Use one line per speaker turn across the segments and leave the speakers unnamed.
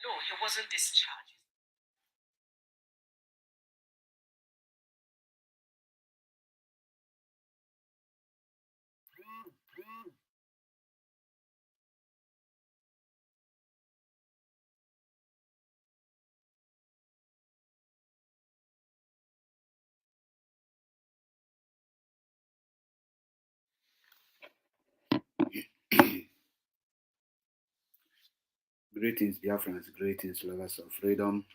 No, he wasn't discharged.
Greetings, Biafrans, greetings, lovers of freedom.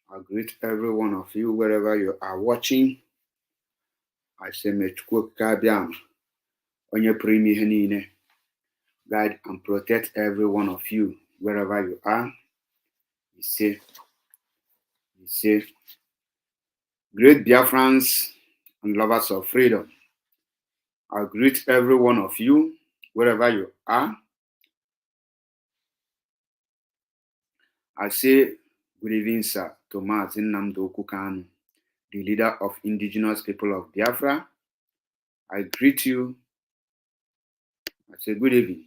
I greet every one of you wherever you are watching. I say, may Chukwu Kabiam, onye pụrụ ime ihe niile, guide and protect every one of you wherever you are. He say, great Biafrans and lovers of freedom. I greet every one of you wherever you are. I say, good evening, sir, to Mazi Nnamdi Okukanu, the leader of indigenous people of Biafra. I greet you. I say, good evening.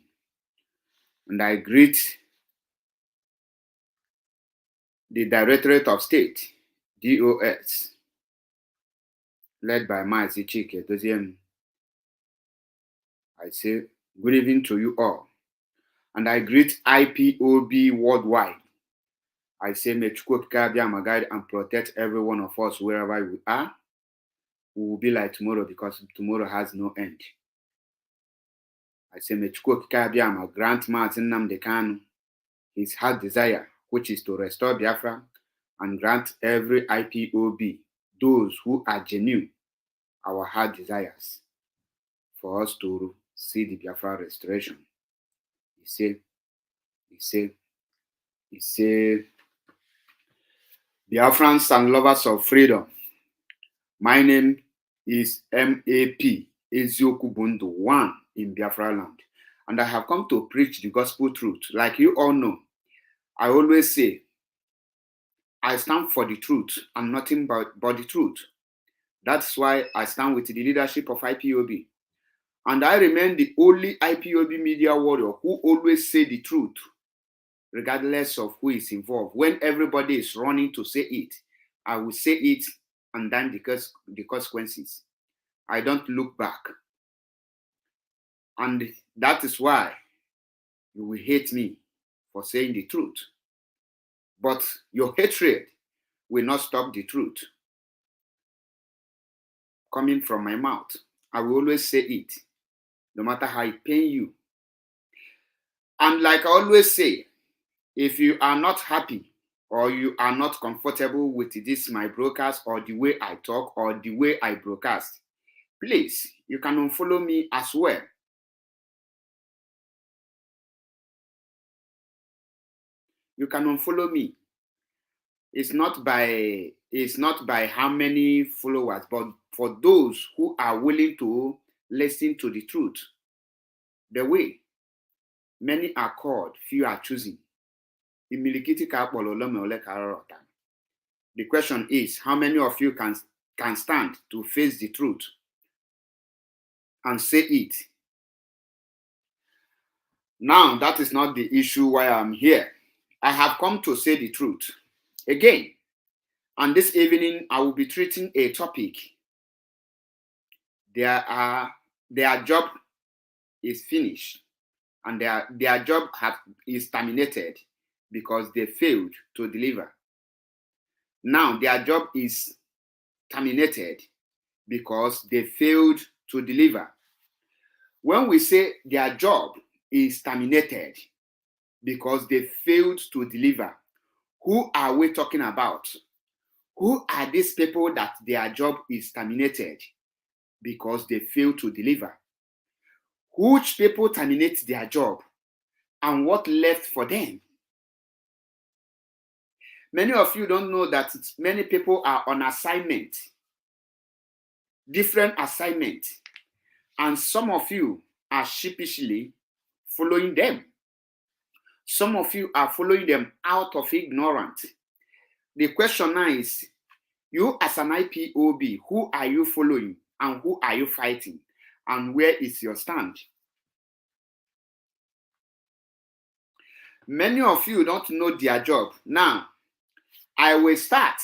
And I greet the Directorate of State, DOS, led by Mazi Chike Doziem. I say, good evening to you all. And I greet IPOB worldwide. I say, may Chukwu Kabiama guide and protect every one of us wherever we are. We will be like tomorrow because tomorrow has no end. I say, may Chukwu Kabiama grant Mazi Nnamdi Kanu his heart desire, which is to restore Biafra, and grant every IPOB, those who are genuine, our heart desires, for us to see the Biafra restoration. He said, Biafrans and lovers of freedom, my name is MAP Ezioku Bundu 1 in Biafra land, and I have come to preach the gospel truth. Like you all know, I always say, I stand for the truth and nothing but the truth. That's why I stand with the leadership of IPOB. And I remain the only IPOB media warrior who always say the truth, regardless of who is involved. When everybody is running to say it, I will say it and then the consequences. I don't look back. And that is why you will hate me for saying the truth. But your hatred will not stop the truth coming from my mouth. I will always say it, no matter how it pains you. And like I always say, if you are not happy or you are not comfortable with this my broadcast or the way I talk or the way I broadcast, please, you can unfollow me as well. You can unfollow me. It's not by how many followers, but for those who are willing to listen to the truth. The way many are called, few are choosing. The question is, how many of you can stand to face the truth and say it? Now, that is not the issue why I'm here. I have come to say the truth. Again, and this evening I will be treating a topic. Their job is finished and their job is terminated because they failed to deliver. Now their job is terminated because they failed to deliver. When we say their job is terminated because they failed to deliver, who are we talking about? Who are these people that their job is terminated because they failed to deliver? Which people terminate their job and what left for them? Many of you don't know that many people are on assignment, different assignment, and some of you are sheepishly following them. Some of you are following them out of ignorance. The question now is, you as an IPOB, who are you following and who are you fighting? And where is your stand? Many of you don't know their job. Now, I will start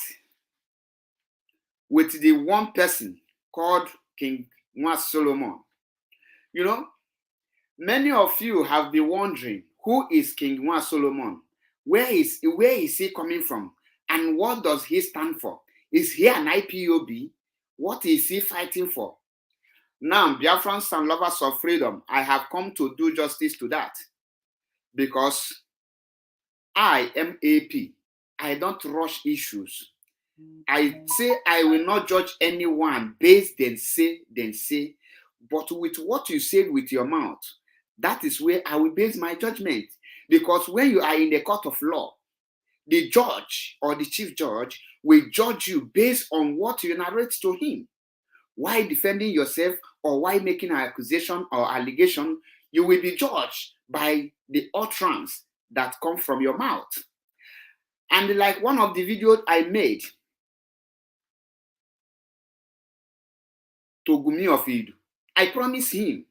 with the one person called King Solomon. You know, many of you have been wondering, who is King Solomon? Where is he coming from? And what does he stand for? Is he an IPOB? What is he fighting for? Now, Biafrans and lovers of freedom, I have come to do justice to that. Because I am AP. I don't rush issues. I say I will not judge anyone based then say. But with what you said with your mouth, that is where I will base my judgment. Because when you are in the court of law, the judge or the chief judge will judge you based on what you narrate to him. Why defending yourself or why making an accusation or allegation, you will be judged by the utterance that come from your mouth. And like one of the videos I made to Gumi of Idu, I promised him,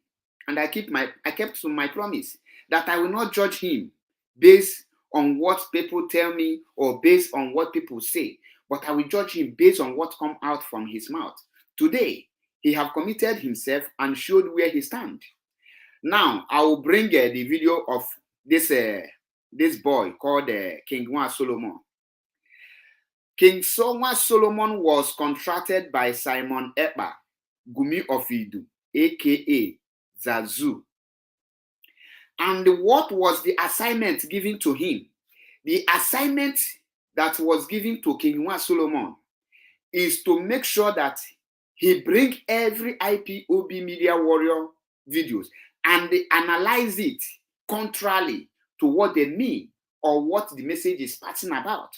and I kept to my promise, that I will not judge him based on what people tell me or based on what people say, but I will judge him based on what come out from his mouth. Today, he have committed himself and showed where he stands. Now, I will bring the video of this boy called King Solomon. King Solomon was contracted by Simon Ekpa, Gumi of Idu, aka Zazu. And what was the assignment given to him? The assignment that was given to King Solomon is to make sure that he bring every IPOB media warrior videos and they analyze it contrarily to what they mean or what the message is passing about.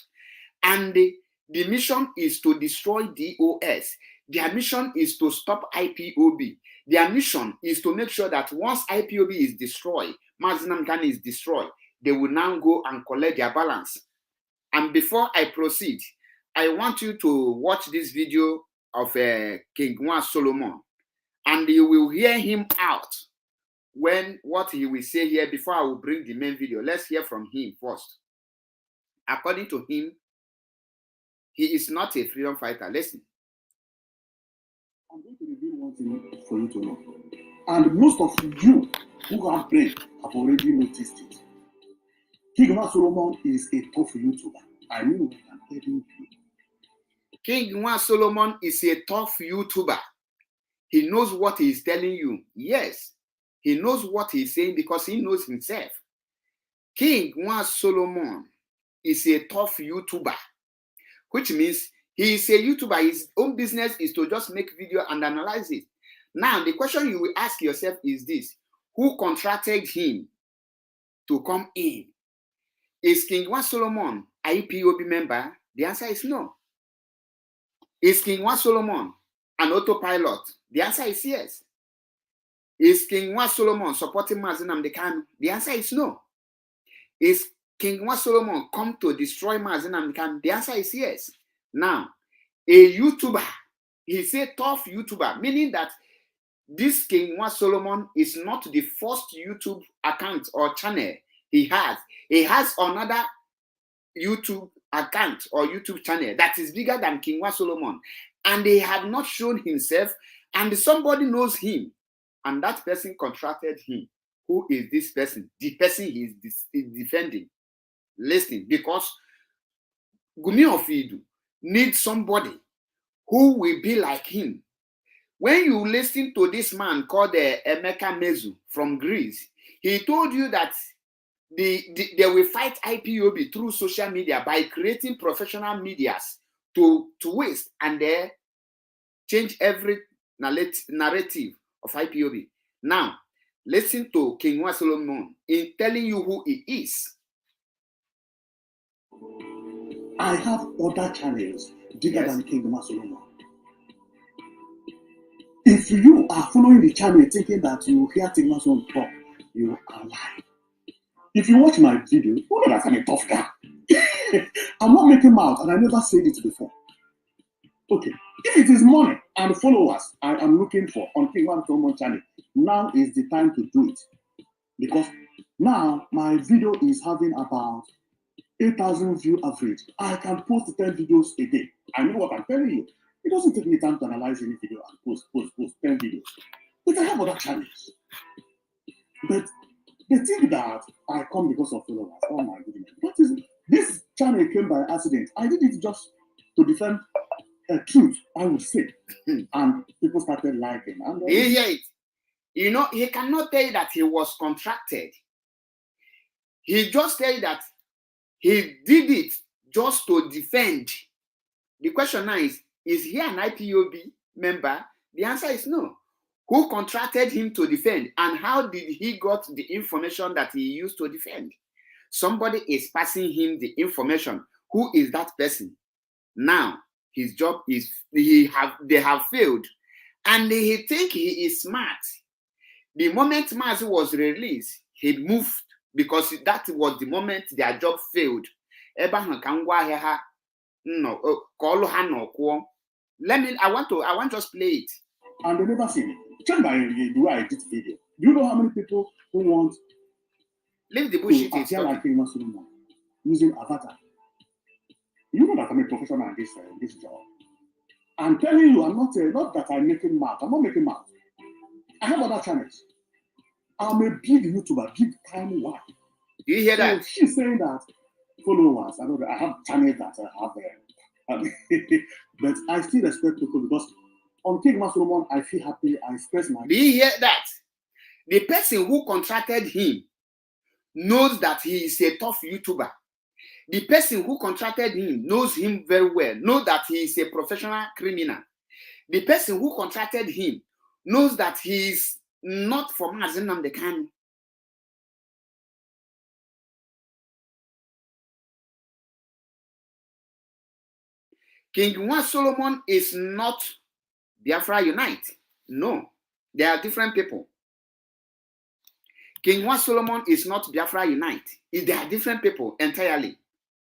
And the mission is to destroy DOS. Their mission is to stop IPOB. Their mission is to make sure that once IPOB is destroyed, Mazinamkan is destroyed, they will now go and collect their balance. And before I proceed, I want you to watch this video of King Solomon, and you will hear him out when what he will say here before I will bring the main video. Let's hear from him first. According to him, he is not a freedom fighter. Listen.
I'm going to reveal one thing for you to know. And most of you who have brain have already noticed it. King Solomon is a tough YouTuber. I mean what I'm telling you.
King Solomon is a tough YouTuber. He knows what he is telling you. Yes, he knows what he's saying because he knows himself. King Solomon is a tough YouTuber, which means he is a YouTuber. His own business is to just make video and analyze it. Now, the question you will ask yourself is this: who contracted him to come in? Is King Solomon an IPOB member? The answer is no. Is King Solomon an autopilot? The answer is yes. Is King Solomon supporting Mazi Nnamdi Kanu? The answer is no. Is King Solomon come to destroy Mazi Nnamdi Kanu? The answer is yes. Now, a YouTuber, he's a tough YouTuber, meaning that this King Solomon is not the first YouTube account or channel he has. He has another YouTube account or YouTube channel that is bigger than King Solomon, and they have not shown himself, and somebody knows him, and that person contracted him. Who is this person? The person he is defending. Listen, because Gumi of Idu needs somebody who will be like him. When you listen to this man called Emeka Mezu from Greece, he told you that they will fight IPOB through social media by creating professional medias to waste and change every narrative of IPOB. Now, listen to King Solomon in telling you who he is.
I have other channels bigger than King Solomon. If you are following the channel thinking that you hear King Solomon talk, you are lying. If you watch my video, you know that I'm a tough guy. I'm not making mouth, and I never said it before. Okay, if it is money and followers I am looking for on King Solomon channel, now is the time to do it. Because Now, my video is having about 8,000 view average. I can post 10 videos a day. I know what I'm telling you. It doesn't take me time to analyze any video and post 10 videos. But I have other channels. But the thing that I come because of followers, oh my goodness, what is it? This channel came by accident. I did it just to defend truth, I would say. And people started liking. And
Do you hear it? You know, he cannot tell you that he was contracted. He just tell you that he did it just to defend. The question now is he an IPOB member? The answer is no. Who contracted him to defend, and how did he got the information that he used to defend? Somebody is passing him the information. Who is that person? Now his job is they have failed, and he think he is smart. The moment Mazi was released, he moved because that was the moment their job failed. I want just play it.
And they never see me. Check by the way I did the video. Do you know how many people who want
leave the bullshit
to appear like King Solomon using avatar? You know that I'm a professional in this job. I'm telling you, I'm not that I'm making math. I'm not making math. I have other channels. I'm a big YouTuber, big time one.
Do you hear that?
She's saying that followers. I have channels that I have but I still respect people because on King Solomon, I feel happy. I express my.
Do you hear that? The person who contracted him knows that he is a tough YouTuber. The person who contracted him knows him very well, knows that he is a professional criminal. The person who contracted him knows that he is not from Mazinam Kanu. King Solomon is not Biafra Unite. No, they are different people. King Solomon is not Biafra Unite. They are different people entirely.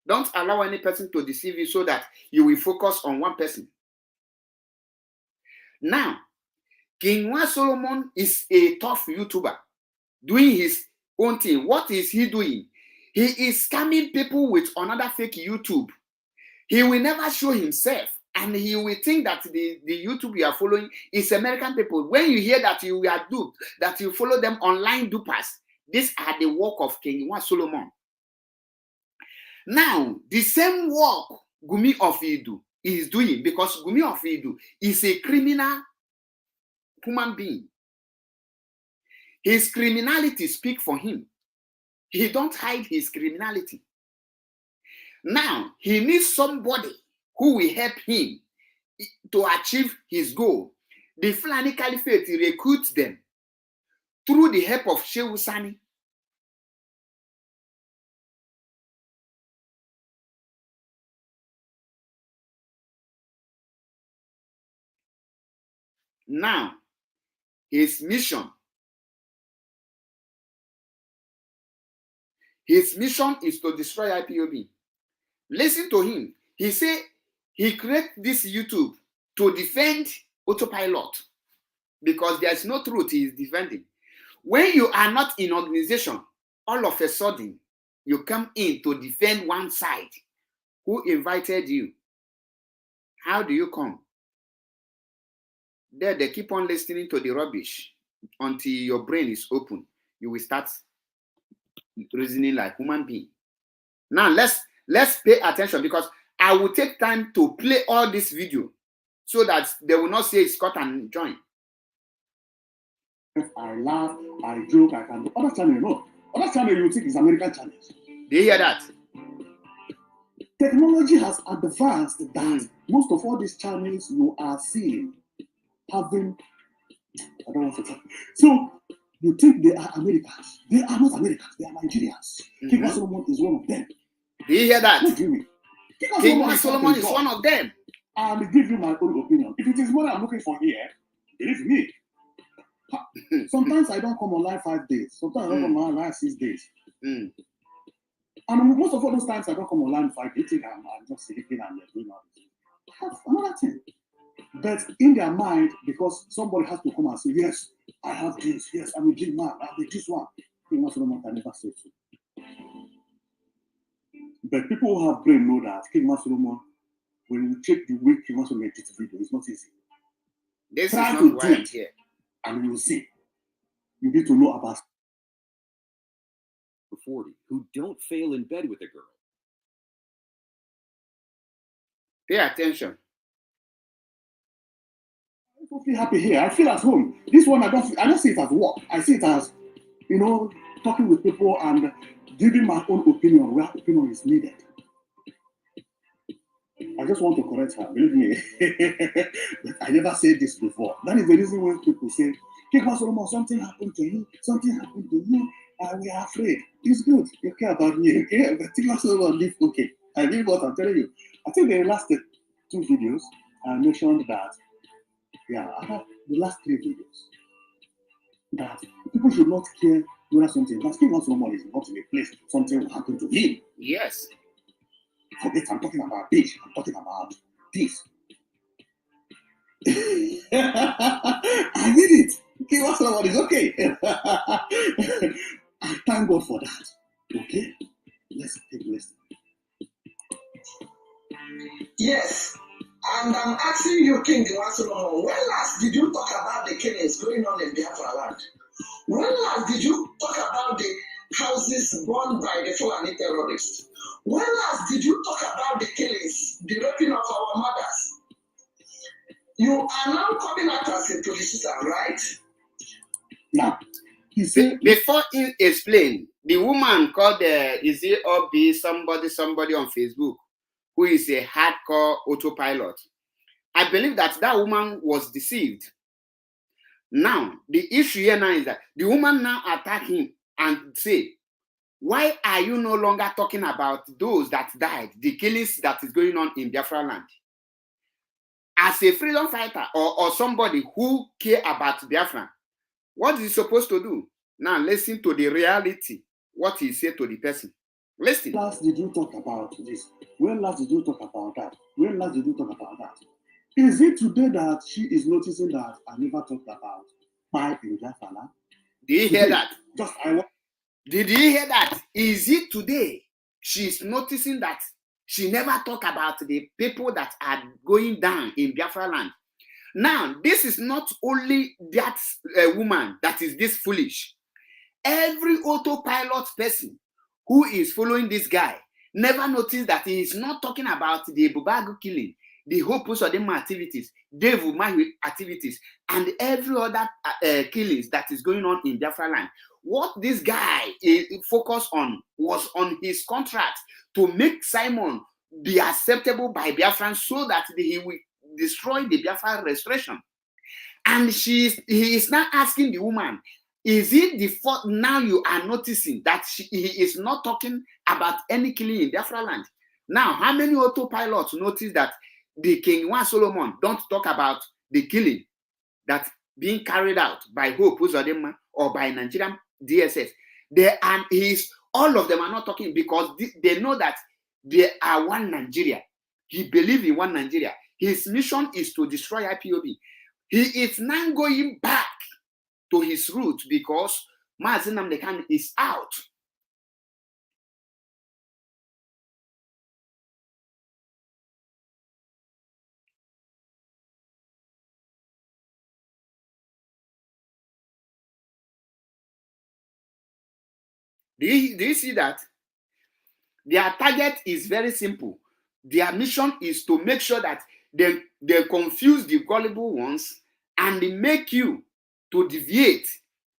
Don't allow any person to deceive you so that you will focus on one person. Now, King Solomon is a tough YouTuber doing his own thing. What is he doing? He is scamming people with another fake YouTube. He will never show himself, and he will think that the YouTube you are following is American people. When you hear that you are duped, that you follow them online dupers, these are the work of King Solomon. Now, the same work Gumi of Idu is doing, because Gumi of Idu is a criminal human being. His criminality speaks for him. He don't hide his criminality. Now, he needs somebody who will help him to achieve his goal. The Fulani Caliphate recruits them through the help of Shehu Sani. Now, his mission is to destroy IPOB. Listen to him. He said he created this YouTube to defend autopilot because there's no truth he is defending. When you are not in organization, all of a sudden, you come in to defend one side. Who invited you? How do you come? There, they keep on listening to the rubbish until your brain is open. You will start reasoning like human being. Now, let's pay attention, because I will take time to play all this video so that they will not say it's cut and join.
I laugh, I joke, I can do other channel. No, other channel you think is American channels.
Do you hear that?
Technology has advanced that most of all these channels you are seeing having. I don't want to talk. So you think they are Americans? They are not Americans. They are Nigerians. King Solomon is one of them.
Do you hear that?
What do you mean?
King Solomon is one of them.
I will give you my own opinion. If it is what I'm looking for here, believe me. Sometimes I don't come online 5 days. Sometimes I don't come online 6 days. And most of all those times I don't come online 5 days. I'm just sleeping and doing all this. That's another thing. But in their mind, because somebody has to come and say, yes, I have this. Yes, I'm a big man. I have this one. King Solomon can never say so. But people who have brain know that King Solomon, when you check the way King Solomon edits video, it's not easy.
This
Try
is
to
not why
do
I'm
it,
here.
and you will see. You need to know about
40 who don't fail in bed with a girl.
Pay attention.
I don't feel happy here. I feel at home. This one, I don't see it as work. I see it as, talking with people and giving my own opinion where opinion is needed. I just want to correct her, believe me. But I never said this before. That is the reason when people say, King Solomon, something happened to you, something happened to you, and we are afraid. It's good. You care about me, okay? But King Solomon live okay. I mean what I'm telling you. I think the last 2 videos, I mentioned that, I have the last 3 videos, that people should not care whether something, that King Solomon is not in a place, something will happen to him.
Yes.
Forget, I'm talking about this. I'm talking about this. I did it. King Solomon is okay. I thank God for that. Okay? Let's take a listen.
Yes. And I'm asking you, King Solomon, when last did you talk about the killings going on in Biafra land? When last did you talk about the houses burned by the Fulani terrorists? When last did you talk about the killings, the raping of our mothers? You are now coming out as a politician, right?
Now, he said,
before he explained, the woman called is it Obi somebody on Facebook who is a hardcore autopilot. I believe that woman was deceived. Now, the issue here now is that the woman now attack him and say, why are you no longer talking about those that died, the killings that is going on in Biafra land? As a freedom fighter or somebody who care about Biafra, what is he supposed to do? Now listen to the reality, what he said to the person. Listen.
When last did you talk about this? When last did you talk about that? When last did you talk about that? Is it today that she is noticing that I never talked about pipe in Biafra?
Did you hear that?
Did
you hear that? Is it today she's noticing that she never talked about the people that are going down in Biafra land? Now, this is not only that woman that is this foolish. Every autopilot person who is following this guy never noticed that he is not talking about the Bubagu killing, the Hopus Odema activities, Dave Umahi activities, and every other killings that is going on in Biafra land. What this guy focused on was on his contract to make Simon be acceptable by Biafran so that he will destroy the Biafra restoration. And he is now asking the woman, is it the fault now you are noticing that he is not talking about any killing in Biafra land? Now, how many autopilots notice that the King Solomon don't talk about the killing that being carried out by Hope Uzodinma or by Nigerian DSS? All of them are not talking because they know that they are one Nigeria. He believes in one Nigeria. His mission is to destroy IPOB. He is now going back to his roots because Mazi Nnamdi Kanu is out. Do you see that? Their target is very simple. Their mission is to make sure that they confuse the gullible ones and they make you to deviate.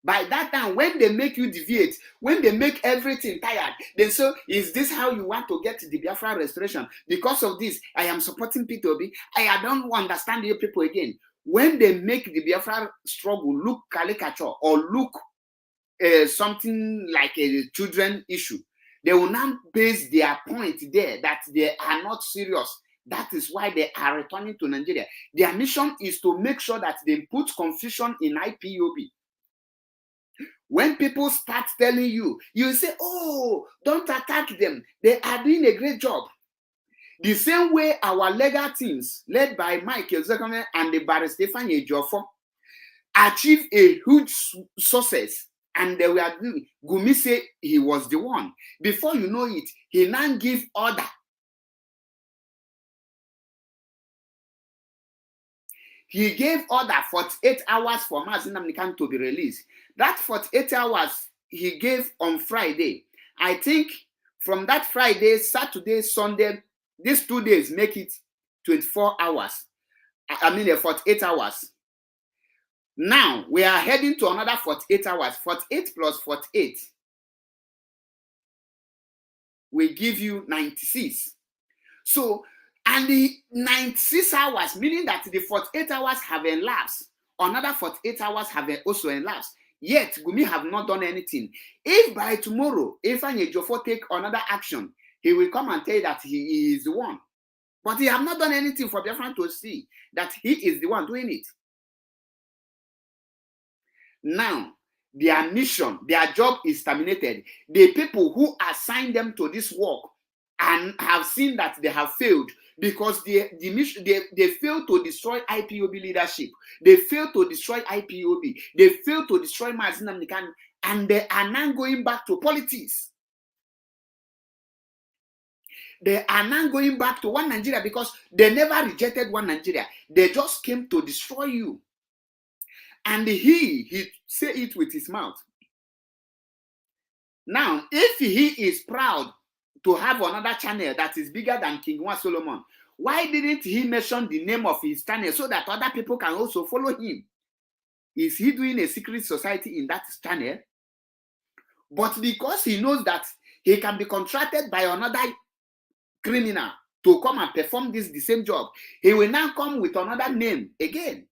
By that time, when they make you deviate, when they make everything tired, then so is this how you want to get the Biafra restoration? Because of this, I am supporting P2B. I don't understand you people again. When they make the Biafra struggle look caricature or look something like a children issue, they will now base their point there that they are not serious. That is why they are returning to Nigeria. Their mission is to make sure that they put confusion in IPOB. When people start telling you, you say, oh, don't attack them. They are doing a great job. The same way our legal teams, led by Mike Ezekome and the Barrister Stefan Ejiofor, achieve a huge success And they were doing. Gumi say he was the one. Before you know it, he now give order. He gave order 48 hours for Mazi Nnamdi Kanu to be released. That 48 hours he gave on Friday. I think from that Friday, Saturday, Sunday, these 2 days make it 24 hours. 48 hours. Now we are heading to another 48 hours. 48 plus 48 will give you 96. So, and the 96 hours, meaning that the 48 hours have elapsed, another 48 hours have also elapsed. Yet, Gumi have not done anything. If by tomorrow, if Ejiofor take another action, he will come and tell you that he is the one. But he have not done anything for Biafran to see that he is the one doing it. Now, their mission, their job is terminated. The people who assigned them to this work and have seen that they have failed because they failed to destroy IPOB leadership. They failed to destroy IPOB. They failed to destroy Mazi Nnamdi Kanu, and they are now going back to politics. They are now going back to one Nigeria because they never rejected one Nigeria. They just came to destroy you. And he say it with his mouth. Now, if he is proud to have another channel that is bigger than King Wa Solomon, why didn't he mention the name of his channel so that other people can also follow him? Is he doing a secret society in that channel? But because he knows that he can be contracted by another criminal to come and perform the same job, he will now come with another name again.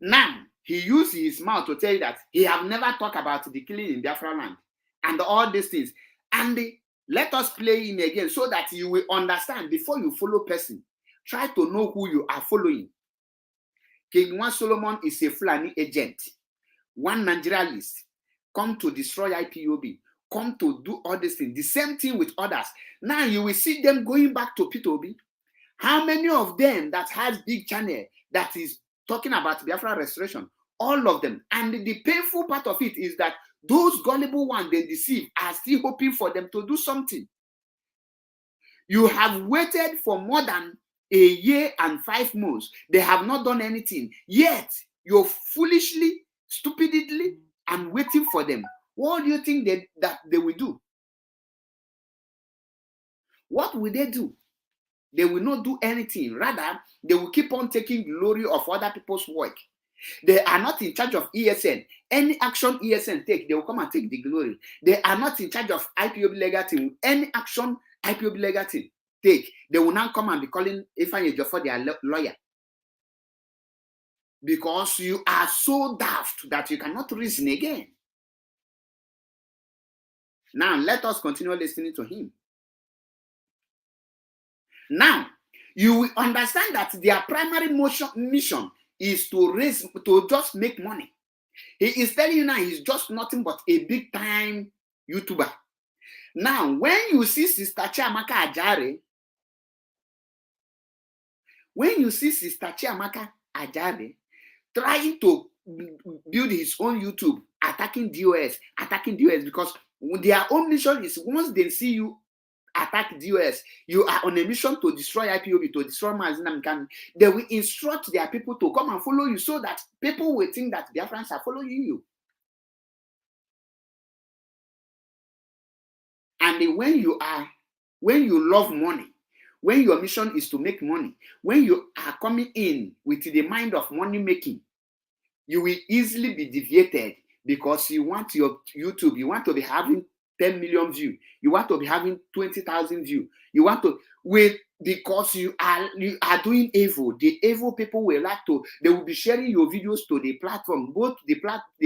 Now, he used his mouth to tell you that he have never talked about the killing in Biafra land and all these things. And let us play him again so that you will understand before you follow person. Try to know who you are following. King Wa Solomon is a Fulani agent. One Nigerialist come to destroy IPOB, come to do all these things. The same thing with others. Now you will see them going back to P2B. How many of them that has big channel that is talking about Biafra restoration? All of them. And the painful part of it is that those gullible ones they deceive are still hoping for them to do something. You have waited for more than a year and 5 months. They have not done anything. Yet, you're foolishly, stupidly, and waiting for them. What do you think that they will do? What will they do? They will not do anything. Rather, they will keep on taking glory of other people's work. They are not in charge of ESN. Any action ESN take, they will come and take the glory. They are not in charge of IPOB legal team. Any action IPOB legal team take, they will now come and be calling Ifeanyi Ejiofor their lawyer. Because you are so daft that you cannot reason again. Now, let us continue listening to him. Now, you will understand that their primary mission is to just make money. He is telling you now he's just nothing but a big time YouTuber. Now, when you see Sister Chiamaka Ajare, trying to build his own YouTube, attacking DOS, because their own mission is once they see you attack DOS, you are on a mission to destroy IPOB, to destroy Mazi Nnamdi Kanu. They will instruct their people to come and follow you so that people will think that their friends are following you. And when you love money, when your mission is to make money, when you are coming in with the mind of money making, you will easily be deviated because you want your YouTube, you want to be having 10 million views, you want to be having 20,000 views, you want to because you are doing evil. The evil people will they will be sharing your videos to the platform, both the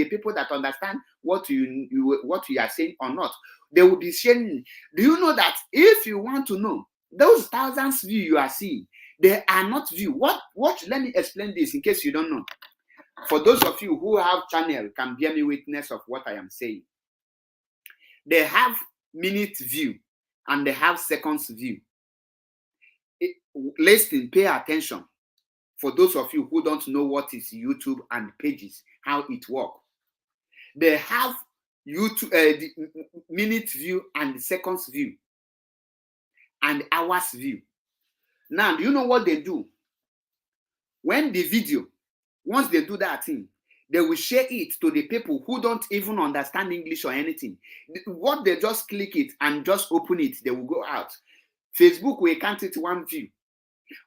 people that understand what you are saying or not. They will be sharing. Do you know that if you want to know those thousands views you are seeing, they are not views. Let me explain this in case you don't know. For those of you who have channel can bear me witness of what I am saying. They have minute view and they have seconds view. Listen, pay attention. For those of you who don't know what is YouTube and pages, how it works. They have YouTube, the minute view and the seconds view and hours view. Now, do you know what they do? When the video, once they do that thing, they will share it to the people who don't even understand English or anything. What they just click it and just open it, they will go out. Facebook will count it one view.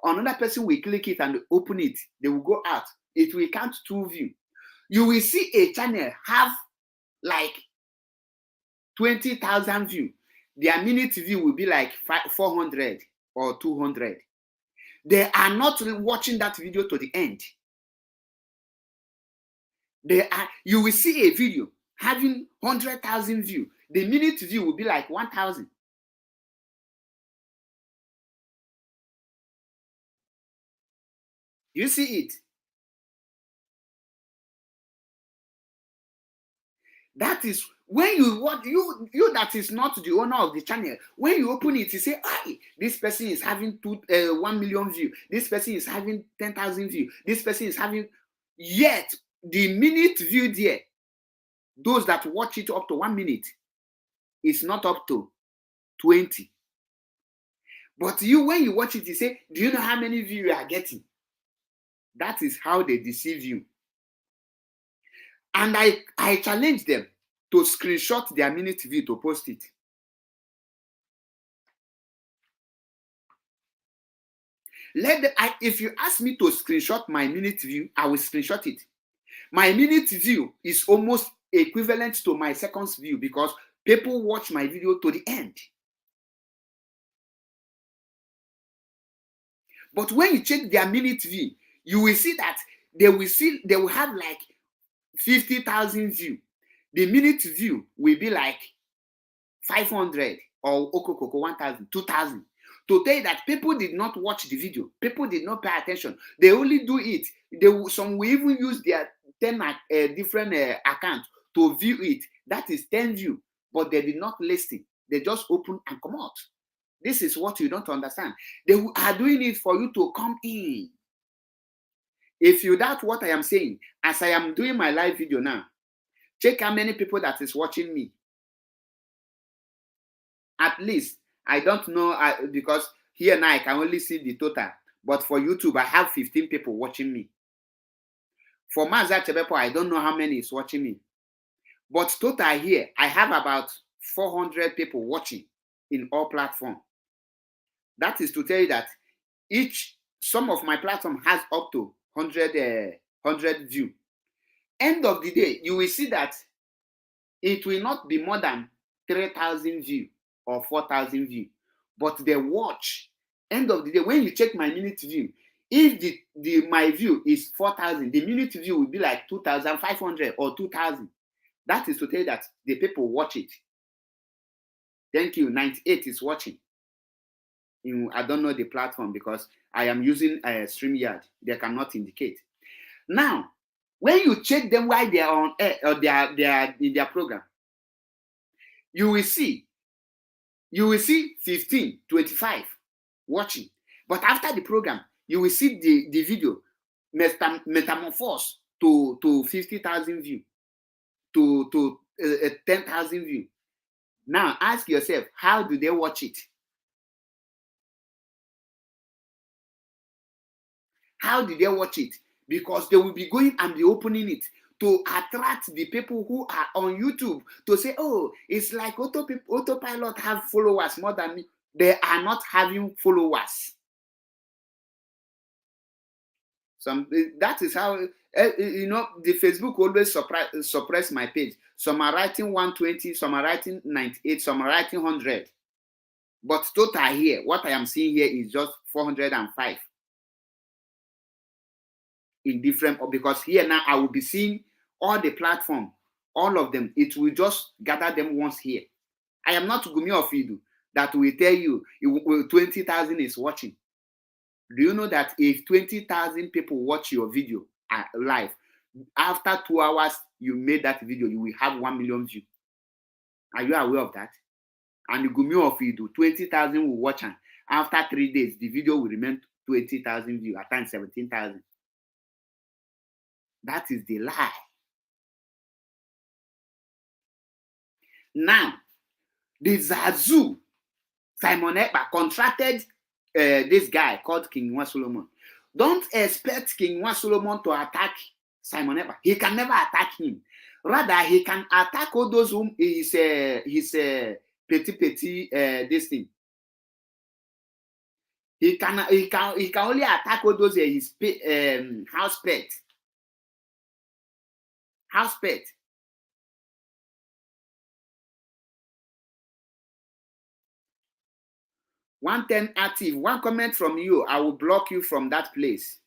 Another person will click it and open it, they will go out. It will count two view. You will see a channel have like 20,000 view. Their minute view will be like 400 or 200. They are not watching that video to the end. You will see a video having 100,000 view. The minute view will be like 1,000. You see it? That is when you watch, you that is not the owner of the channel. When you open it, you say, "Hey, this person is having 1 million view. This person is having 10,000 view. This person is having." Yet the minute view there, those that watch it up to 1 minute, is not up to 20. But you, when you watch it, you say, "Do you know how many views you are getting?" That is how they deceive you. And I challenge them to screenshot their minute view to post it. If you ask me to screenshot my minute view, I will screenshot it. My minute view is almost equivalent to my seconds view because people watch my video to the end. But when you check their minute view, you will see that they will have like 50,000 view. The minute view will be like 500 or 1,000, 2,000. To tell you that people did not watch the video, people did not pay attention. They only do it. Some will even use their 10 different accounts to view it. That is 10 view, but they did not listen. They just open and come out. This is what you don't understand. They are doing it for you to come in. If you doubt what I am saying, as I am doing my live video now, check how many people that is watching me. At least, I don't know, because here now I can only see the total. But for YouTube, I have 15 people watching me. For Mazda Chebepo, I don't know how many is watching me. But total here, I have about 400 people watching in all platforms. That is to tell you that some of my platform has up to 100 view. End of the day, you will see that it will not be more than 3,000 view or 4,000 view, but the watch. End of the day, when you check my minute view, if my view is 4,000, the minute view will be like 2,500 or 2,000. That is to tell you that the people watch it. Thank you. 98 is watching. I don't know the platform because I am using StreamYard. They cannot indicate. Now, when you check them while they are on air or they are in their program, you will see 15, 25 watching. But after the program, you will see the video metamorphose to 50,000 view, to 10,000 view. Now ask yourself, how do they watch it? How did they watch it? Because they will be going and be opening it to attract the people who are on YouTube to say, "Oh, it's like autopilot have followers more than me." They are not having followers. That is how the Facebook always suppress my page. Some are writing 120, some are writing 98, some are writing 100. But total here, what I am seeing here is just 405 in different, because here now I will be seeing all the platform, all of them. It will just gather them once here. I am not Gumi of Idu that will tell you 20,000 is watching. Do you know that if 20,000 people watch your video live, after 2 hours you made that video, you will have 1 million views? Are you aware of that? And the Gumi of Idu, 20,000 will watch, and after 3 days, the video will remain 20,000 views, at times 17,000. That is the lie. Now, the Zazu, Simon Ekpa, contracted this guy called King Nwa Solomon. Don't expect King Nwa Solomon to attack Simon Ekpa. He can never attack him. Rather, he can attack all those whom his petit this thing. He can only attack all those his house pet. House pet. $110 active. One comment from you, I will block you from that place.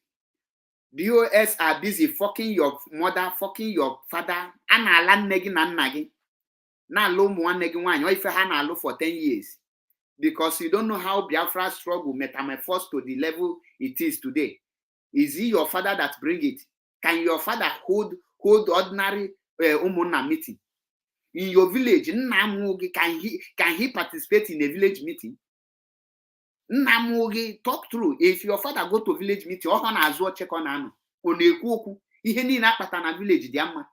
DOS are busy fucking your mother, fucking your father. Ana ala negi na nagi. Na lo mwa negi wanyo ife ha na lo for 10 years. Because you don't know how Biafra struggle metamorphosed to the level it is today. Is he your father that bring it? Can your father hold ordinary umuna meeting? In your village, can he participate in a village meeting? Namugi, talk through. If your father go to village meeting, or on as well check on ano. Onekuku, ihe ni na patana village diama.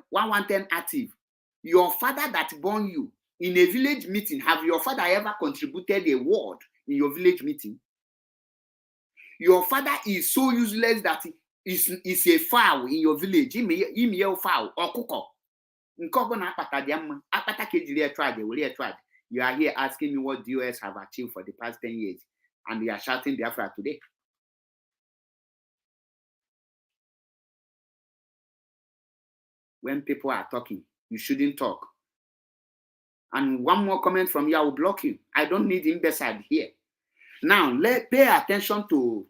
110 active. Your father that born you in a village meeting, have your father ever contributed a word in your village meeting? Your father is so useless that is a fowl in your village. Ime fowl or kuko. Nkobo na apata diama. Apata kejiri tried, we tried. You are here asking me what DOS have achieved for the past 10 years, and you are shouting Biafra today. When people are talking, you shouldn't talk. And one more comment from you, I will block you. I don't need imbecile here. Now, pay attention to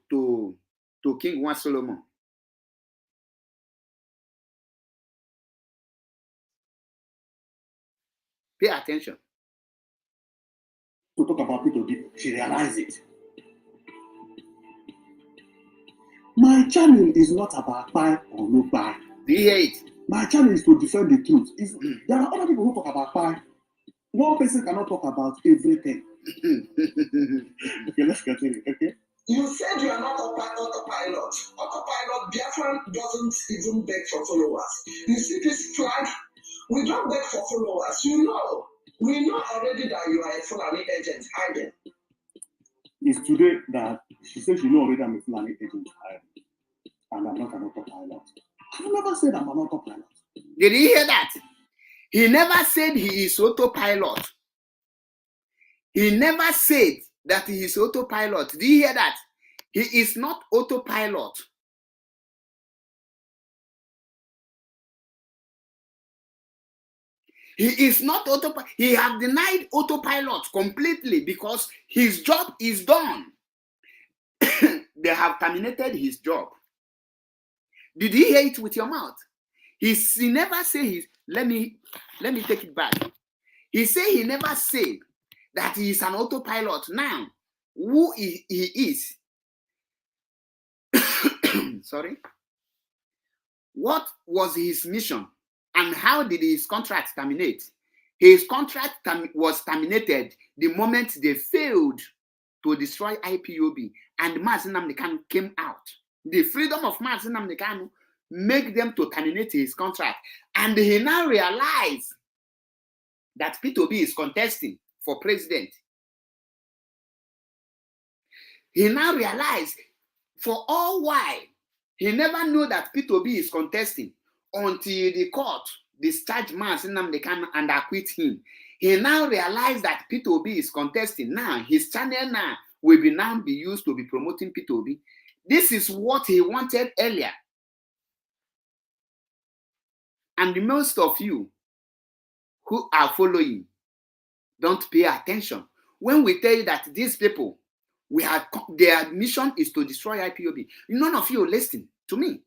King Nwa Solomon. Pay attention.
To talk about people, she realized it. My channel is not about buy or no buy.
Do you hear it?
My channel is to defend the truth. There are other people who talk about buy. One person cannot talk about everything. Okay, let's continue. Okay.
You said you are not autopilot. Autopilot, Biafran doesn't even beg for followers. You see this flag? We don't beg for followers. You know. We know already that you are a Fulani agent hiding.
It's today that she says you know already I'm a Fulani agent hiding. And I'm not an autopilot. I've never said I'm an autopilot.
Did you hear that? He never said he is autopilot. He never said that he is autopilot. Do you hear that? He is not autopilot. He is not autopilot. He has denied autopilot completely because his job is done. They have terminated his job. Did you hear it with your mouth? He never said his. Let me take it back. He said he never said that he is an autopilot. Now, who he is? Sorry. What was his mission? And how did his contract terminate? His contract was terminated the moment they failed to destroy IPOB and Mazi Nnamdi Kanu came out. The freedom of Mazi Nnamdi Kanu made them to terminate his contract. And he now realized that P2B is contesting for president. He now realized for all why he never knew that P2B is contesting until the court discharged Mazi Nnamdi Kanu and acquit him. He now realized that P2B is contesting. Now his channel now will be used to be promoting P2B. This is what he wanted earlier. And most of you who are following don't pay attention. When we tell you that these people, their mission is to destroy IPOB, none of you listen to me.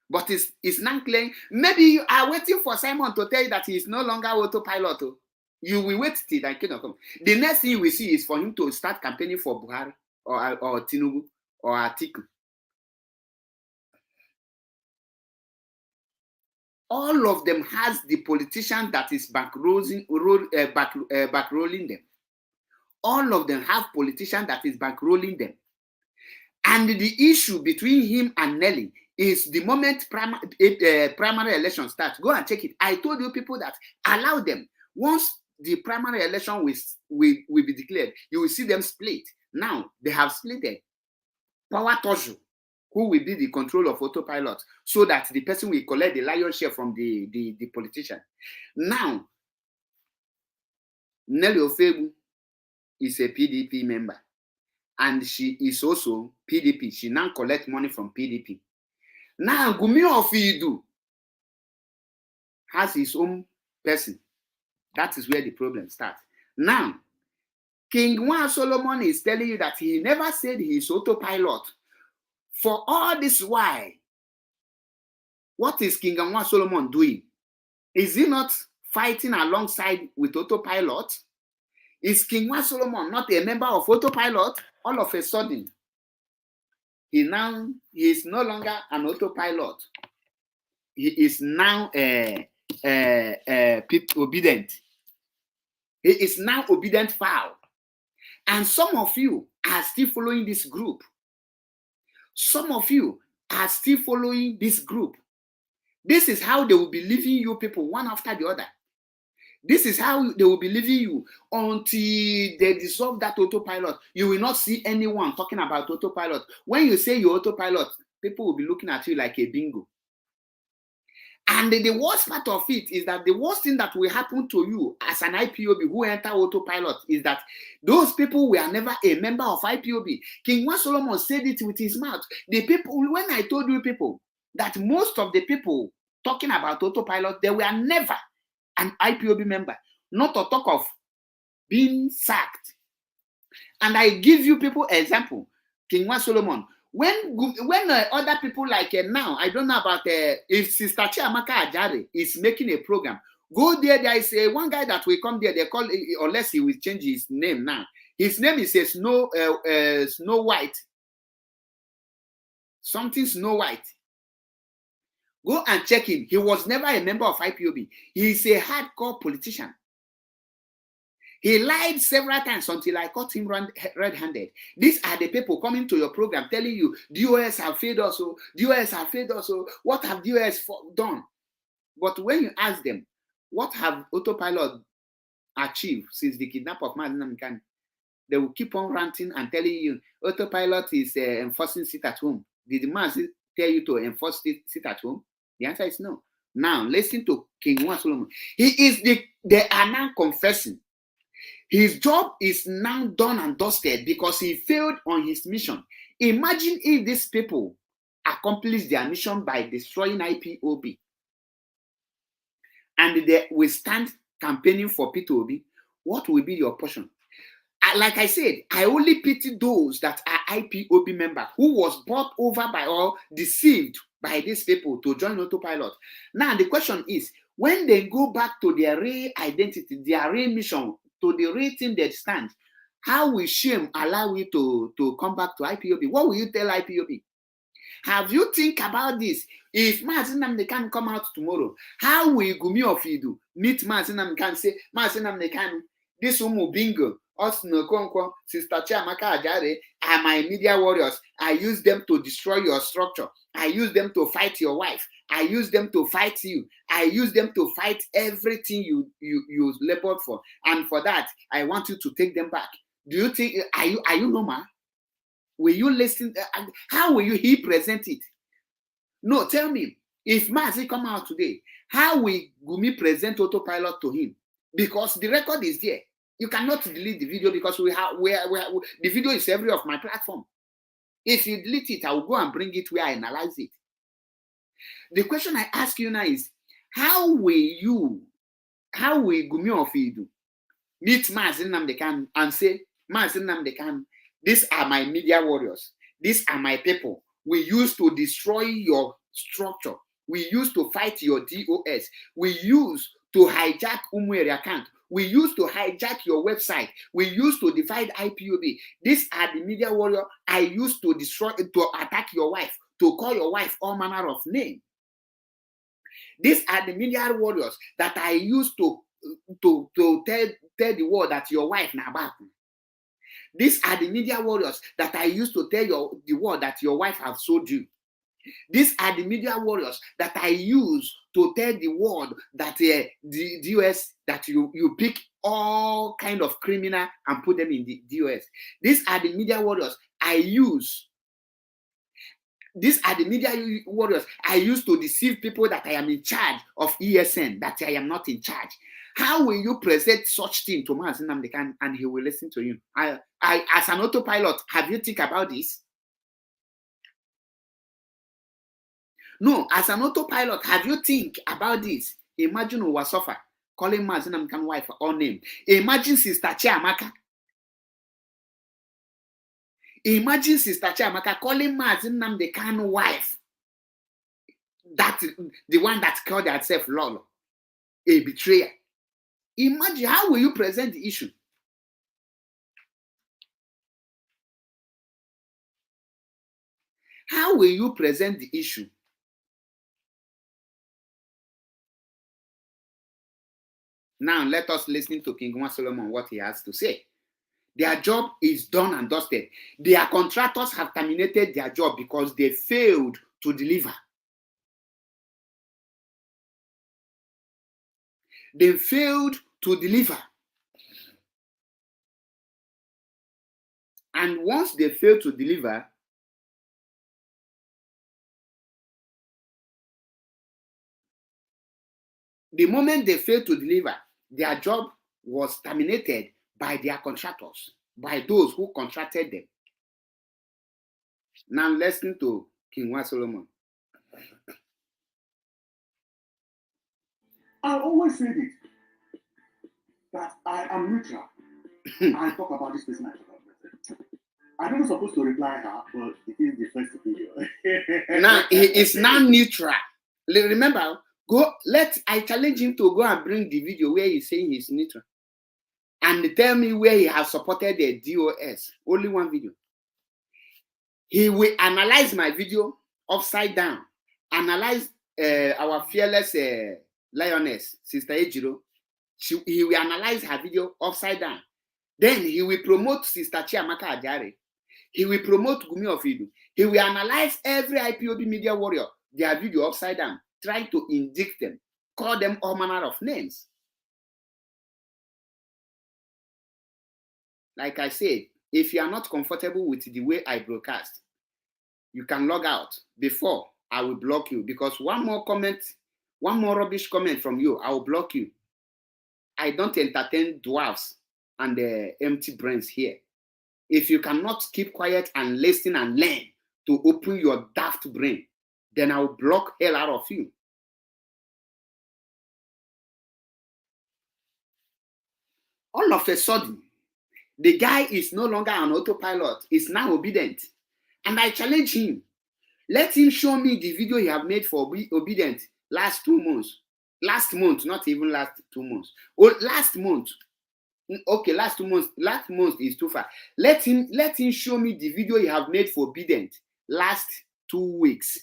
But it's not clear. Maybe you are waiting for Simon to tell you that he is no longer autopilot. You will wait till that kingdom come. The next thing we see is for him to start campaigning for Buhari or Tinubu or Atiku. All of them has the politician that is backrolling them. All of them have politician that is backrolling them. And the issue between him and Nelly is the moment primary election starts. Go and check it. I told you people that allow them. Once the primary election will be declared, you will see them split. Now they have splitted. Power Tojo, who will be the control of autopilot, so that the person will collect the lion's share from the politician. Now, Nelly Ofebu is a PDP member, and she is also PDP. She now collects money from PDP. Now, Gumi Ofidu has his own person. That is where the problem starts. Now, King Juan Solomon is telling you that he never said he is autopilot. For all this while, what is King Juan Solomon doing? Is he not fighting alongside with autopilot? Is King Juan Solomon not a member of autopilot? All of a sudden, he is no longer an autopilot. He is now obedient. He is now obedient fowl. And some of you are still following this group. Some of you are still following this group. This is how they will be leaving you people one after the other. This is how they will be leaving you until they dissolve that autopilot. You will not see anyone talking about autopilot. When you say you're autopilot, people will be looking at you like a bingo. And the worst part of it is that the worst thing that will happen to you as an IPOB who enter autopilot is that those people were never a member of IPOB. King Juan Solomon said it with his mouth. The people, when I told you people that most of the people talking about autopilot, they were never an IPOB member, not to talk of being sacked. And I give you people example. King Juan Solomon, when other people like now, I don't know about if Sister Chiamaka Ajare is making a program, go there. There is one guy that will come there. They call, unless he will change his name now. His name is Snow White. Something Snow White. Go and check him. He was never a member of IPOB. He is a hardcore politician. He lied several times until I caught him red-handed. These are the people coming to your program telling you, DOS have failed us, DOS have failed us, what have DOS done? But when you ask them, what have autopilot achieved since the kidnap of Mazi Nnamdi Kanu, they will keep on ranting and telling you, autopilot is enforcing sit at home. Did the Mazi tell you to enforce sit at home? The answer is no. Now, listen to King Juan Solomon. They are now confessing. His job is now done and dusted because he failed on his mission. Imagine if these people accomplish their mission by destroying IPOB and they will stand campaigning for P2OB. What will be your portion? Like I said, I only pity those that are IPOB members who was bought over by or deceived by these people to join autopilot. Now the question is, when they go back to their real identity, their real mission, to the real thing they stand, how will shame allow you to come back to IPOB? What will you tell IPOB? Have you think about this? If Mazi Nnamdi Kanu come out tomorrow, how will Gumi Ofidu meet Mazi Nnamdi Kanu, say, Mazi Nnamdi Kanu, this Umu Bingo, Austin Okonkwo, Sister Chiamaka Ajare are my media warriors. I use them to destroy your structure. I use them to fight your wife. I use them to fight you. I use them to fight everything you labored for. And for that, I want you to take them back. Do you think, are you normal? Will you listen? How will he present it? No, tell me, if Mazi come out today, how will Gumi present autopilot to him? Because the record is there. You cannot delete the video because the video is every of my platform. If you delete it, I will go and bring it where I analyze it. The question I ask you now is, how will Gumi Ofidu meet Mazi Nnamdi Kanu and say, Mazi Nnamdi Kanu, these are my media warriors. These are my people. We used to destroy your structure. We used to fight your DOS. We used to hijack Umueri account. We used to hijack your website. We used to divide IPOB. These are the media warrior I used to destroy, to attack your wife, to call your wife all manner of names. These are the media warriors that I used to tell the world that your wife na bad. These are the media warriors that I used to tell the world that your wife have sold you. These are the media warriors that I use to tell the world that the US, that you pick all kind of criminal and put them in the US. These are the media warriors I use. These are the media warriors I use to deceive people that I am in charge of ESN, that I am not in charge. How will you present such thing to Mazi Nnamdi Kanu and he will listen to you? I, as an autopilot, have you think about this? No, as an autopilot, have you think about this? Imagine Uwasofa calling Mazi Nnamdi Kanu wife or name. Imagine Sister Chiamaka. Imagine Sister Chiamaka calling Mazi Nnamdi Kanu wife. That the one that called herself Lolo, a betrayer. Imagine, how will you present the issue? How will you present the issue? Now let us listen to King Umar Solomon, what he has to say. Their job is done and dusted. Their contractors have terminated their job because they failed to deliver. They failed to deliver. And once they fail to deliver, the moment they fail to deliver, their job was terminated by their contractors, by those who contracted them. Now listen to King Umar Solomon.
I always say this, that I am neutral. I talk about this person, I talk about this. I'm not supposed to reply her, but it is the first video.
Now he is now neutral. Remember, I challenge him to go and bring the video where he's saying he's neutral. And tell me where he has supported the DOS. Only one video. He will analyze my video upside down. Analyze our fearless lioness, Sister Ejiro. He will analyze her video upside down. Then he will promote Sister Chiamaka Ajare. He will promote Gumi Ofidu. He will analyze every IPOB media warrior, their video upside down, trying to indict them, call them all manner of names. Like I said, if you are not comfortable with the way I broadcast, you can log out before I will block you, because one more comment, one more rubbish comment from you, I will block you. I don't entertain dwarfs and empty brains here. If you cannot keep quiet and listen and learn to open your daft brain, then I will block hell out of you. All of a sudden, the guy is no longer an autopilot, he's now obedient. And I challenge him. Let him show me the video he have made for obedient last 2 months. Last month, not even last 2 months. Oh, last month. Okay, last 2 months. Last month is too far. Let him show me the video he have made for obedient last 2 weeks.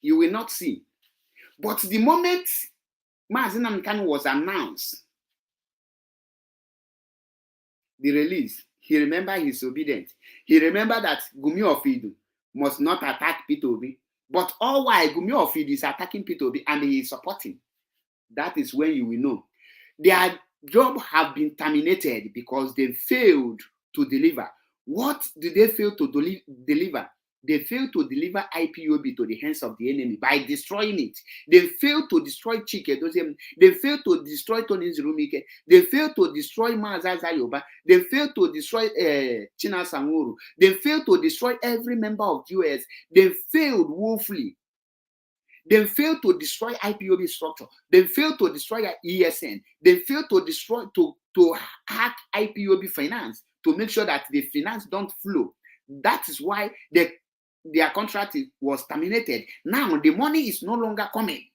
You will not see. But the moment Mazi Nnamdi Kanu was announced, the release, he remembered his obedience. He remembered that Gumi Ofidu must not attack P2B. But all while Gumi Ofidu is attacking P2B and he is supporting, that is when you will know. Their job have been terminated because they failed to deliver. What did they fail to deliver? They failed to deliver IPOB to the hands of the enemy by destroying it. They failed to destroy Chike. They failed to destroy Tony Zirumike. They failed to destroy Mazaza Yoba. They failed to destroy China Sanguru. They failed to destroy every member of the US. They failed woefully. They failed to destroy IPOB structure. They failed to destroy ESN. They failed to destroy, to hack IPOB finance to make sure that the finance don't flow. That is why their contract was terminated. Now the money is no longer coming.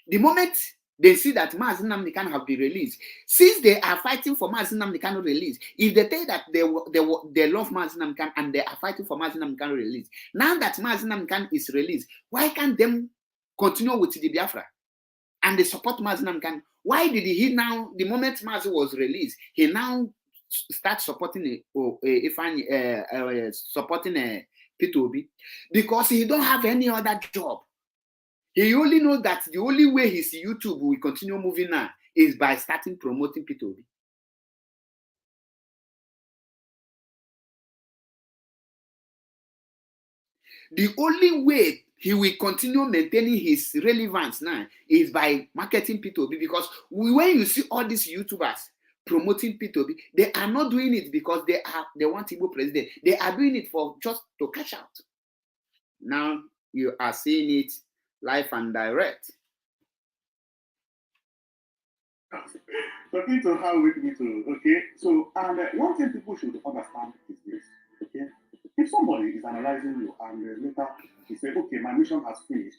The moment they see that Mazi Nnamdi Kanu have been released, since they are fighting for Mazi Nnamdi Kanu release, if they say that they love Mazi Nnamdi Kanu and they are fighting for Mazi Nnamdi Kanu release, now that Mazi Nnamdi Kanu is released, why can't them continue with the Biafra and they support Mazi Nnamdi Kanu? Why did he now, the moment Mazi was released, he now start supporting supporting Peter Obi? Because he don't have any other job. He only knows that the only way his YouTube will continue moving now is by starting promoting Peter Obi. The only way he will continue maintaining his relevance now is by marketing Peter Obi, because when you see all these YouTubers promoting Peter Obi, they are not doing it because they want Igbo president. They are doing it for just to cash out. Now you are seeing it live and direct.
Talking to how with me too, okay? So, and one thing people should understand is this, okay? If somebody is analyzing you and later he say, okay, my mission has finished,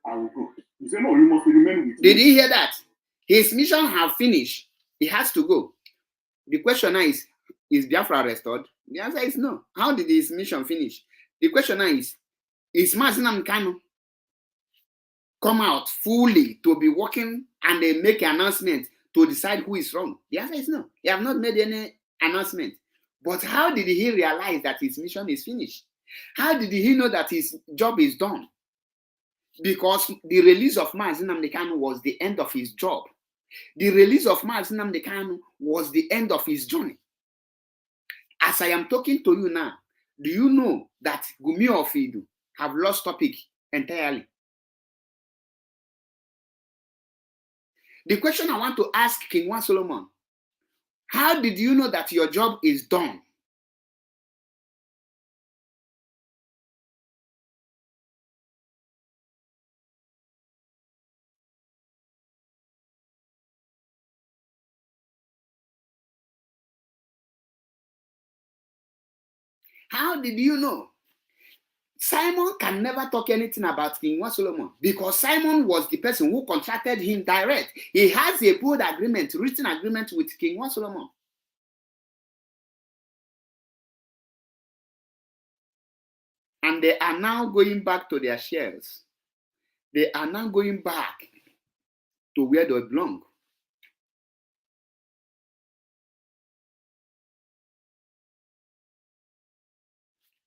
I will go. You say, no, you must remain with me.
Did you hear that? His mission have finished. He has to go. The question now is Biafra restored? The answer is no. How did his mission finish? The question now is Mazi Nnamdi Kanu come out fully to be working and they make an announcement to decide who is wrong? The answer is no. He have not made any announcement. But how did he realize that his mission is finished? How did he know that his job is done? Because the release of Mazi Nnamdi Kanu was the end of his job. The release of Mazi Nnamdi Kanu was the end of his journey. As I am talking to you now, do you know that Gumi of Idu have lost topic entirely? The question I want to ask King One Solomon, how did you know that your job is done? How did you know? Simon can never talk anything about King One Solomon because Simon was the person who contracted him direct. He has a bold agreement, written agreement with King One Solomon. And they are now going back to their shells. They are now going back to where they belong.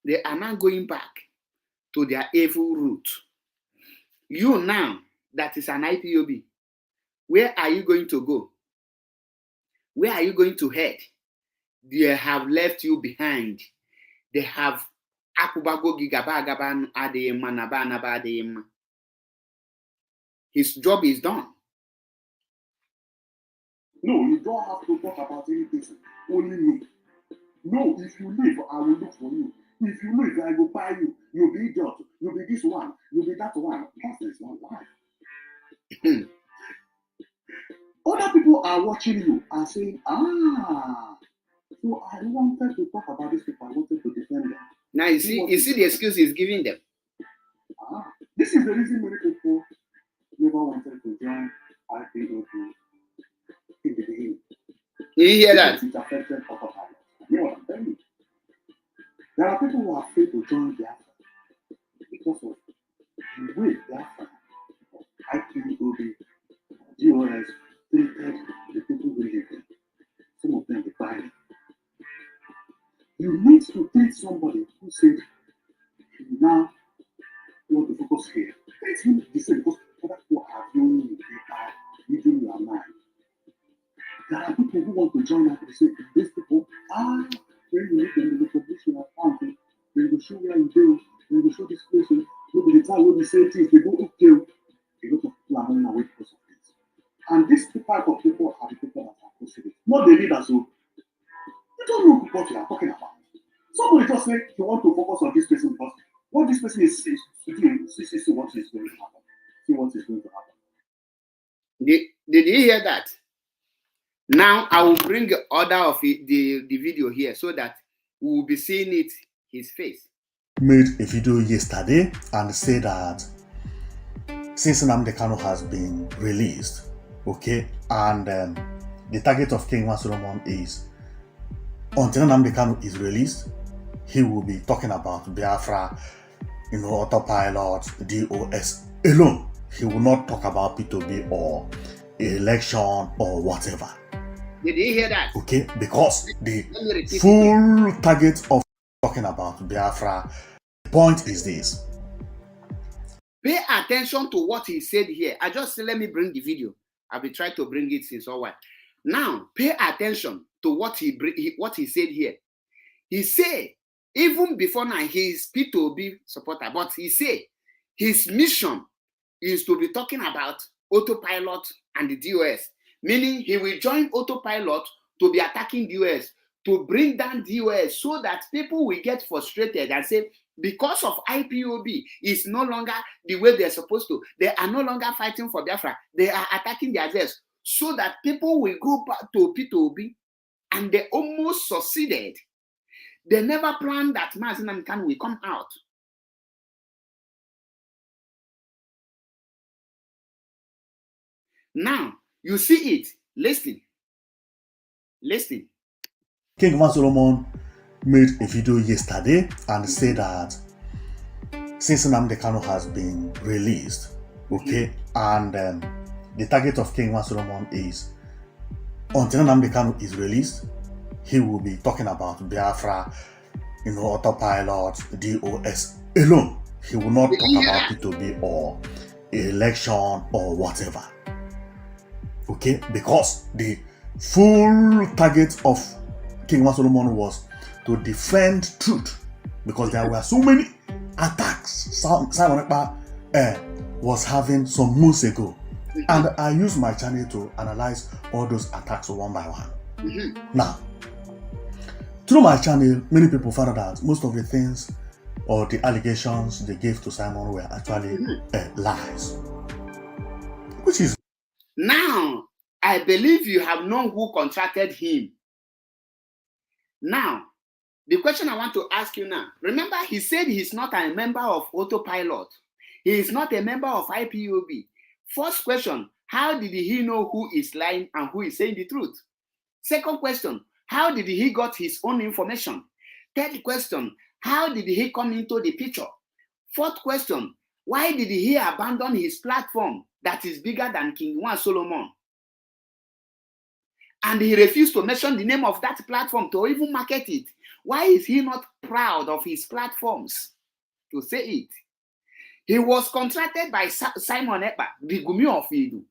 They are now going back to their evil root. You now, that is an IPOB, where are you going to go? Where are you going to head? They have left you behind. They have his job is done.
No, you don't have to talk about any person. Only me. No, if you leave, I will look for you. If you leave, I will buy you. You'll be idiot. You'll be this one. You'll be that one. That is not life. Other people are watching you and saying, so I wanted to talk about this people. I wanted to defend them.
Now you see the excuse he's giving them.
This is the reason many people never wanted to join IPOB in the beginning.
Did you hear that?
It affected upper pilots. You know what I'm telling you? There are people who are afraid to join Biafra because of the way Biafra, IPOB, GOS treated the people who live there. Some of them they buy it. You need to treat somebody who said, you now want to focus here. Treat him the same because other people are doing it. They are using your mind. There are people who want to join us. They say, these people, when you meet them, they will publish your account. They will show where you go. They will show this person. Maybe the time when we say things, they go, okay. A lot of people are running away because of this. And this type of people are the people that are considered. Not the leaders who you don't know what you are talking about. Somebody just say you want to focus on this person because what this person is doing, see what is going to happen. See what is going to happen.
Did you hear that? Now I will bring order of the video here so that we will be seeing it, his face.
Made a video yesterday and said that since Nnamdi Kanu has been released, okay, and the target of King One Solomon is until Nnamdi Kanu is released, he will be talking about Biafra, autopilot, DOS alone. He will not talk about P2B or election or whatever.
Did you hear that?
Okay, because the
Let me repeat
full target of talking about Biafra, the point is this.
Pay attention to what he said here. I just said, let me bring the video. I've been trying to bring it since a while. Now, pay attention to what he said here. He said, even before now, he is P2B supporter, but he said his mission is to be talking about autopilot and the DOS, meaning he will join autopilot to be attacking DOS, to bring down DOS so that people will get frustrated and say, because of IPOB is no longer the way they're supposed to. They are no longer fighting for Biafra. They are attacking themselves so that people will go back to P2B, and they almost succeeded. They never planned that Mazi Nnamdi Kanu will come out. Now, you see it. Listen. Listen.
King Van Solomon made a video yesterday and said that since Nnamdi Kanu has been released, okay, and the target of King Van Solomon is until Nnamdi Kanu is released, he will be talking about Biafra, autopilot, DOS alone. He will not talk about P2B or election or whatever. Okay, because the full target of King Van Solomon was to defend truth, because there were so many attacks Simon Ekpa was having some months ago, and I used my channel to analyze all those attacks one by one. Now, through my channel, many people found out that most of the things or the allegations they gave to Simon were actually lies, which is
now. I believe you have known who contracted him. Now, the question I want to ask you now, remember he said he's not a member of autopilot. He is not a member of IPOB. First question, how did he know who is lying and who is saying the truth? Second question, how did he got his own information? Third question, how did he come into the picture? Fourth question, why did he abandon his platform that is bigger than King Van Solomon? And he refused to mention the name of that platform to even market it. Why is he not proud of his platforms to say it? He was contracted by Simon Ekpa, the Gumi of Idu,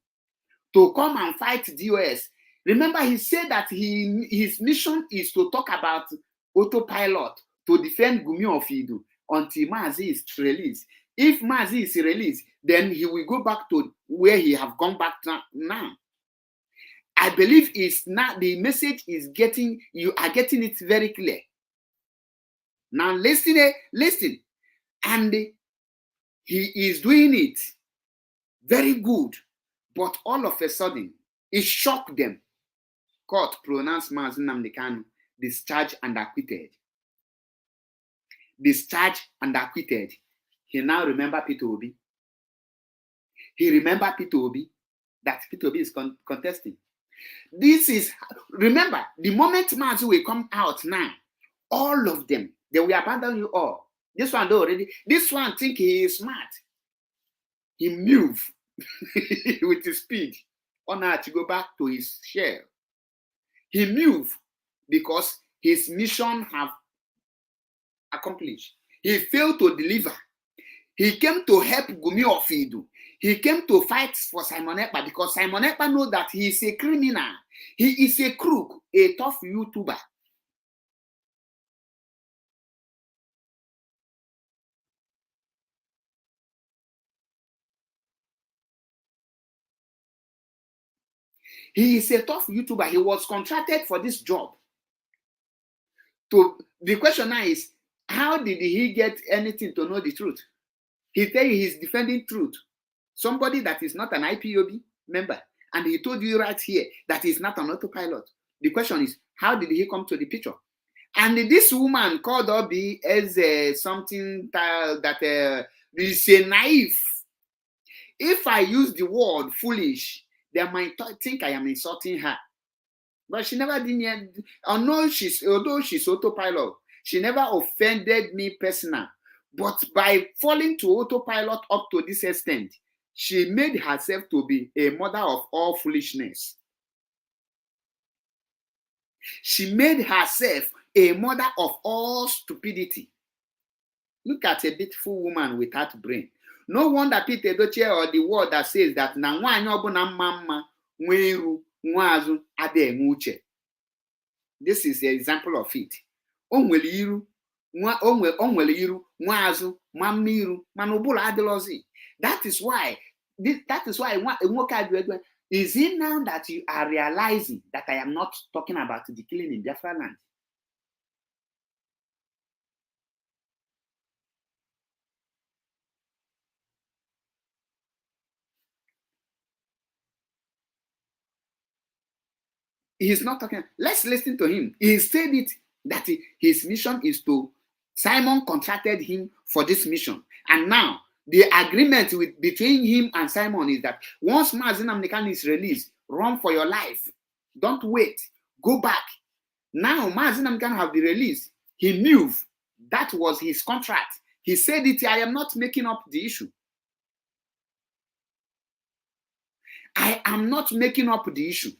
to come and fight DOS. Remember, he said that his mission is to talk about autopilot, to defend Gumi of Idu until Mazi is released. If Mazi is released, then he will go back to where he have gone back to now. I believe it's not the message is getting, you are getting it very clear. Now listen. And he is doing it very good. But all of a sudden, it shocked them. Court pronounced Mazi Nnamdi Kanu discharged and acquitted. Discharged and acquitted. He now remember P2B. He remember P2B, that P2B is contesting. This is, remember, the moment Mazi will come out now, all of them, they will abandon you all. This one already, this one think he is smart. He move with his speed on how to go back to his shell. He move because his mission have accomplished. He failed to deliver. He came to help Gumi of Idu. He came to fight for Simon Ekpa because Simon Ekpa knows that he is a criminal. He is a crook, a tough YouTuber. He is a tough YouTuber. He was contracted for this job. So the question now is, how did he get anything to know the truth? He tell you he's defending truth. Somebody that is not an IPOB member, and he told you right here that he's not an autopilot. The question is, how did he come to the picture? And this woman called Obi as something that is a naive. If I use the word foolish, they might think I am insulting her. But she never did. Although she's autopilot, she never offended me personally. But by falling to autopilot up to this extent, she made herself to be a mother of all foolishness. She made herself a mother of all stupidity. Look at a beautiful woman without brain. No wonder Peter Edochie or the word that says that na nwaanyị ọbụla mma nwee iru nwa azụ adịghị enwe uche. This is the example of it. O nwere iru nwa azụ ma mma iru mana ụbụrụ adịlọzi. That is why nwoke ajụ is it now that you are realizing that I am not talking about the killing in Biafra land? He's not talking. Let's listen to him. He said it that his mission is to. Simon contracted him for this mission, and now the agreement between him and Simon is that once Mazi Nnamdi Kanu is released, run for your life. Don't wait. Go back. Now Mazi Nnamdi Kanu have been released. He knew that was his contract. He said it. I am not making up the issue. I am not making up the issue.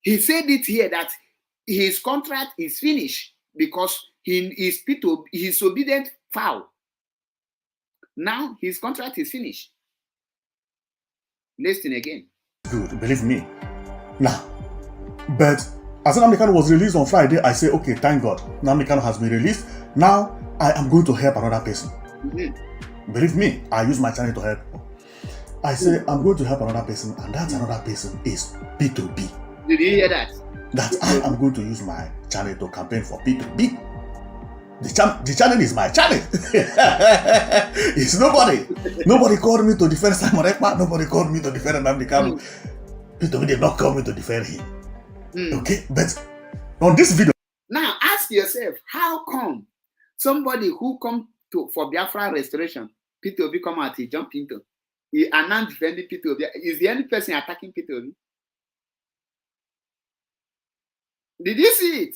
He said it here that his contract is finished because he is obedient foul. Now his contract is finished. Listen again.
Good, believe me. Now, but as Nnamdi Kanu was released on Friday, I say, okay, thank God, Nnamdi Kanu has been released. Now I am going to help another person. Mm-hmm. Believe me, I use my channel to help. I say I'm going to help another person, and that another person is P2B.
Did you hear that?
That I am going to use my channel to campaign for P2B. The channel is my channel. It's nobody. Nobody called me to defend Simon Ekpa. Nobody called me to defend Nnamdi Kanu. P2B did not call me to defend him. Okay, but on this video.
Now ask yourself, how come somebody who come for Biafra restoration, P2B come out, he jump into, he announced defending P2B. Is the only person attacking P2B? Did you see it?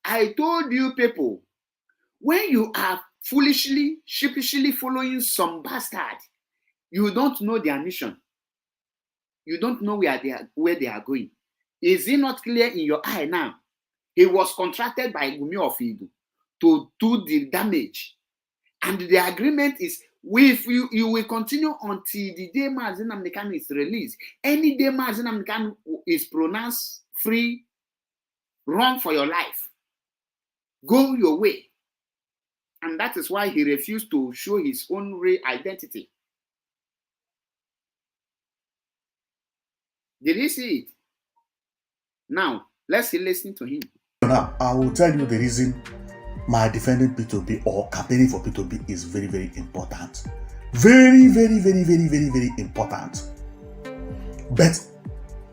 I told you people, when you are foolishly, sheepishly following some bastard, you don't know their mission. You don't know where they are going. Is it not clear in your eye now? He was contracted by Gumi of Idu to do the damage. And the agreement is, if you will continue until the day Mazi Nnamdi Kanu is released. Any day Mazi Nnamdi Kanu is pronounced free, run for your life. Go your way. And that is why he refused to show his own real identity. Did you see it? Now, let's listen to him.
Now, I will tell you the reason my defending P2B or campaigning for P2B is very, very important. Very, very, very, very, very, very important. But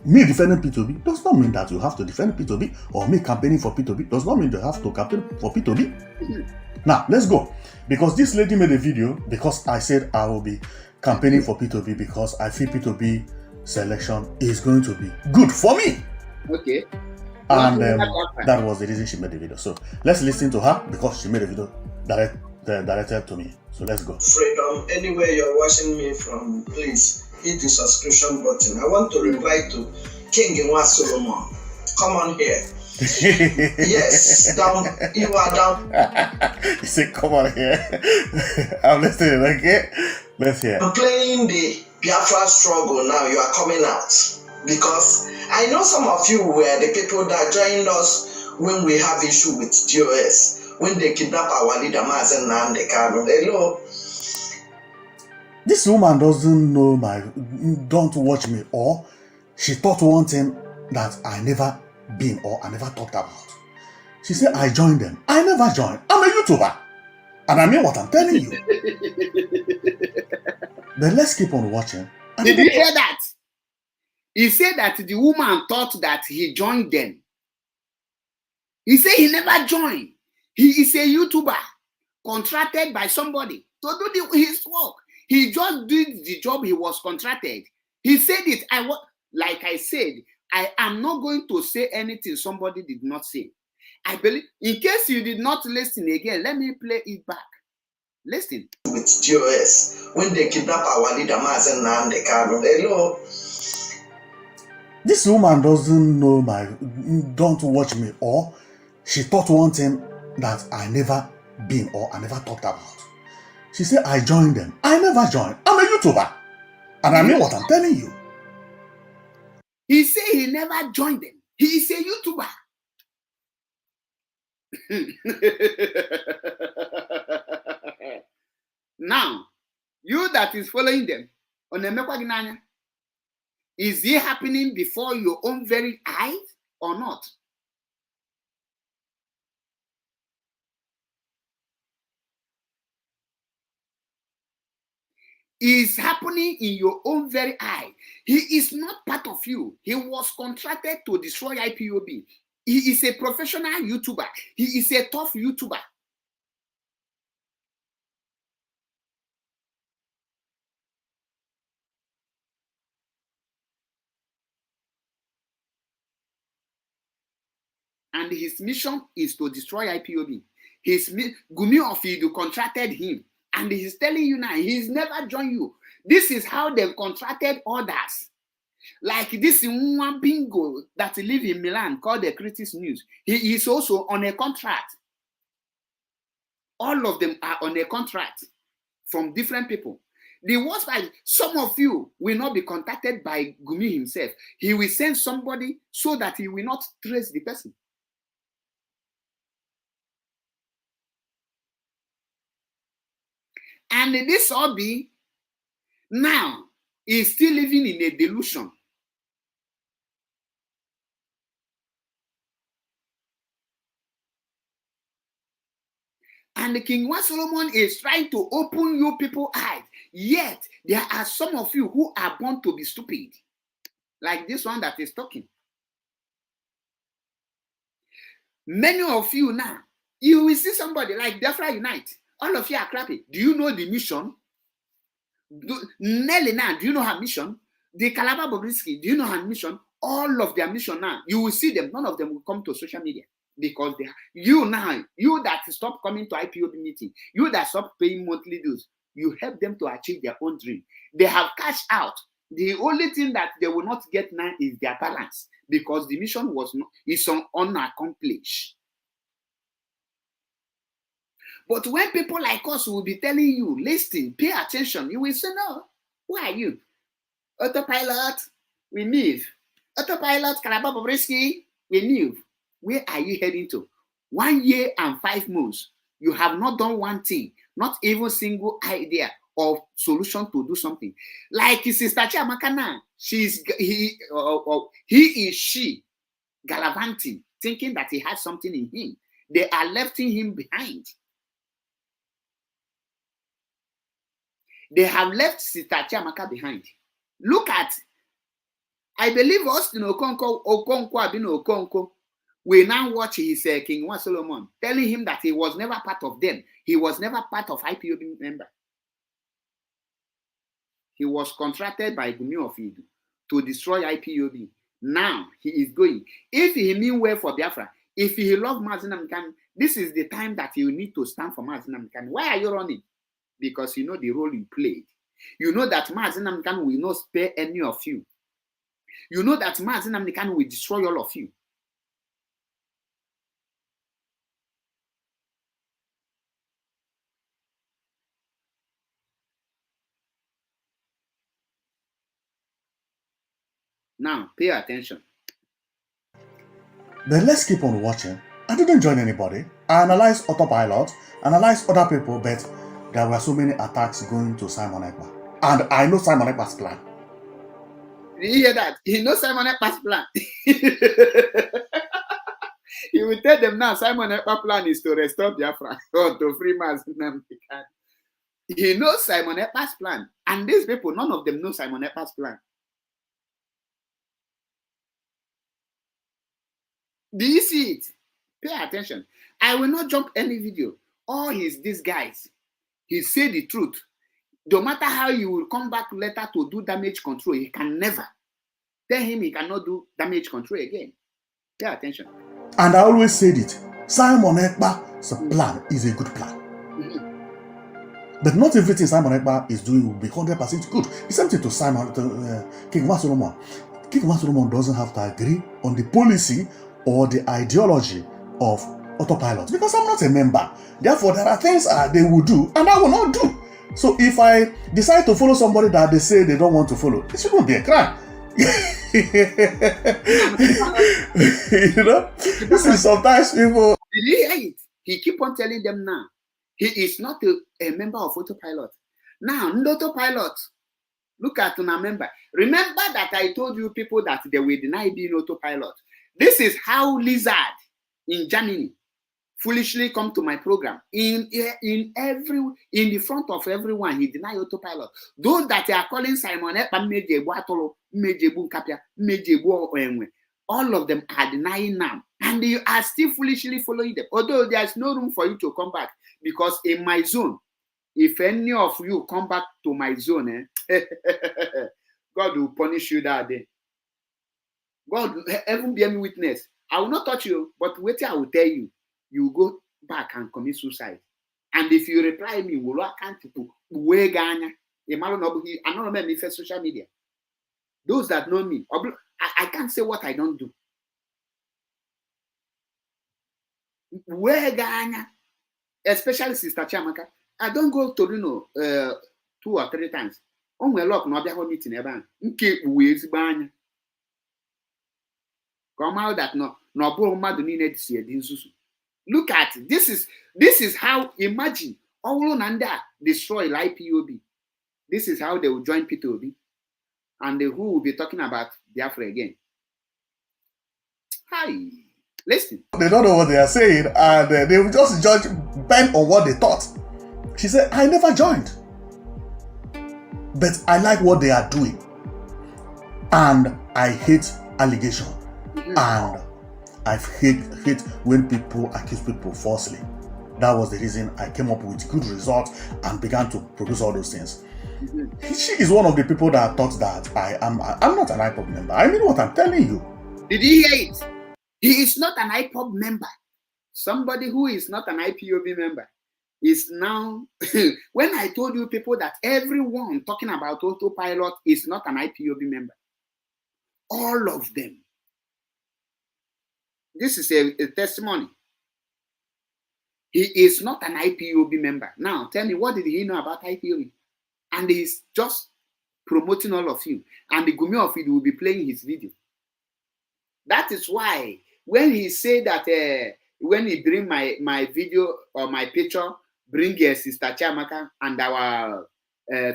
me defending P2B does not mean that you have to defend P2B, or me campaigning for P2B does not mean you have to campaign for P2B. Now, let's go. Because this lady made a video because I said I will be campaigning for P2B because I feel P2B selection is going to be good for me.
Okay.
And that was the reason she made the video. So let's listen to her because she made a video directed to me. So let's go.
Freedom, anywhere you're watching me from, please hit the subscription button. I want to reply to King Nwa Solomon. Come on here. Yes, down. You are down.
He said, come on here. I'm listening, okay? Let's hear.
I'm playing the Biafra struggle now. You are coming out. Because I know some of you were the people that joined us when we have issue with DOS, when they kidnap our leader Mazi Nnamdi Kanu. Hello.
This woman doesn't know don't watch me, or she thought one thing that I never been or I never talked about. She said I joined them. I never joined. I'm a YouTuber. And I mean what I'm telling you. But let's keep on watching.
Did you hear that? He said that the woman thought that he joined them. He said he never joined. He is a YouTuber contracted by somebody to do his work. He just did the job he was contracted. He said it. Like I said, I am not going to say anything somebody did not say. I believe, in case you did not listen again, let me play it back. Listen.
With TOS when they kidnap our leader Mazen Nnamdi Kanu. Hello.
This woman don't watch me, or she thought one thing that I never been or I never talked about. She said I joined them. I never joined. I'm a YouTuber. And I mean what I'm telling you.
He said he never joined them. He is a YouTuber. Now, you that is following them, is it happening before your own very eyes or not? Is happening in your own very eye. He is not part of you. He was contracted to destroy IPOB. He is a professional YouTuber. He is a tough YouTuber. And his mission is to destroy IPOB. Gumi Ofidu contracted him. And he's telling you now, he's never joined you. This is how they contracted others. Like this one bingo that live in Milan called the Critics News. He is also on a contract. All of them are on a contract from different people. The worst part, some of you will not be contacted by Gumi himself. He will send somebody so that he will not trace the person. And this Obi now is still living in a delusion. And King One Solomon is trying to open you people's eyes. Yet, there are some of you who are born to be stupid. Like this one that is talking. Many of you now, you will see somebody like Biafra Unite. All of you are clapping. Do you know the mission? Nelly now, do you know her mission? The Calabar Bobrisky, do you know her mission? All of their mission now, you will see them. None of them will come to social media. Because they are, you that stop coming to IPOB meeting, you that stop paying monthly dues, you help them to achieve their own dream. They have cashed out. The only thing that they will not get now is their balance, because the mission is unaccomplished. But when people like us will be telling you, listen, pay attention, you will say, no, who are you? Autopilot, we move. Autopilot, Calabar Bobrisky, we move. Where are you heading to? 1 year and 5 months. You have not done one thing, not even a single idea or solution to do something. Like Sister Chiamaka now, he is she gallivanting, thinking that he has something in him. They are lefting him behind. They have left Sister Chiamaka behind. Look at, I believe Austin Okonkwo we now watch his King One Solomon telling him that he was never part of them. He was never part of IPOB member. He was contracted by Gumi Ofidu to destroy IPOB. Now he is going. If he mean well for Biafra, if he love Mazi Nnamdi Kanu, this is the time that you need to stand for Mazi Nnamdi Kanu. Why are you running? Because you know the role you played. You know that Mazi Nnamdi Kanu will not spare any of you. You know that Mazi Nnamdi Kanu will destroy all of you. Now, pay attention.
But let's keep on watching. I didn't join anybody. I analyzed Autopilot, analyzed other people, but there were so many attacks going to Simon Ekpa. And I know Simon Ekpa's plan.
Did you hear that? He knows Simon Ekpa's plan. He will tell them now Simon Ekpa's plan is to restore Biafra or to free Mazi Nnamdi Kanu. He knows Simon Ekpa's plan. And these people, none of them know Simon Ekpa's plan. Do you see it? Pay attention. I will not jump any video. All these guys, he said the truth. No matter how you will come back later to do damage control, he can never. Tell him he cannot do damage control again. Pay attention.
And I always said it. Simon Ekpa's plan is a good plan. But not everything Simon Ekpa is doing will be 100% good. The same thing to King Solomon. King Solomon doesn't have to agree on the policy or the ideology of autopilot because I'm not a member. Therefore, there are things they will do and I will not do. So if I decide to follow somebody that they say they don't want to follow, it shouldn't be a crime. You know, this is sometimes people.
Did you hear it? He keep on telling them now. He is not a member of autopilot. Now, autopilot. Look at a member. Remember that I told you people that they will deny being autopilot. This is how Lizard in Germany foolishly come to my program. In the front of everyone, he denied autopilot. Those that are calling Simon all of them are denying now. And you are still foolishly following them. Although there's no room for you to come back. Because in my zone, if any of you come back to my zone, God will punish you that day. God, heaven be a witness. I will not touch you, but wait till I will tell you. You go back and commit suicide. And if you reply me, will I can't way Ghana? I'm not remember me for social media. Those that know me, I can't say what I don't do. Where Ghana, especially Sister Chiamaka, I don't go to 2 or 3 times. On my luck, no be meeting ever. Nke ways banya. Come out that no madu ni need see dinsusu. Look at this is how, imagine all Nanda destroy IPOB. This is how they will join P2B. And who will be talking about Biafra again. Hi, listen.
They don't know what they are saying, and they will just judge bend on what they thought. She said, I never joined. But I like what they are doing. And I hate allegation. Mm-hmm. And I hate when people accuse people falsely. That was the reason I came up with good results and began to produce all those things. Mm-hmm. She is one of the people that thought that I'm not an IPOB member. I mean what I'm telling you.
Did you hear it? He is not an IPOB member. Somebody who is not an IPOB member is now, when I told you people that everyone talking about autopilot is not an IPOB member. All of them. This is a testimony. He is not an IPOB member. Now, tell me, what did he know about IPOB? And he's just promoting all of you. And the Gumi of it will be playing his video. That is why, when he said that, when he bring my video or my picture, bring Sister Chiamaka and our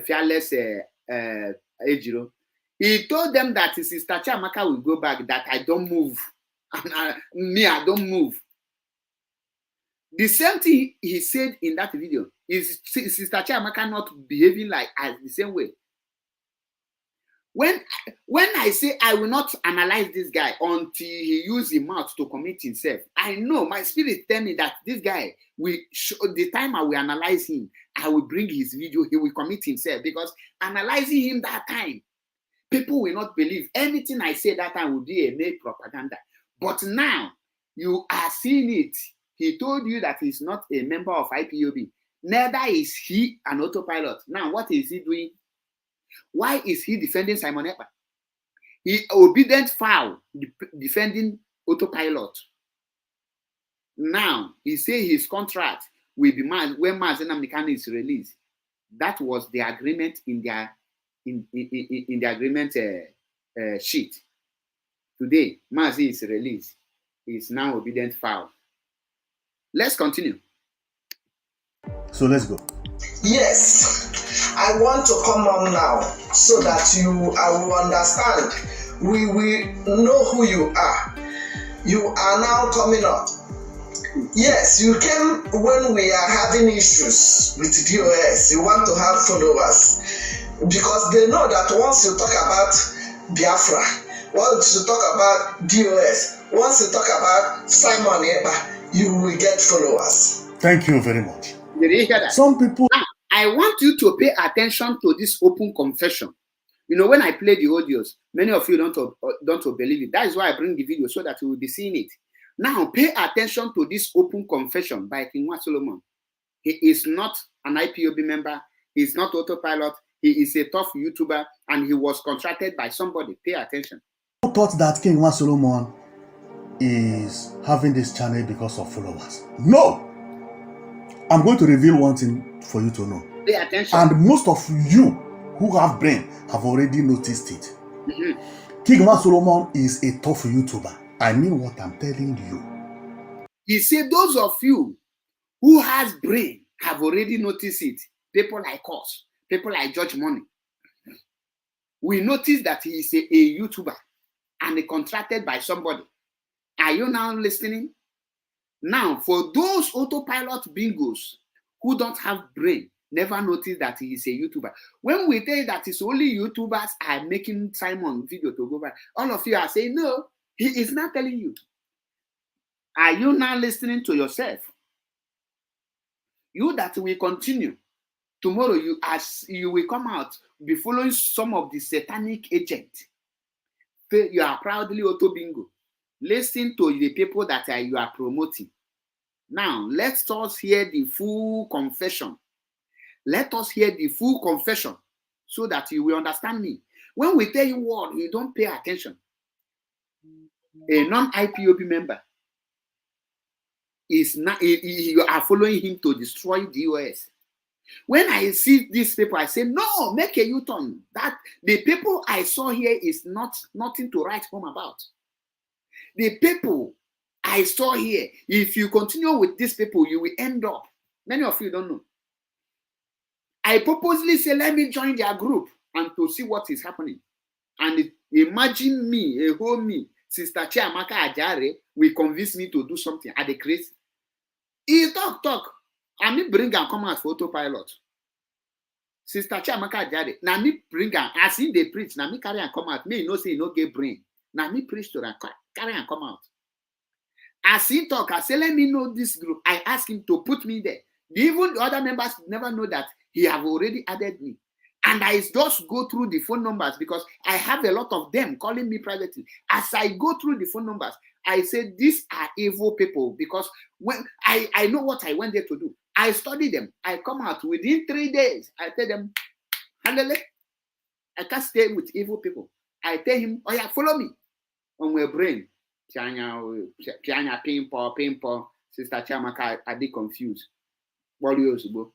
fearless Ejiro, he told them that Sister Chiamaka will go back, that I don't move. And I don't move. The same thing he said in that video is Sister Chiamaka not behaving like as the same way. When I say I will not analyze this guy until he use his mouth to commit himself, I know my spirit tell me that this guy will the time I will analyze him, I will bring his video, he will commit himself, because analyzing him that time, people will not believe anything I say that time will be a made propaganda. But now you are seeing it. He told you that he's not a member of IPOB. Neither is he an autopilot. Now, what is he doing? Why is he defending Simon Ekpa? He obedient foul defending autopilot. Now, he say his contract will be when Mazen Namdekan is released. That was the agreement in their the agreement sheet. Today, Mazi is released. He is now obedient foul. Let's continue.
So let's go.
Yes, I want to come on now so that I will understand. We will know who you are. You are now coming up. Yes, you came when we are having issues with DOS. You want to have followers because they know that once you talk about Biafra, once you talk about DOS, once you talk about Simon Ekpa, you will get followers.
Thank you very much.
Did you hear that?
Some people.
Now, I want you to pay attention to this open confession. You know, when I play the audios, many of you don't believe it. That is why I bring the video so that you will be seeing it. Now, pay attention to this open confession by King Solomon. He is not an IPOB member. He's not autopilot. He is a tough YouTuber, and he was contracted by somebody. Pay attention.
Who thought that King Wa Solomon is having this channel because of followers? No! I'm going to reveal one thing for you to know.
Pay attention.
And most of you who have brain have already noticed it.
Mm-hmm.
King Wa Solomon is a tough YouTuber. I mean what I'm telling you.
He said those of you who has brain have already noticed it. People like us, people like Judge Money. We notice that he is a YouTuber and contracted by somebody. Are you now listening? Now, for those autopilot bingos who don't have brain, never notice that he is a YouTuber. When we tell that it's only YouTubers are making Simon video to go back, all of you are saying, no, he is not telling you. Are you now listening to yourself? You that will continue. Tomorrow, you will come out, be following some of the satanic agents. You are proudly auto bingo. Listen to the people that you are promoting. Now, let us hear the full confession. Let us hear the full confession so that you will understand me. When we tell you what, you don't pay attention. A non-IPOB member is not, you are following him to destroy the US. When I see these people, I say, no, make a U-turn. That the people I saw here is nothing to write home about. The people I saw here, if you continue with these people, you will end up. Many of you don't know. I purposely say, let me join their group and to see what is happening. And imagine me, a whole me, Sister Chiamaka Ajare, will convince me to do something at the crazy. He talk. And me bring and come out for autopilot. Sister Chiamaka Ajare, now me bring and as in they preach, now me carry and come out. Me no say no get brain. Now me preach to them, carry and come out. As he talk, I say, let me know this group. I ask him to put me there. Even the other members never know that he have already added me. And I just go through the phone numbers because I have a lot of them calling me privately. As I go through the phone numbers, I say, these are evil people because when I know what I went there to do. I study them. I come out within 3 days. I tell them, handle it. I can't stay with evil people. I tell him, oh yeah, follow me on my brain. Pianya, pimpo, Sister Chiamaka, I be confused. What you go?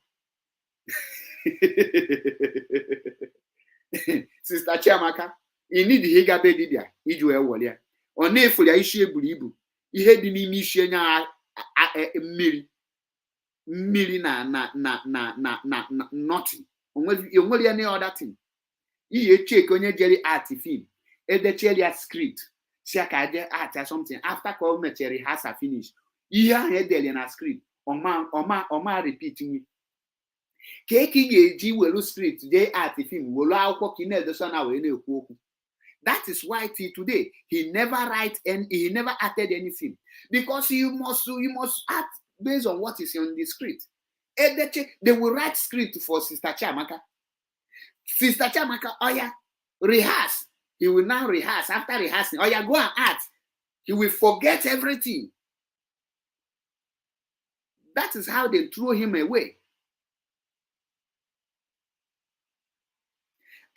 Sister Chiamaka, you need the higa bedibia, iju ewolia. On nefu ya ishi eburibu. Ihe di n'ime ishi enya mmiri na nothing. Onwere any other thing. Iye check onye jeri art film. Edecheli script. Siaka art or something. After call meteri has a finish. Ihe edeli na script. Oma repeating. Keki geji welu script dey art film. Wolu akwụkwọ ka na-edosa na wee na-ekwu okwu. That is why till today he never acted anything because you must act based on what is on the script. They will write script for Sister Chiamaka. Sister Chiamaka, oh yeah, rehearse. He will now rehearse. After rehearsing, oh yeah, go and act. He will forget everything. That is how they throw him away.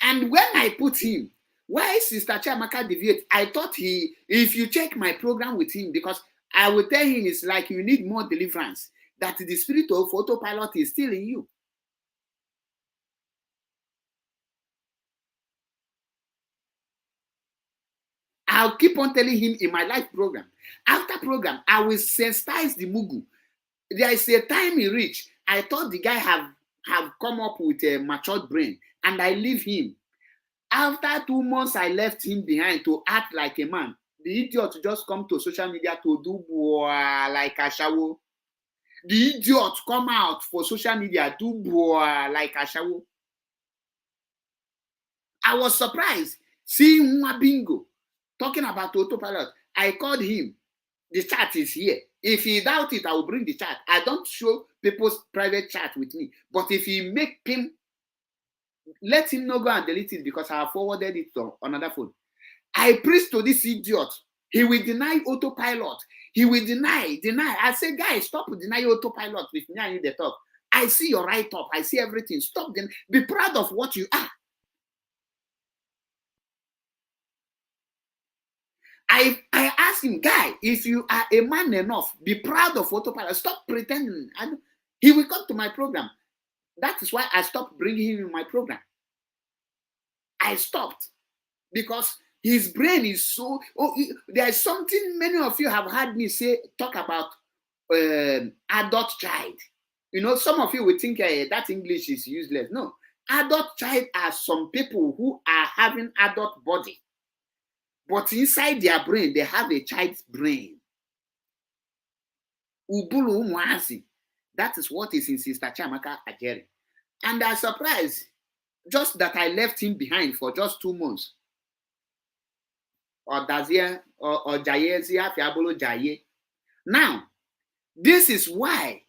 And when I put him, why Sister Chiamaka deviate? I thought if you check my program with him, because I will tell him it's like you need more deliverance, that the spirit of autopilot is still in you. I'll keep on telling him in my live program. After program, I will sensitize the Mugu. There is a time he reached. I thought the guy have come up with a matured brain, and I leave him. After 2 months, I left him behind to act like a man. The idiot just come to social media to do like a shower. The idiot come out for social media do like a shower. I was surprised seeing Mwabingo talking about autopilot. I called him. The chat is here. If he doubt it, I will bring the chat. I don't show people's private chat with me. But if he make him, let him not go and delete it because I have forwarded it to another phone. I preach to this idiot. He will deny autopilot. He will deny. I say, guys, stop denying autopilot with me and you the talk. I see your write-up. I see everything. Stop them. Be proud of what you are. I asked him, guy, if you are a man enough, be proud of autopilot. Stop pretending. He will come to my program. That is why I stopped bringing him in my program. I stopped because his brain is so. There is something many of you have heard me talk about adult child. You know, some of you will think that English is useless. No, adult child are some people who are having adult body. But inside their brain, they have a child's brain. Ubulu Mwazi. That is what is in Sister Chiamaka Ajeri. And I'm surprised just that I left him behind for just 2 months. Or Dazia, or Jayezia, Fiabolo Jaye. Now, this is why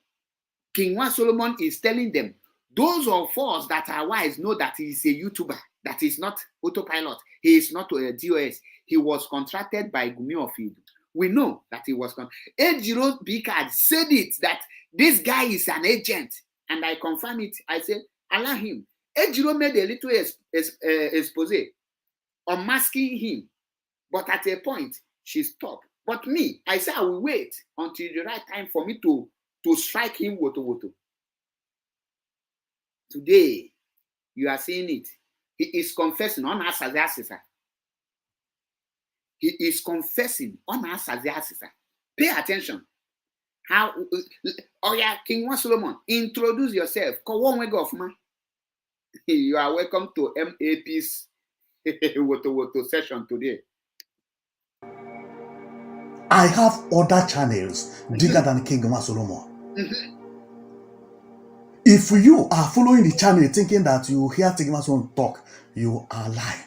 King Wa Solomon is telling them, those of us that are wise know that he is a YouTuber, that is not autopilot. He is not a DOS. He was contracted by Gumi of Idu. We know that he was Ejiro Bikad said it, that this guy is an agent. And I confirm it. I said, allow him. Ejiro made a little expose on masking him. But at a point, she stopped. But me, I said, I will wait until the right time for me to strike him woto. Today, you are seeing it. He is confessing on us as assessor. He is confessing on us as assessor. Pay attention. How? Oh yeah, King Wa Solomon, introduce yourself. You are welcome to MAP's woto session today.
I have other channels bigger than King Wa Solomon. If you are following the channel thinking that you hear King Wa Solomon talk, you are lying.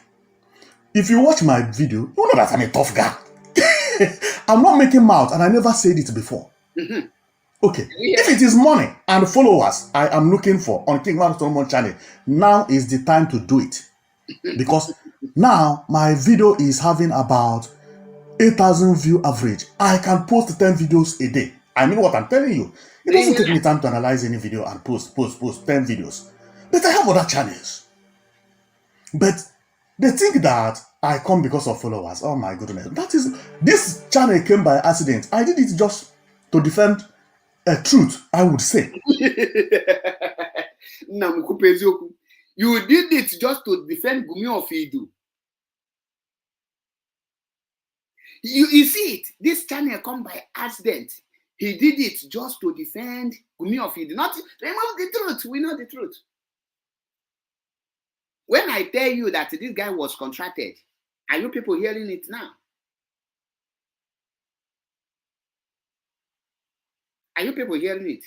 If you watch my video, you know that I'm a tough guy. I'm not making mouth, and I never said it before. Okay, if it is money and followers I am looking for on King Wa Solomon channel, now is the time to do it. Because now my video is having about 8,000 view average. I can post 10 videos a day. I mean what I'm telling you. It doesn't take me time to analyze any video and post 10 videos. But I have other channels. But they think that I come because of followers. Oh my goodness. This channel came by accident. I did it just to defend a truth, I would say.
You did it just to defend Gumi of Idu. You see it. This channel come by accident. He did it just to defend Gumi of Idu. Not remove the truth. We know the truth. When I tell you that this guy was contracted, are you people hearing it now? Are you people hearing it?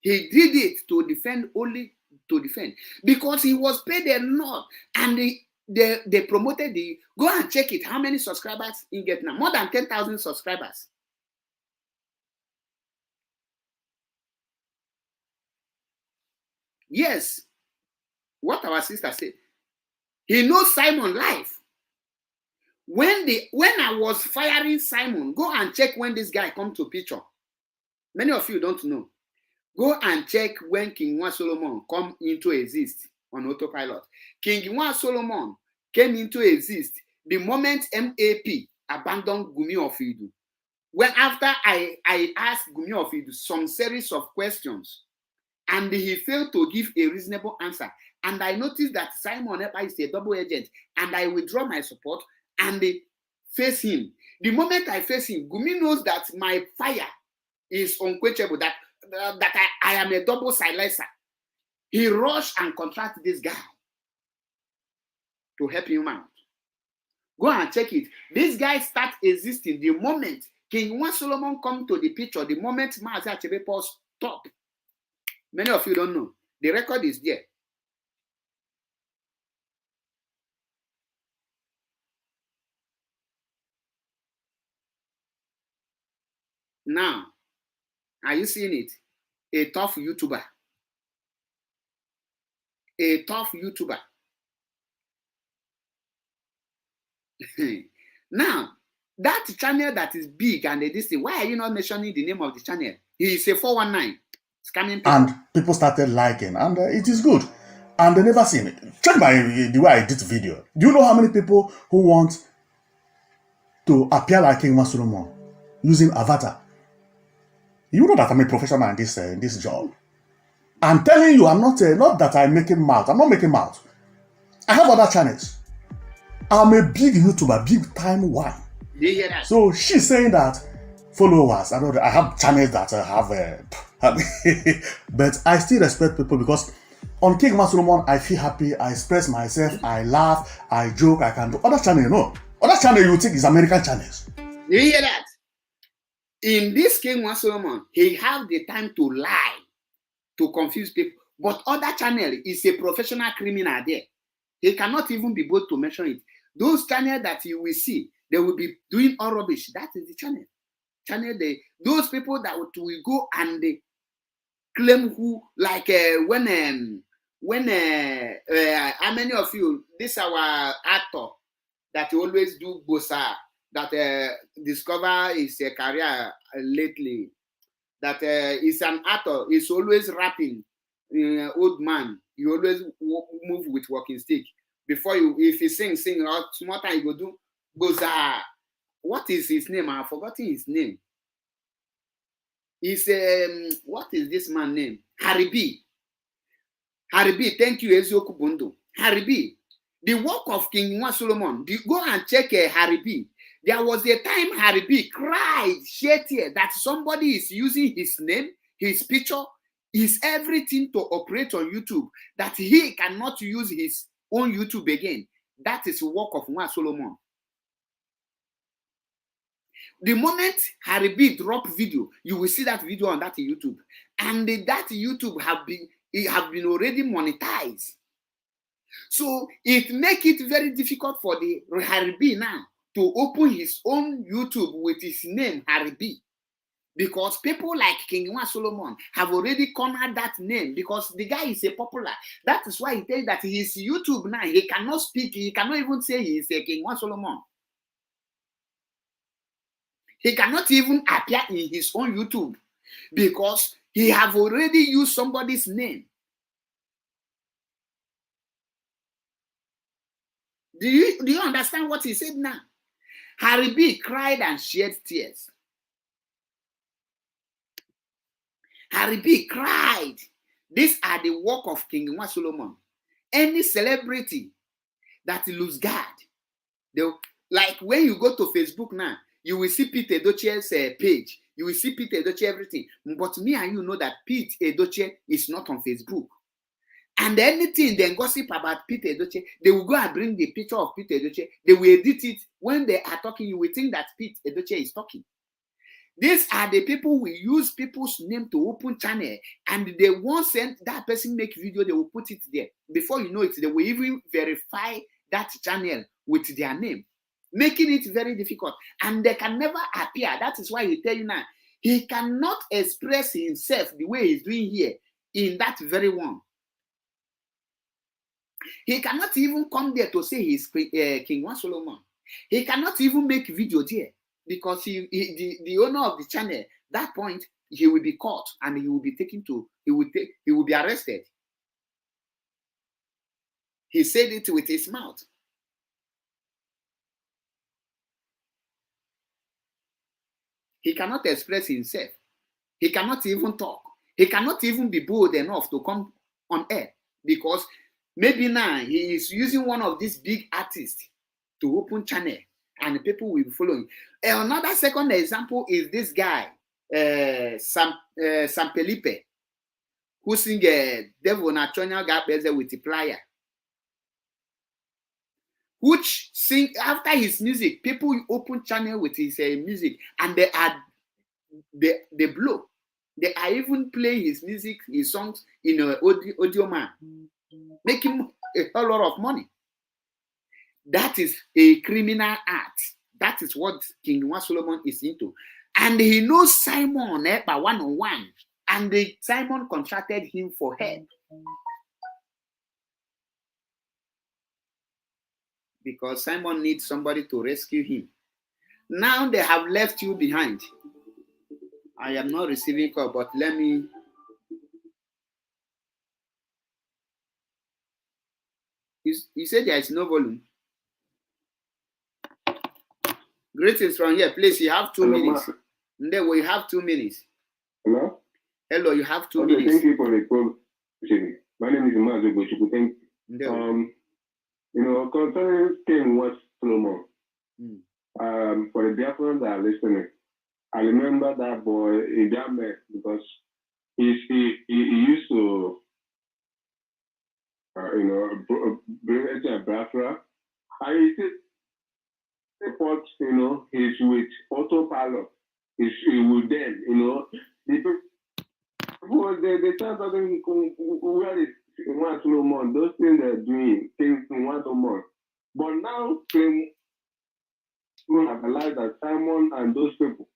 He did it to defend, only to defend, because he was paid a lot, and they promoted the. Go and check it. How many subscribers he get now? More than 10,000 subscribers. Yes, what our sister said. He knows Simon live. When I was firing Simon, go and check when this guy come to picture. Many of you don't know. Go and check when King Wa Solomon come into exist on autopilot. King Wa Solomon came into exist the moment MAP abandoned Gumi of Idu. When after I asked Gumi of Idu some series of questions, and he failed to give a reasonable answer, and I noticed that Simon Epa is a double agent, and I withdraw my support and face him. The moment I face him, Gumi knows that my fire is unquenchable, that I am a double silencer. He rushed and contracted this guy to help him out. Go and check it. This guy starts existing the moment King Wa Solomon come to the picture, the moment Maazị Achebe stop. Many of you don't know. The record is there. Now, are you seeing it? A tough YouTuber. A tough YouTuber. Now, that channel that is big and this thing, why are you not mentioning the name of the channel? He is a 419. Scamming people.
And people started liking, and it is good. And they never seen it. Check by the way I did the video. Do you know how many people who want to appear like King Solomon using avatar? You know that I'm a professional in this job. I'm telling you, I'm not that I'm making mouth. I'm not making mouth. I have other channels. I'm a big YouTuber, big time one.
Do you hear that?
So she's saying that followers. I have channels that have, but I still respect people because on King Solomon, I feel happy. I express myself. I laugh. I joke. I can do other channel. No, other channel you think is American channels.
Do you hear that? In this King Solomon, he have the time to lie, to confuse people. But other channel is a professional criminal there. He cannot even be bold to mention it. Those channels that you will see, they will be doing all rubbish. That is the channel. Those people that will go and they claim who, like when how many of you, this our actor that always do bossa, that discover his career lately, that is an actor, is always rapping, old man, you always move with walking stick. Before you, if you sing, or small time you go do bossa. What is his name? I've forgotten his name. He's what is this man's name? Harry B. Harry B. Thank you, Ezioku Bundo. Harry B. The work of King Solomon. Go and check Harry B. There was a time Harry B cried, shed tears that somebody is using his name, his picture, his everything to operate on YouTube, that he cannot use his own YouTube again. That is the work of Solomon. The moment Harry B drop video, you will see that video on that YouTube, and that YouTube have been already monetized. So it make it very difficult for the Harry B now to open his own YouTube with his name Harry B, because people like King Solomon have already cornered that name because the guy is a popular. That is why he tells that his YouTube now, he cannot speak, he cannot even say he is a King Solomon. He cannot even appear in his own YouTube because he have already used somebody's name. Do you understand what he said now? Harry B cried and shed tears. Harry B cried. These are the work of King Solomon. Any celebrity that lose God, like when you go to Facebook now, you will see Pete Edochie's page. You will see Pete Edochie everything. But me and you know that Pete Edochie is not on Facebook. And anything they gossip about Pete Edochie, they will go and bring the picture of Pete Edochie. They will edit it. When they are talking, you will think that Pete Edochie is talking. These are the people who use people's name to open channel, and they won't send that person make video, they will put it there. Before you know it, they will even verify that channel with their name, making it very difficult. And they can never appear. That is why he tell you now, he cannot express himself the way he's doing here in that very one. He cannot even come there to say he's King Solomon. He cannot even make video there because the owner of the channel, that point, he will be caught and he will be taken to, he will be arrested. He said it with his mouth. He cannot express himself. He cannot even talk. He cannot even be bold enough to come on air because maybe now he is using one of these big artists to open channel and people will be following. Another second example is this guy, Sam Felipe, who sing Devil National Gapeze with the plier. Which sing after his music, people open channel with his music and they blow. They are even playing his music, his songs in an audio man, making a whole lot of money. That is a criminal act. That is what King Solomon is into. And he knows Simon by one-on-one. And Simon contracted him for help. Because Simon needs somebody to rescue him. Now they have left you behind. I am not receiving call, but let me You said there is no volume. Greetings from here. Please, you have 2
Hello,
minutes. Then we have 2 minutes.
Hello?
Hello, you have 2
Okay,
minutes.
thank you for the call. My name is Mazo Gochuku. Thank
Then,
you. Concerning King West Solomon, for the Biafrans that are listening, I remember that boy in that mess because he used to, bring it to Biafra. And he said, he's with autopilot. He's with them, The people, they start talking, where is one Solomon? Those things they're doing, things in one Solomon. But now, people have realized that Simon and those people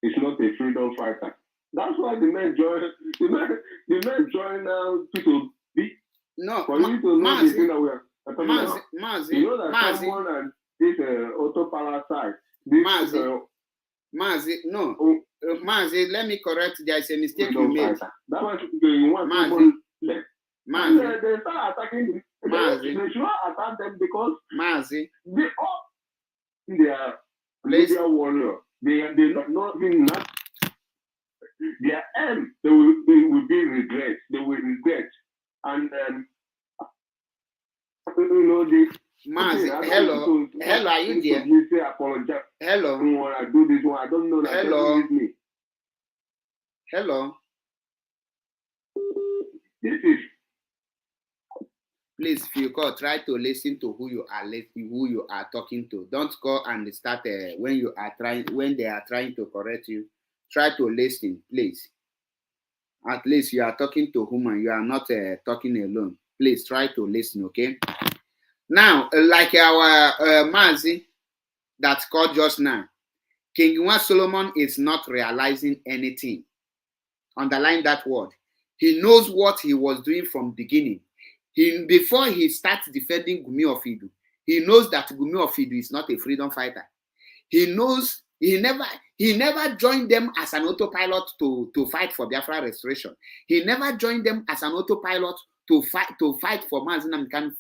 is not a freedom fighter. That's why the men join. The men join now to be.
no,
For you to know the thing that we are talking about.
Mazi,
You know that Simon and this autoparasite.
Mazi, no. Mazi, let me correct. There is a mistake you made.
That's why you want
Mazi,
they start attacking them. They should not attack them because
Mazi,
they are media warrior. They not being not. Their end, they will be regret. They will regret, and
Mazi, hello, are you there?
You say apologize.
Hello.
I do this one. I don't know that.
Hello.
Me.
Hello.
This is.
Please, if you call, try to listen to who you are talking to. Don't call and start when they are trying to correct you. Try to listen, please. At least you are talking to human. You are not talking alone. Please try to listen, okay? Now, like our Mazi that called just now, King Solomon is not realizing anything. Underline that word. He knows what he was doing from beginning. Before he starts defending Gumi of Idu, he knows that Gumi of Idu is not a freedom fighter. He knows he never joined them as an autopilot to fight for Biafra restoration. He never joined them as an autopilot to fight for Mazi Nnamdi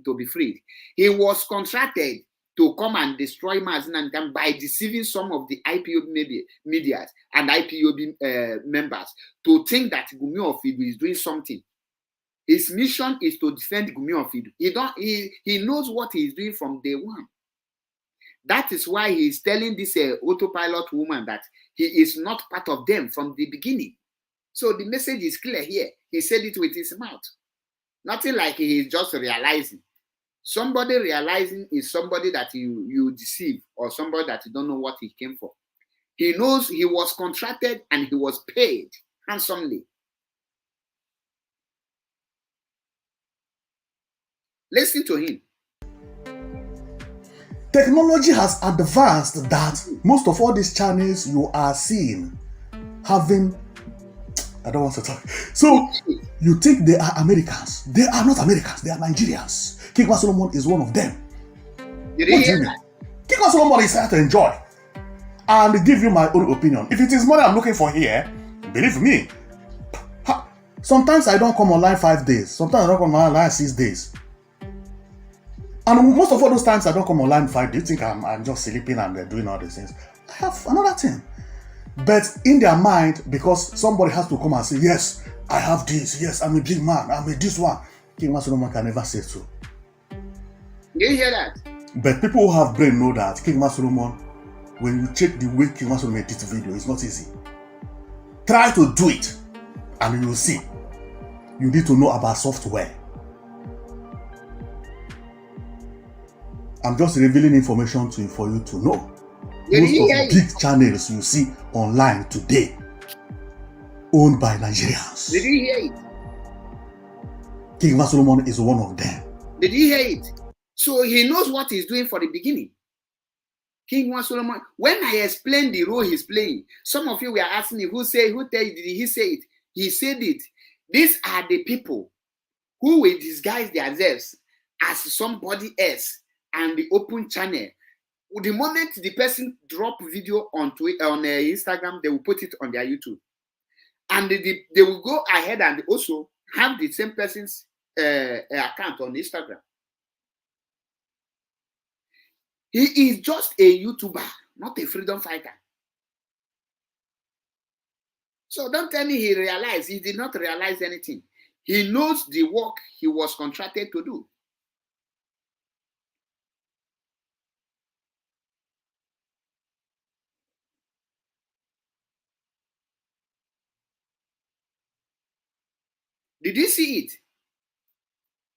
to be freed. He was contracted to come and destroy Mazi Nnamdi Kanu by deceiving some of the IPOB media and IPOB members to think that Gumi of Idu is doing something. His mission is to defend Gumi of Idu. He knows what he is doing from day one. That is why he is telling this autopilot woman that he is not part of them from the beginning. So the message is clear here. He said it with his mouth. Nothing like he is just realizing. Somebody realizing is somebody that you deceive or somebody that you don't know what he came for. He knows he was contracted and he was paid handsomely. Listen to him.
Technology has advanced that most of all these channels you are seeing having, I don't want to talk. So you think they are Americans. They are not Americans. They are Nigerians. King Solomon is one of them.
Did you hear that?
King Solomon is here to enjoy and give you my own opinion. If it is money I'm looking for here, believe me, sometimes I don't come online 5 days. Sometimes I don't come online 6 days. And most of all those times I don't come online 5 days. You think I'm just sleeping and doing all these things? I have another thing. But in their mind, because somebody has to come and say, yes, I have this. Yes, I'm a big man. I'm a this one. King Solomon can never say so.
Did you hear that?
But people who have brain know that King Solomon, when you check the way King Solomon did the video, it's not easy. Try to do it and you will see. You need to know about software. I'm just revealing information for you to know. Most of the big channels you see online today owned by Nigerians.
Did you hear it?
King Solomon is one of them.
Did you hear it? So he knows what he's doing for the beginning. King Solomon, when I explained the role he's playing, some of you were asking me, did he say it? He said it. These are the people who will disguise themselves as somebody else and the open channel. The moment the person drop video on Instagram, they will put it on their YouTube. And they will go ahead and also have the same persons account on Instagram. He is just a YouTuber, not a freedom fighter. So don't tell me he realized. He did not realize anything. He knows the work he was contracted to do. Did you see it?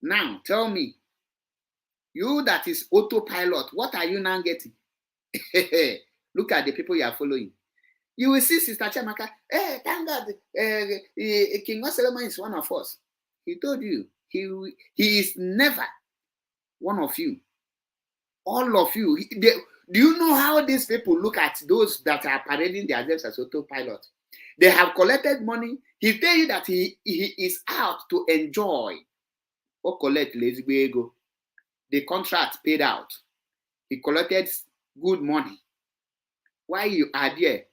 Now tell me, you that is autopilot, what are you now getting? Look at the people you are following. You will see Sister Chamaka. Hey, thank God, King Solomon is one of us. He told you he is never one of you. All of you. Do you know how these people look at those that are parading themselves as autopilot? They have collected money. He tell you that he is out to enjoy or collect lazy ego. The contract paid out. He collected good money. Why you are there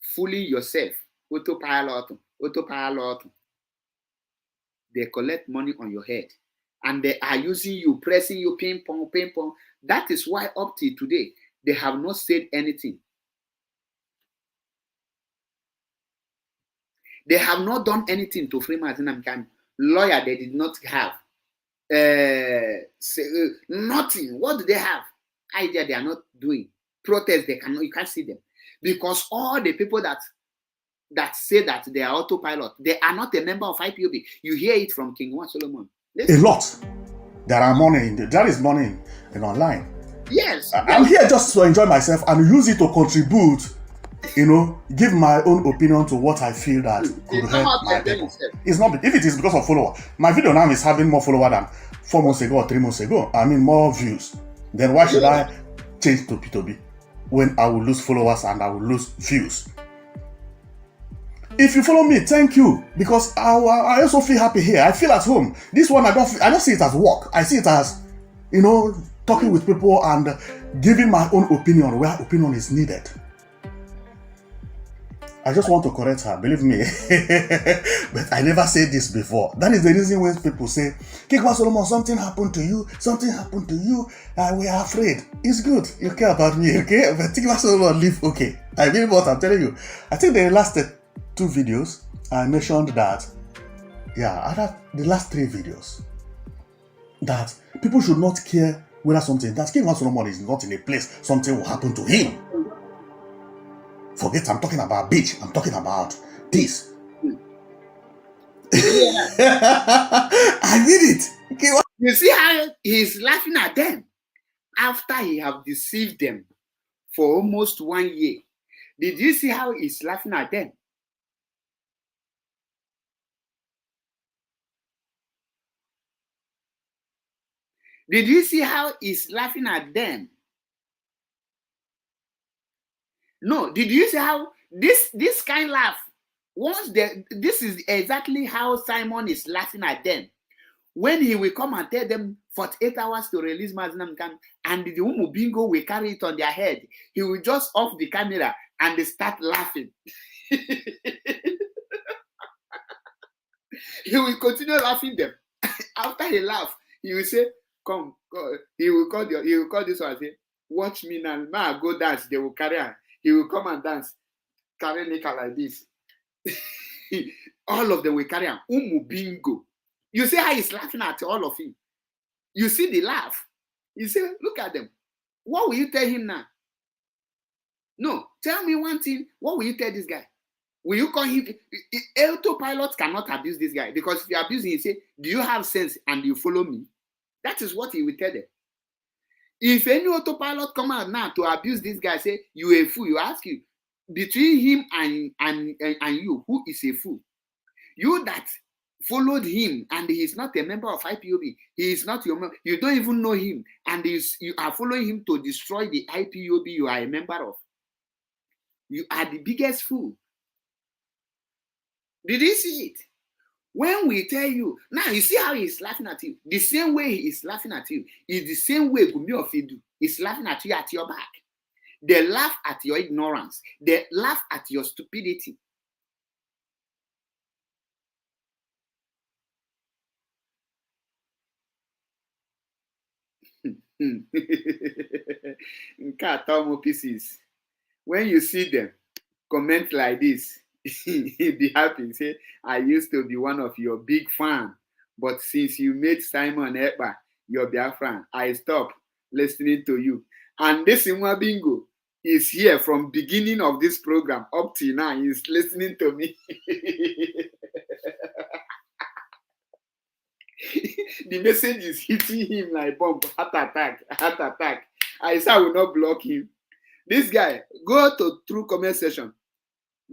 fooling yourself? Autopilot. They collect money on your head. And they are using you, pressing you, ping pong. That is why up till today, they have not said anything. They have not done anything to free Mazin Namkan. Lawyer, they did not have. Nothing. What do they have? Idea they are not doing. Protest, you can't see them. Because all the people that say that they are autopilot, they are not a member of IPOB. You hear it from King Solomon.
A lot. There is money in online.
Yes.
I'm here just to enjoy myself and use it to contribute, give my own opinion to what I feel that could help my people. It's not, if it is because of follower. My video now is having more followers than 4 months ago or 3 months ago. I mean, more views. Then why should I change to P2B when I will lose followers and I will lose views? If you follow me, thank you, because I also feel happy here. I feel at home. This one, I don't see it as work. I see it as, talking with people and giving my own opinion where opinion is needed. I just want to correct her, believe me. But I never said this before. That is the reason when people say, King Solomon, something happened to you. We are afraid. It's good. You care about me, okay? But King Solomon live okay. I mean what I'm telling you. I think the last 2 videos, I mentioned that, the last 3 videos, that people should not care whether that King Solomon is not in a place, something will happen to him. Forget I'm talking about beach, I'm talking about this. I did it. Okay,
you see how he's laughing at them after he have deceived them for almost 1 year. Did you see how he's laughing at them? Did you see how he's laughing at them? No, did you see how this kind of laugh? This is exactly how Simon is laughing at them. When he will come and tell them 48 hours to release Mazinam Khan, and the Umu Bingo will carry it on their head, he will just off the camera and they start laughing. He will continue laughing them. After he laugh, he will say, "Come." He will call this one and say, "Watch me now. Now go dance." They will carry her. He will come and dance, carry Nika like this. All of them will carry him. Umu Bingo. You see how he's laughing at all of him. You see the laugh. You say, look at them. What will you tell him now? No, tell me one thing. What will you tell this guy? Will you call him? Autopilot cannot abuse this guy, because if you abuse him, he say, "Do you have sense and you follow me?" That is what he will tell them. If any autopilot come out now to abuse this guy, say, "You a fool," you ask you, between him and you, who is a fool? You that followed him and he is not a member of IPOB, he is not your member, you don't even know him, and you are following him to destroy the IPOB you are a member of. You are the biggest fool. Did you see it? When we tell you, now you see how he's laughing at you. The same way he is laughing at you is the same way Gumi of Idu is laughing at you at your back. They laugh at your ignorance. They laugh at your stupidity. Pieces. When you see them, comment like this. Be happy. Say, I used to be one of your big fan, but since you made Simon Ekpa your Biafran, I stopped listening to you. And this Inwa Bingo is here from beginning of this program up till now. He's listening to me. The message is hitting him like bomb. Heart attack, heart attack. I said I will not block him. This guy, go through comment section.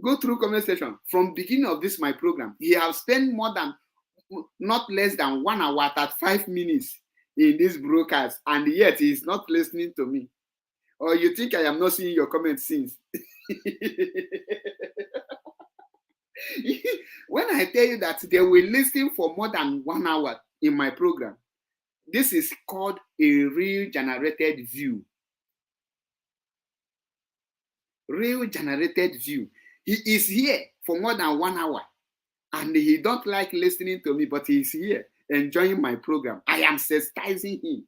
Go through comment section. From beginning of this my program, he has spent not less than 1 hour, 35 minutes in this broadcast, and yet he is not listening to me. Or you think I am not seeing your comments since? When I tell you that they will listen for more than 1 hour in my program, this is called a real generated view. Real generated view. He is here for more than 1 hour, and he don't like listening to me, but he is here enjoying my program. I am sensitizing him.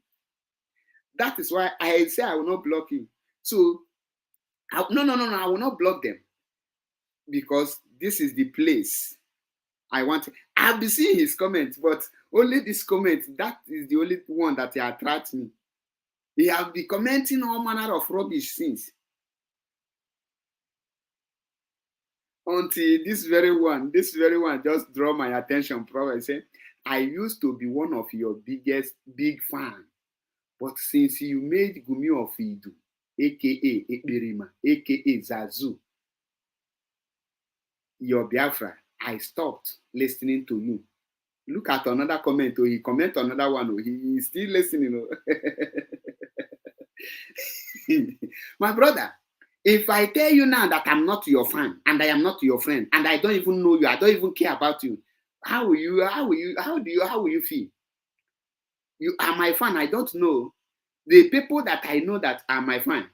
That is why I say I will not block him. So, no, I will not block them, because this is the place I want. I've been seeing his comments, but only this comment, that is the only one that attracts me. He has been commenting all manner of rubbish since. Until this very one just draw my attention. Probably say, I used to be one of your biggest big fan, but since you made Gumi of Idu, aka Ekberima, aka Zazu, your Biafra, I stopped listening to you. Look at another comment. He comment another one. He is still listening. My brother, if I tell you now that I'm not your fan and I am not your friend and I don't even know you, I don't even care about you, how will you feel? You are my fan. I don't know. The people that I know that are my fan,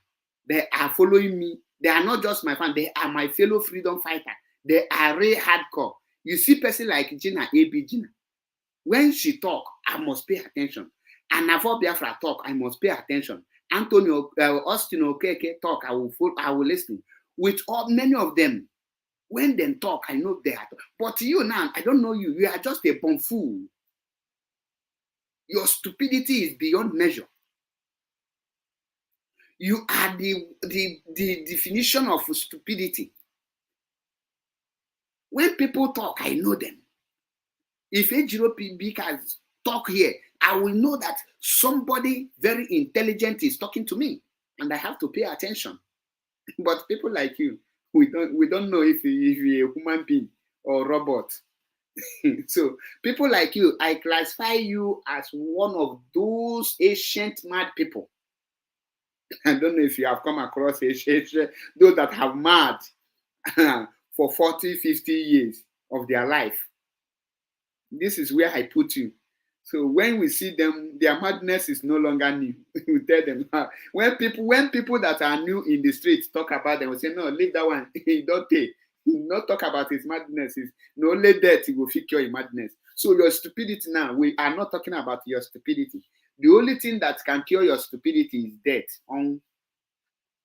they are following me. They are not just my fan. They are my fellow freedom fighter. They are real hardcore. You see person like Gina, AB Gina. When she talk, I must pay attention. And Navo Biafra talk, I must pay attention. Antonio Austin Okeke talk, I will listen. With many of them, when they talk, I know they are. But you now, I don't know you. You are just a bomb fool. Your stupidity is beyond measure. You are the definition of stupidity. When people talk, I know them. If Ejiro PB can talk here, I will know that somebody very intelligent is talking to me, and I have to pay attention. But people like you, we don't know if you're a human being or robot. So people like you, I classify you as one of those ancient mad people. I don't know if you have come across those that have mad for 40, 50 years of their life. This is where I put you. So when we see them, their madness is no longer new. We tell them when people that are new in the streets talk about them, we say, no, leave that one. Don't take. Not talk about his madness. No, only that will fix your madness. So your stupidity now, we are not talking about your stupidity. The only thing that can cure your stupidity is death.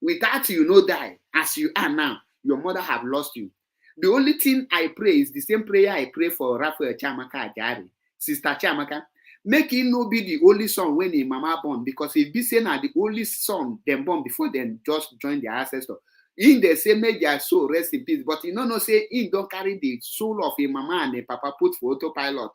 Without you die as you are now, your mother have lost you. The only thing I pray is the same prayer I pray for Raphael Chiamaka Ajari, Sister Chiamaka. Make him no be the only son when his mama born, because if be saying are the only son them born before them just join their ancestor. In the same make their soul rest in peace. But no say he don't carry the soul of a mama and a papa put for autopilot.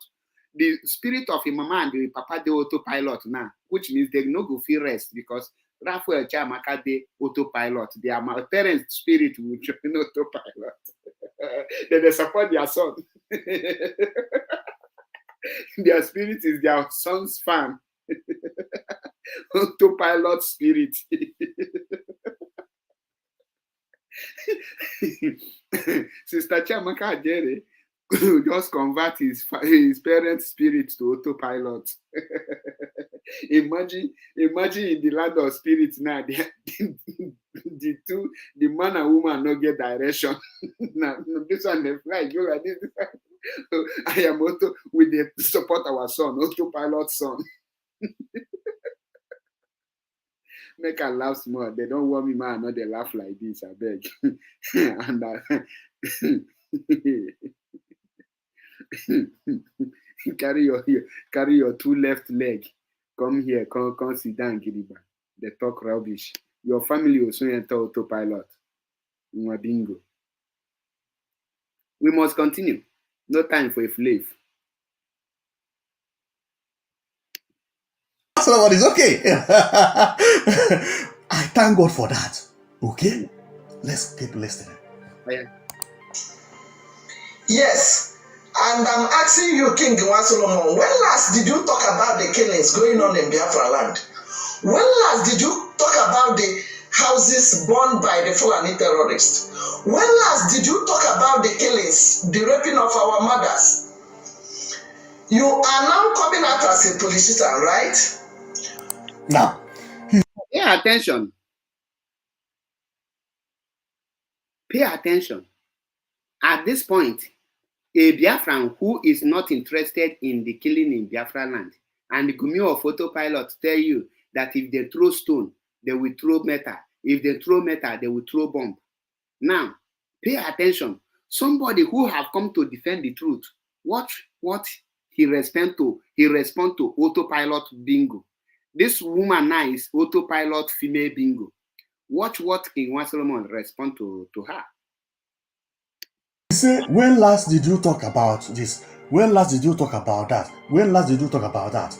The spirit of a mama and the papa the autopilot now, which means they no go feel rest because Raphael Chiamaka de autopilot. Their my parents' spirit will join autopilot. Then they support their son. Their spirit is their son's fan. Autopilot spirit. Sister Chiamaka Jere just convert his parents' spirit to autopilot. Imagine in the land of spirits now, the man and woman no get direction. Now this one they fly, go like this. I am auto with the support our son, autopilot son. Make I laugh small. They don't want me, man. Not they laugh like this. I beg. And carry your two left leg. Come here. Come sit down, Gidiba. They talk rubbish. Your family will soon enter autopilot. Bingo. We must continue. No time for a flave.
Somebody's okay. I thank God for that. Okay? Let's keep listening.
Oh, yeah.
Yes. And I'm asking you, King Solomon, when last did you talk about the killings going on in Biafra land? When last did you talk about the houses burned by the Fulani terrorists? When last did you talk about the killings, the raping of our mothers? You are now coming out as a politician, right?
Now,
pay attention. Pay attention. At this point, a Biafran who is not interested in the killing in Biafra land, and the Gumi of autopilot tell you that if they throw stone, they will throw metal. If they throw metal, they will throw bomb. Now, pay attention. Somebody who have come to defend the truth, watch what he respond to. He respond to autopilot bingo. This woman now is autopilot female bingo. Watch what King Solomon respond to her.
He say, when last did you talk about this? When last did you talk about that? When last did you talk about that?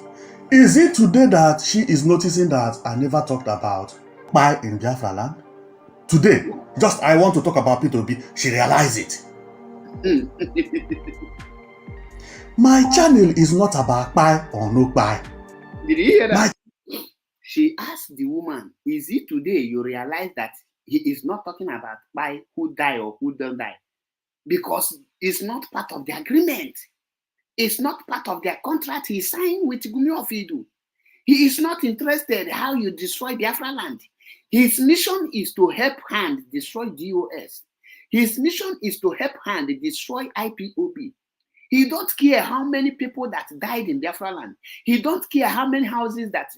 Is it today that she is noticing that I never talked about Pai in Biafra land? Today, just I want to talk about P2B, she realized it. My channel is not about Pai or no Pai.
Did you hear that? She asked the woman, is it today you realize that he is not talking about Pai who die or who don't die? Because it's not part of the agreement. It's not part of their contract he signed with Gumi of Idu. He is not interested in how you destroy Biafra land. His mission is to help hand destroy DOS. His mission is to help hand destroy IPOB. He don't care how many people that died in Biafra land. He don't care how many houses that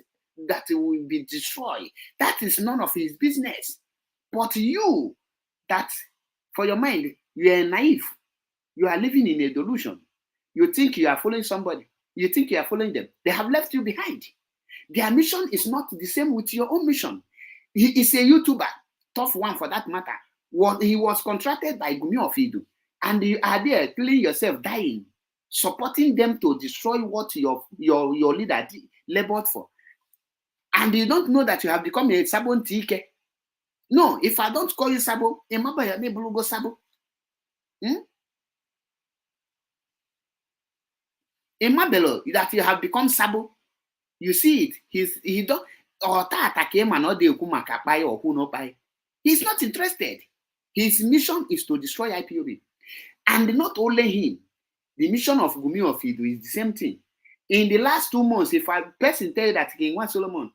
will be destroyed. That is none of his business. But you, that for your mind, you are naive. You are living in a delusion. You think you are following somebody. You think you are following them. They have left you behind. Their mission is not the same with your own mission. He is a YouTuber, tough one for that matter. He was contracted by Gumi of Idu, and you are there killing yourself, dying, supporting them to destroy what your leader labored for. And you don't know that you have become a Sabon Tike. No, if I don't call you Sabo, remember your name will go Sabo. Imabelo, that you have become Sabo. You see it. He don't or who no buy. He's not interested. His mission is to destroy IPOB. And not only him, the mission of Gumi of Idu is the same thing. In the last 2 months, if a person tell you that King Solomon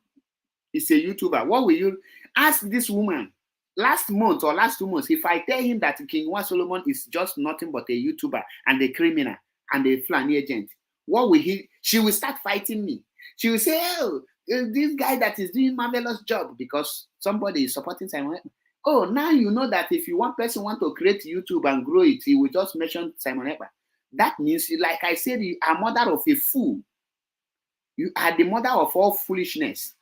is a YouTuber, what will you ask this woman? Last month or last 2 months, if I tell him that King Solomon is just nothing but a YouTuber and a criminal and a Fulani agent, what will he? She will start fighting me. She will say, oh, this guy that is doing marvelous job because somebody is supporting Simon. Oh, now you know that if you one person want to create YouTube and grow it, he will just mention Simon Ekpa. That means, like I said, you are mother of a fool. You are the mother of all foolishness.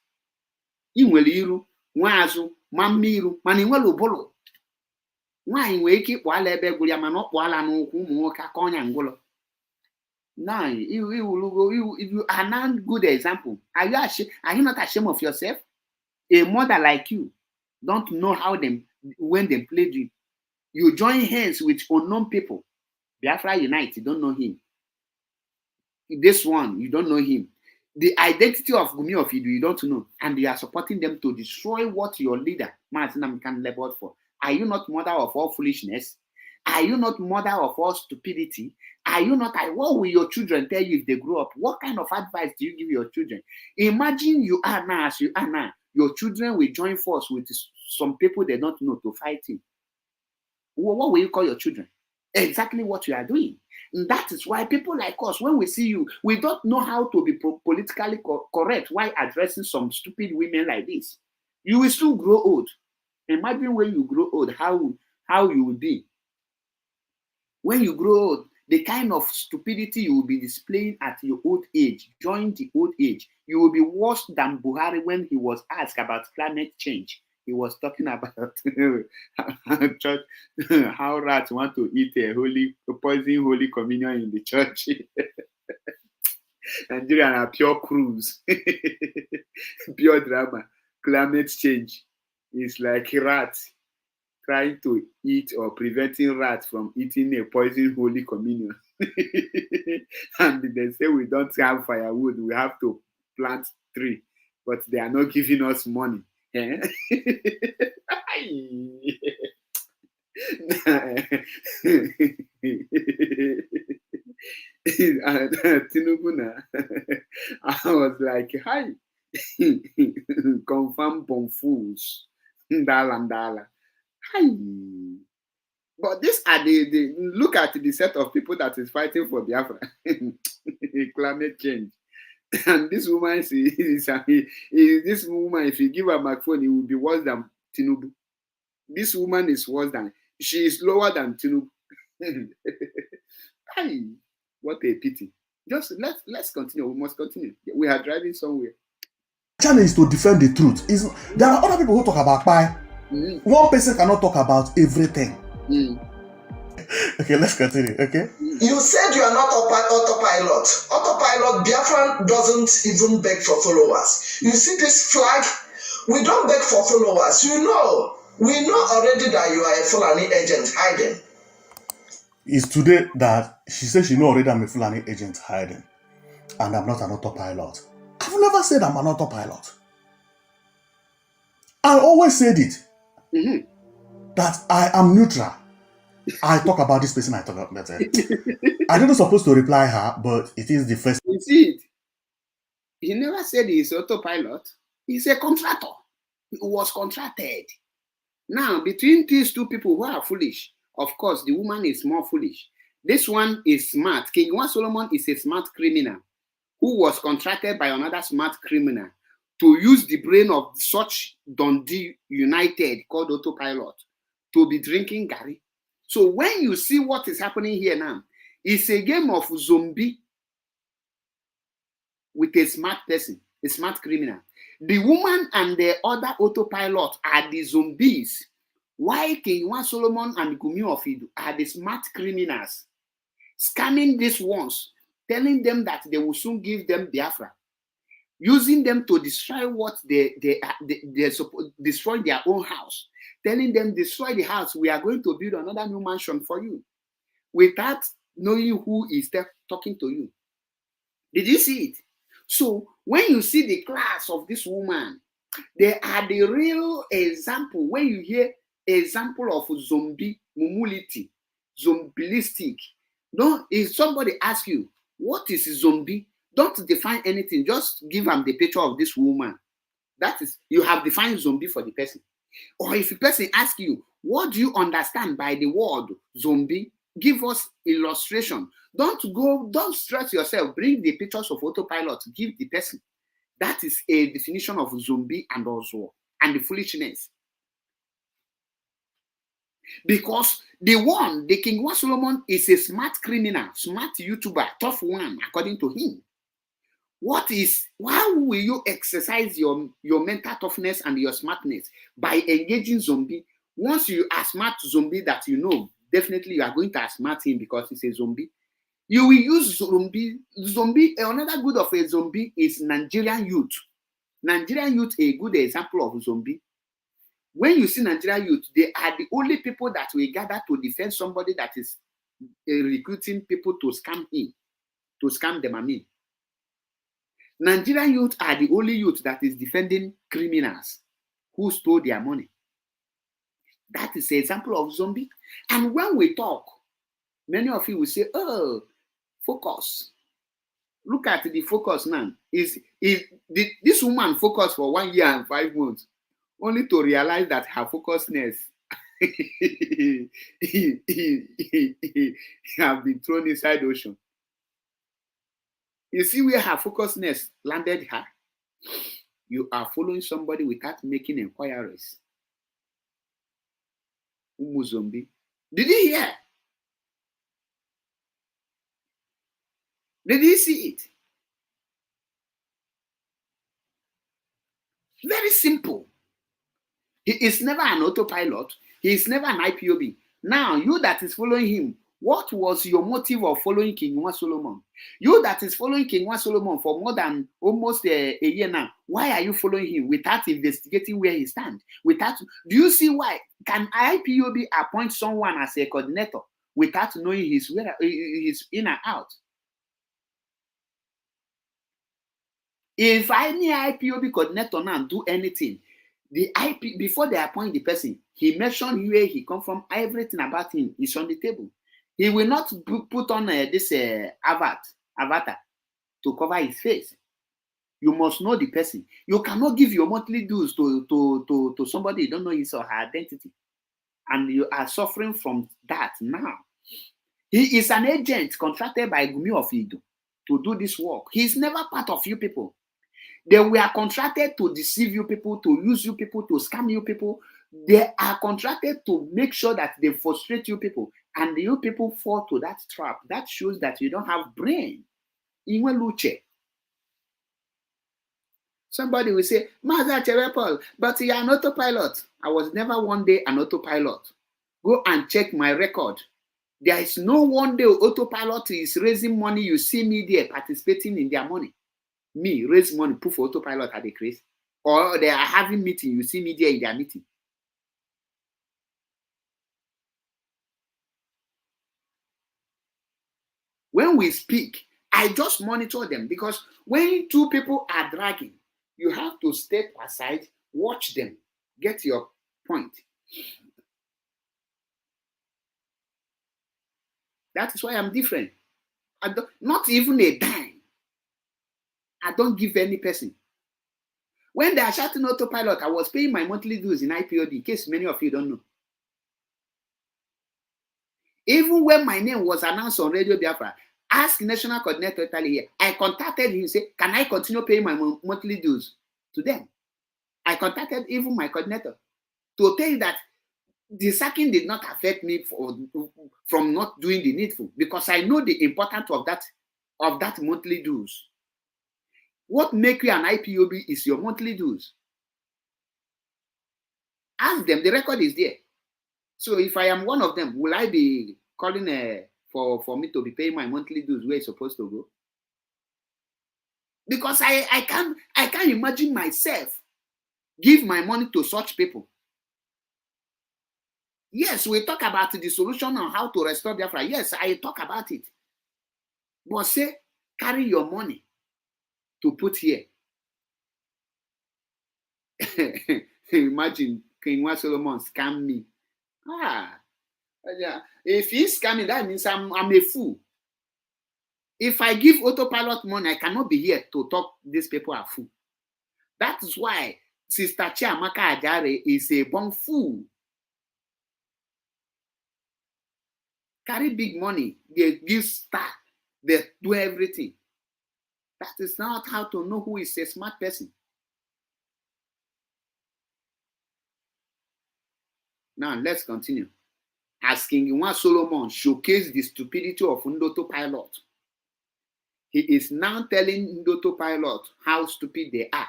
Inweliru, nwazu, mamiru, manimwelo bolo. Nwaanyị nwere ike ịkpọ ala ebe gwụrụ ya mana ọ kpọ ala n'ụkwụ ụmụ nwoke aka ọnya ngwụlọ. Now, you are not a good example. Are you ashamed? Are you not ashamed of yourself? A mother like you don't know how when they played you. You join hands with unknown people. Biafra Unite, you don't know him. This one, you don't know him. The identity of Gumi of Idu, you don't know. And you are supporting them to destroy what your leader, Mazinam, can labor for. Are you not mother of all foolishness? Are you not mother of all stupidity? Are you not? What will your children tell you if they grow up? What kind of advice do you give your children? Imagine you are now as you are now. Your children will join force with some people they don't know to fight you. What will you call your children? Exactly what you are doing. And that is why people like us, when we see you, we don't know how to be politically correct while addressing some stupid women like this. You will still grow old. Imagine when you grow old, how you will be. When you grow old, the kind of stupidity you will be displaying at your old age, during the old age, you will be worse than Buhari when he was asked about climate change. He was talking about church, how rats want to eat a poison holy communion in the church. Nigeria are pure cruise, pure drama. Climate change is like rats trying to eat or preventing rats from eating a poison holy communion. And they say we don't have firewood, we have to plant tree, but they are not giving us money. Eh? Tinubu, I was like, hi, confirm fools. Ndala. Hi. But these are the look at the set of people that is fighting for Biafra. Climate change. And this woman this woman, if you give her a microphone, it will be worse than Tinubu. This woman is worse than, she is lower than Tinubu. Hi, what a pity. Just let's continue. We must continue. We are driving somewhere.
Challenge is to defend the truth. There are other people who talk about pie. One person cannot talk about everything. Okay, let's continue. Okay.
You said you are not autopilot. Autopilot, Biafran doesn't even beg for followers. You see this flag? We don't beg for followers. We know already that you are a Fulani agent hiding.
It's today that she said she know already I'm a Fulani agent hiding, and I'm not an autopilot. I've never said I'm an autopilot. I always said it. That I am neutral. I talk about this person, I talk about it. I didn't supposed to reply her, but it is the first.
You see it? He never said he's autopilot. He's a contractor. He was contracted. Now, between these two people who are foolish, of course, the woman is more foolish. This one is smart. King Iwan Solomon is a smart criminal who was contracted by another smart criminal to use the brain of such Dundee United called autopilot to be drinking Gary. So when you see what is happening here now, it's a game of zombie with a smart person, a smart criminal. The woman and the other autopilot are the zombies. Why King Iwan Solomon and Gumi Ofidu are the smart criminals, scamming these ones, telling them that they will soon give them Biafra, using them to destroy what they destroy their own house, telling them destroy the house, we are going to build another new mansion for you, without knowing who is talking to you. Did you see it? So when you see the class of this woman, they are the real example. When you hear example of zombie mumulity, zombilistic, if somebody asks you what is a zombie, don't define anything. Just give them the picture of this woman. That is, you have defined zombie for the person. Or if a person asks you, what do you understand by the word zombie? Give us illustration. Don't stress yourself. Bring the pictures of autopilot. Give the person. That is a definition of zombie and also and the foolishness. Because the King Iwan Solomon is a smart criminal, smart YouTuber, tough one, according to him. Why will you exercise your mental toughness and your smartness by engaging zombie? Once you are smart zombie that you know, definitely you are going to outsmart him because he's a zombie. You will use zombie. Another good of a zombie is Nigerian youth. Nigerian youth, a good example of zombie. When you see Nigerian youth, they are the only people that will gather to defend somebody that is recruiting people to scam him, to scam them. I mean, Nigerian youth are the only youth that is defending criminals who stole their money. That is an example of zombie. And when we talk, many of you will say, oh, focus. Look at the focus now. This woman focused for 1 year and 5 months, only to realize that her focusedness have been thrown inside the ocean. You see where her focusedness landed her? You are following somebody without making inquiries. Umuzombi. Did you hear? Did you see it? Very simple. He is never an autopilot. He is never an IPOB. Now, you that is following him, what was your motive of following King Nwa Solomon? You that is following King Nwa Solomon for more than almost a year now, why are you following him without investigating where he stands? Do you see why? Can IPOB appoint someone as a coordinator without knowing his in and out? If any IPOB coordinator now do anything, the IP before they appoint the person, he mentioned where he come from, everything about him is on the table. He will not put on this avatar to cover his face. You must know the person. You cannot give your monthly dues to somebody you don't know his or her identity, and you are suffering from that now. He is an agent contracted by Gumi of Ido to do this work. He is never part of you people. They were contracted to deceive you people, to use you people, to scam you people. They are contracted to make sure that they frustrate you people. And you people fall to that trap. That shows that you don't have brain. Somebody will say, Master Cherepol, but you are an autopilot. I was never one day an autopilot. Go and check my record. There is no one day autopilot is raising money. You see me there participating in their money. Me raise money, put for autopilot at the craze. Or they are having meeting, you see me there in their meeting. When we speak, I just monitor them, because when two people are dragging, you have to step aside, watch them, get your point. That is why I'm different. Not even a dime. I don't give any person. When they are shouting autopilot, I was paying my monthly dues in IPOD, in case many of you don't know. Even when my name was announced on Radio Biafra, ask National Coordinator Italy here, I contacted him, say, can I continue paying my monthly dues to them? I contacted even my coordinator to tell you that the sacking did not affect me from not doing the needful, because I know the importance of that monthly dues. What makes you an IPOB is your monthly dues. Ask them, the record is there. So if I am one of them, will I be calling for me to be paying my monthly dues where it's supposed to go? Because I can't imagine myself give my money to such people. Yes, we talk about the solution on how to restore Biafra. Yes, I talk about it. But say, carry your money to put here. Imagine King Nwa Solomon scam me. Yeah. If he's scamming, that means I'm a fool. If I give autopilot money, I cannot be here to talk these people are fool. That is why Sister Chiamaka Ajare is a born fool. Carry big money, they give star, they do everything. That is not how to know who is a smart person. Now let's continue. As King Nwa Solomon showcased the stupidity of Ndoto Pilot, he is now telling Ndoto Pilot how stupid they are,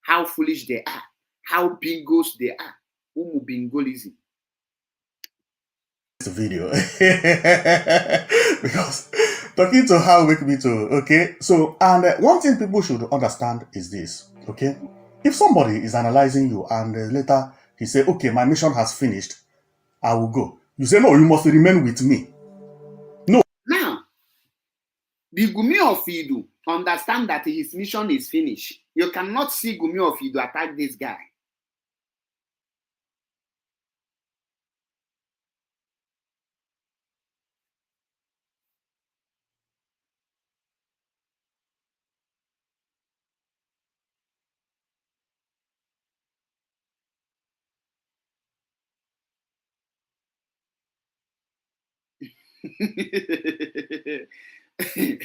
how foolish they are, how bingos they are. Umu bingolism.
Video because talking to her make me to okay. So, and one thing people should understand is this, okay? If somebody is analyzing you and later he say, okay, my mission has finished, I will go. You say, no, you must remain with me. No.
Now, the Gumi of Idu understand that his mission is finished. You cannot see Gumi of Idu attack this guy. He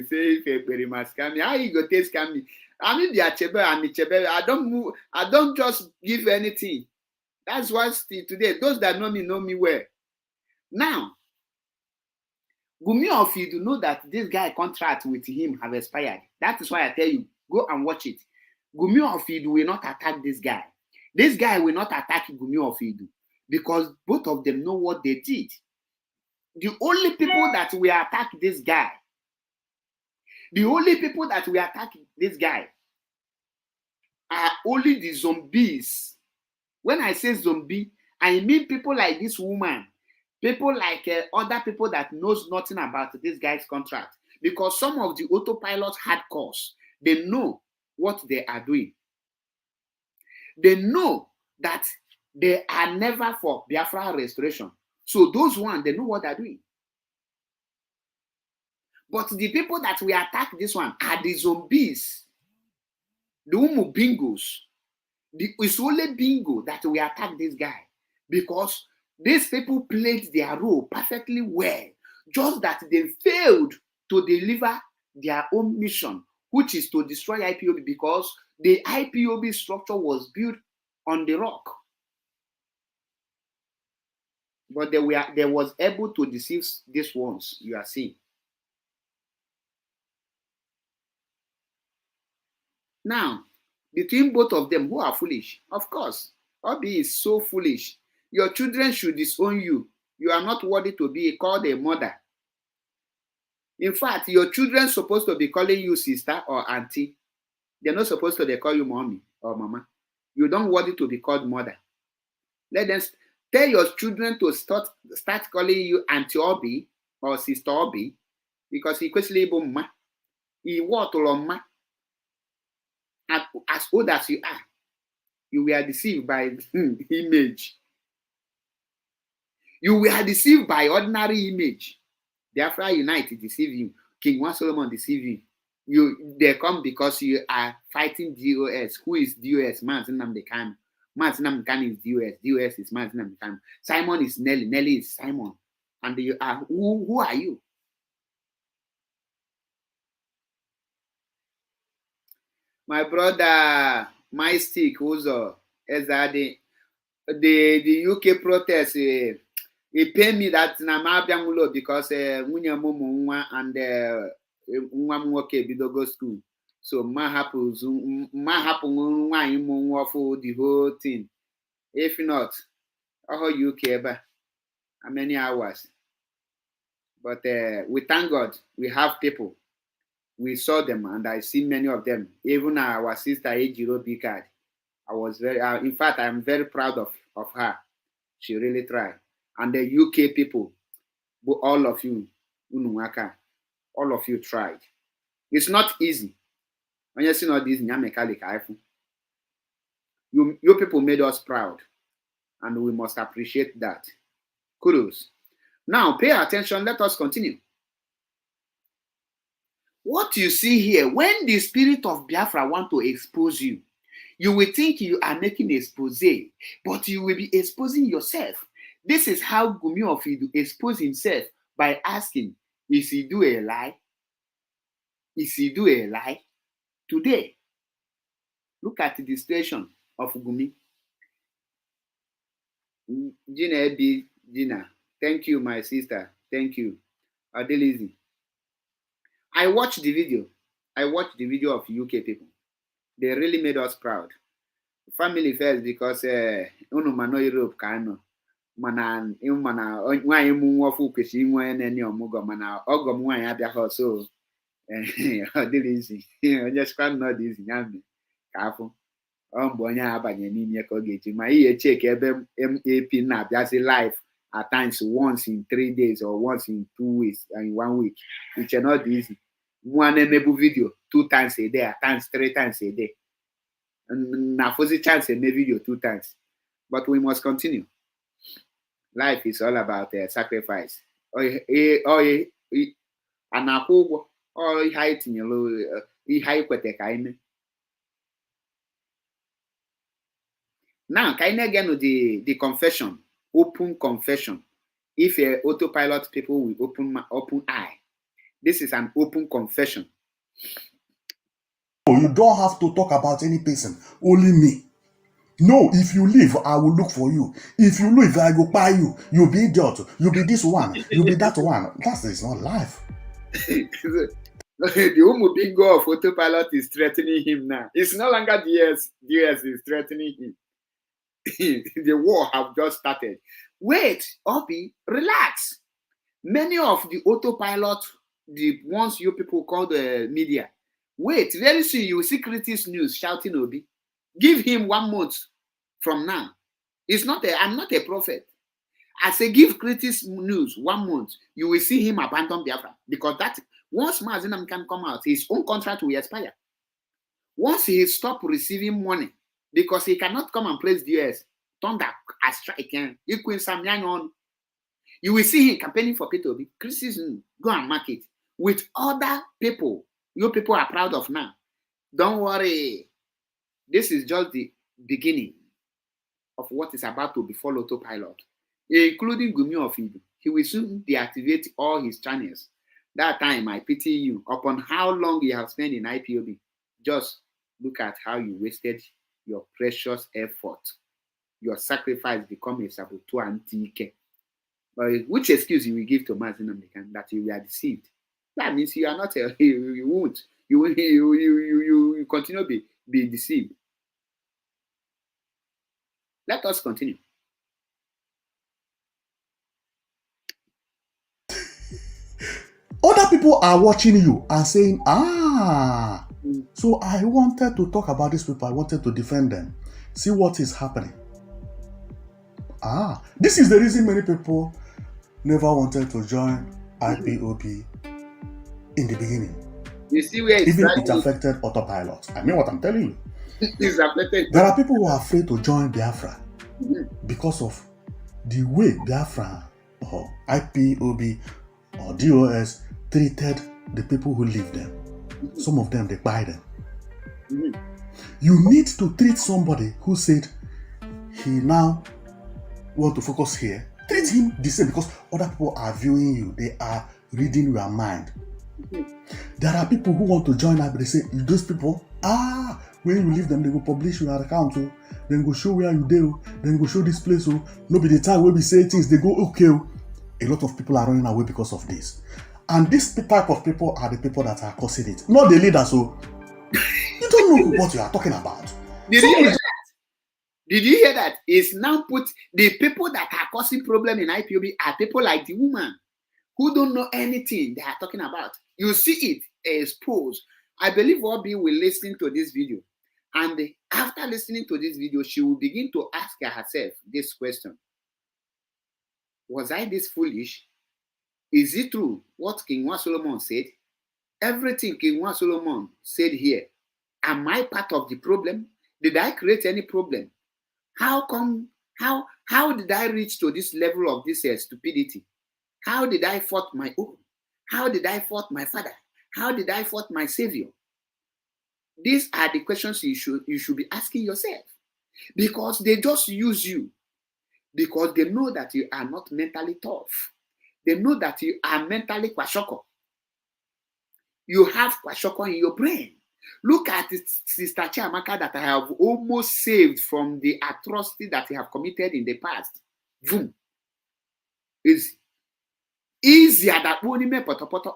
say if a must scam me, how you go take scam me? I mean, the achebe and the chebe. I don't move. I don't just give anything. That's why still today, those that know me well. Now, Gumi of you to know that this guy contract with him have expired. That is why I tell you, go and watch it. Gumi of Idu will not attack this guy. This guy will not attack Gumi of Idu because both of them know what they did. The only people that will attack this guy, are only the zombies. When I say zombie, I mean people like this woman, people like other people that knows nothing about this guy's contract. Because some of the autopilots hardcores, they know what they are doing. They know that they are never for Biafra restoration. So those ones, they know what they're doing. But the people that will attack this one are the zombies, the umu bingos. It's only bingo that will attack this guy because these people played their role perfectly well, just that they failed to deliver their own mission, which is to destroy IPOB because the IPOB structure was built on the rock. But they was able to deceive these ones you are seeing. Now, between both of them, who are foolish? Of course, Obi is so foolish. Your children should disown you. You are not worthy to be called a mother. In fact, your children are supposed to be calling you sister or auntie. They're not supposed to call you mommy or mama. You don't worthy to be called mother. Let them tell your children to start calling you Auntie Obi or Sister Obi because he questioned ma. He walked along ma. As old as you are, you were deceived by image. You were deceived by ordinary image. Biafra United deceive you. King One Solomon deceive you. They come because you are fighting DOS. Who is DOS? Man's Nnamdi Kanu. Man's Nnamdi Kanu is DOS. DOS is Man's Nnamdi Kanu. Simon is Nelly. Nelly is Simon. And you are who are you? My brother, my stick, Uzo, the UK protest, it paid me that Namabiangulo because Munya Momo and Nwamoke Bidogo school. So ma happens for the whole thing. If not, how UK how many hours? But we thank God we have people. We saw them and I see many of them. Even our sister Ejiro Bikard. I was very, in fact, I'm very proud of her. She really tried. And the UK people, all of you, Unuwaka, all of you tried. It's not easy. When you see all this, you people made us proud. And we must appreciate that. Kudos. Now, pay attention. Let us continue. What you see here, when the spirit of Biafra want to expose you, you will think you are making an expose, but you will be exposing yourself. This is how Gumi of Idu expose himself by asking, is he do a lie? Is he do a lie? Today, look at the situation of Gumi. Gina, thank you, my sister. Thank you. Adelizi. I watched the video. I watched the video of UK people. They really made us proud. Family first because no Europe can mana nwaanyị mụ nwa ọfụ kwesịrị inwe nene ọmụgwọ mana ọgọ m nwaanyị abịaghị so ọ dịrị izi onye sikwa nọ dị izi ya mee ka afụ ọ mgbe onye a abanye n'ime ka ọ ga-eji ma ihe cheki ebe MAP na-abịazi live at times once in 3 days or once in 2 weeks and in 1 week uche na ọ dị izi nwa na-emebu video 2 times a day at times 3 times a day na fụzi chance eme video 2 times but we must continue. Life is all about sacrifice. A na-akwụ ụgwọ ihe anyị tinyere ihe anyị kwete ka anyị mee. Now, ka anyị na-egenu the confession, open confession. If autopilot people will open eye, This is an open confession.
You don't have to talk about any person, only me. No, if you leave, I will look for you. If you leave, I go buy you. You'll be idiot. You'll be this one. You'll be that one. That is not life.
The Umu Bingo of autopilot is threatening him now. It's no longer DS. DS is threatening him. The war have just started. Wait, Obi, relax. Many of the autopilot, the ones you people call the media, wait, very soon you will see critics news shouting Obi. Give him 1 month from now. I'm not a prophet. I say give critics news 1 month. You will see him abandon Biafra. Because that once Mazinam can come out, his own contract will expire. Once he stop receiving money, because he cannot come and praise the US, thunder as strike again. You will see him campaigning for Peter Obi. Critics go and mark it with other people. You people are proud of now. Don't worry. This is just the beginning of what is about to befall autopilot, including Gumi of Ibu. He will soon deactivate all his channels. That time, I pity you upon how long you have spent in IPOB. Just look at how you wasted your precious effort. Your sacrifice become a saboteur antique. But which excuse you will give to Mazinam that you are deceived? That means you are not you won't. You continue to be deceived. Let us continue.
Other people are watching you and saying, so I wanted to talk about these people. I wanted to defend them. See what is happening. This is the reason many people never wanted to join IPOB in the beginning.
You see where it's
even it affected autopilot. I mean what I'm telling you.
It's affected.
There are people who are afraid to join Biafra because of the way Biafra or IPOB or DOS treated the people who live them. Some of them, they buy them. You need to treat somebody who said he now want to focus here. Treat him the same because other people are viewing you. They are reading your mind. There are people who want to join up. They say, those people, when you leave them, they will publish your account. Then go show where you do. Then go show this place. No be the time where we say things, they go okay. A lot of people are running away because of this. And this type of people are the people that are causing it. Not the leaders. So you don't know what you are talking about.
Did you hear that? It's now put the people that are causing problem in IPOB are people like the woman who don't know anything they are talking about. You see it exposed. I believe Obi will listen to this video. And after listening to this video, she will begin to ask herself this question. Was I this foolish? Is it true what King Wa Solomon said? Everything King Wa Solomon said here, am I part of the problem? Did I create any problem? How did I reach to this level of this stupidity? How did I fought my own? How did I fought my father? How did I fought my savior? These are the questions you should be asking yourself. Because they just use you. Because they know that you are not mentally tough. They know that you are mentally kwashoko. You have kwashoko in your brain. Look at Sister Chiamaka that I have almost saved from the atrocity that he have committed in the past. Boom. It's easier that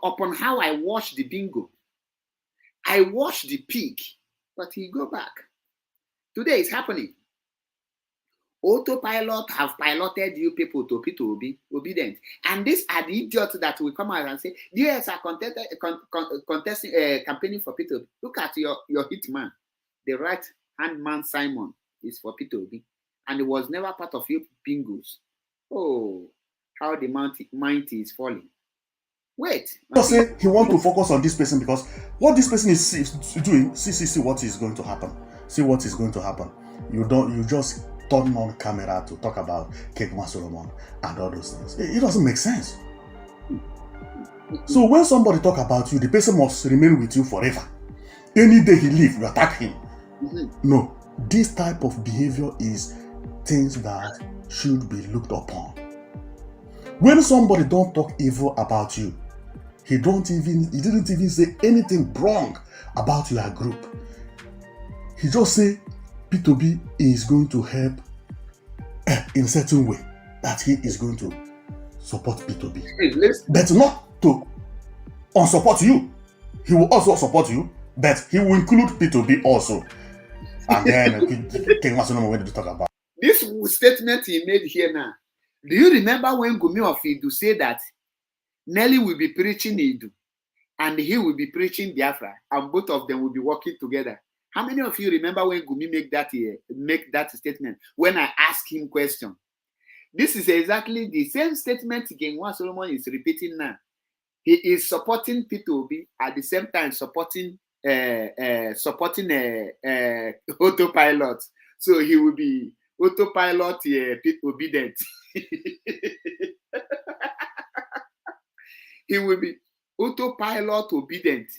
upon how I watch the bingo. I watch the pig, but he go back. Today it's happening. Autopilot have piloted you people to be obedient. And these are the idiots that will come out and say, yes, are contesting, campaigning for Peter. Look at your hitman. The right hand man Simon is for Peter Obi. And it was never part of your bingos. Oh, how the mind is falling. Wait.
Just say he wants to focus on this person because what this person is doing, see what is going to happen. See what is going to happen. You just turn on camera to talk about King Wa Solomon and all those things. It doesn't make sense. So when somebody talk about you, the person must remain with you forever. Any day he leave, you attack him. No, this type of behavior is things that should be looked upon. When somebody don't talk evil about you, He didn't even say anything wrong about your group. He just say P2B is going to help in a certain way, that he is going to support P2B. But not to unsupport you. He will also support you, but he will include P2B also. And then King Masonomo went to talk about
this statement he made here now. Do you remember when Gumi of Idu said that Nelly will be preaching Idu and he will be preaching Biafra, and both of them will be working together? How many of you remember when Gumi make that statement? When I asked him question, this is exactly the same statement Genwa Solomon is repeating now. He is supporting P2B at the same time supporting autopilot. So he will be autopilot obedient. He will be autopilot obedient.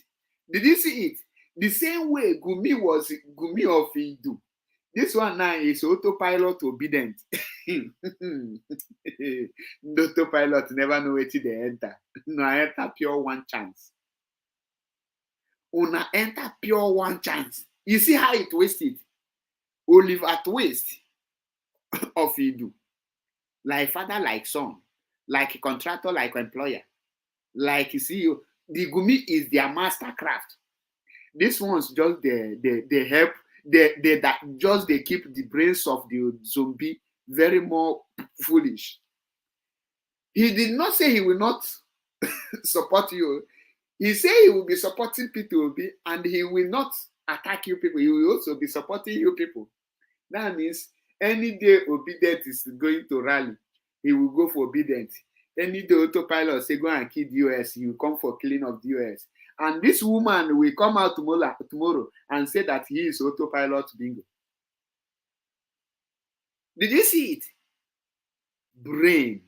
Did you see it? The same way Gumi was Gumi of Idu. This one now is autopilot obedient. The autopilot never know where they enter. No, I enter pure one chance. Una enter pure one chance. You see how it wasted? Oliver Twist of Idu. Like father, like son. Like contractor, like employer. Like you see, the Gumi is their mastercraft. This one's just they help. They keep the brains of the zombie very more foolish. He did not say he will not support you. He said he will be supporting P2B and he will not attack you people. He will also be supporting you people. That means any day obedient is going to rally, he will go for obedient. Any day autopilot say go and kill the US, he will come for killing of the US. And this woman will come out tomorrow and say that he is autopilot bingo. Did you see it? Brain.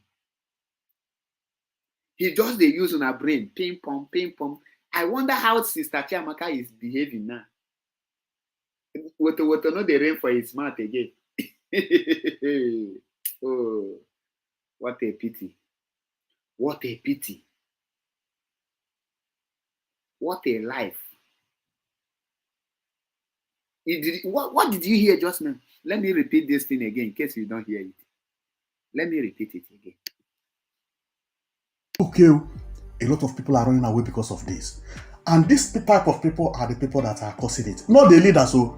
He just they use on a brain. Ping pong, ping pong. I wonder how Sister Chiamaka is behaving now. What know the rain for his mouth again. Oh, what a pity. What a pity. What a life. What did you hear just now? Let me repeat this thing again in case you don't hear it. Let me repeat it again.
Okay, a lot of people are running away because of this. And this type of people are the people that are causing it. Not the leaders. So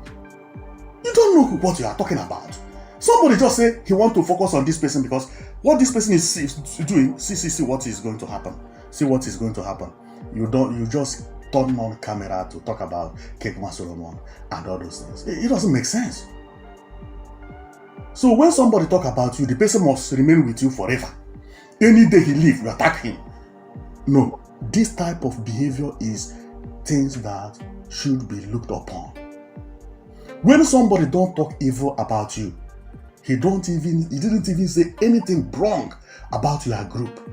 you don't know what you are talking about. Somebody just say he wants to focus on this person because what this person is doing, see what is going to happen. See what is going to happen. You just turn on camera to talk about Kegma Solomon and all those things. It doesn't make sense. So when somebody talk about you, the person must remain with you forever. Any day he leave, you attack him. No, this type of behavior is things that should be looked upon. When somebody don't talk evil about you, he didn't even say anything wrong about your group.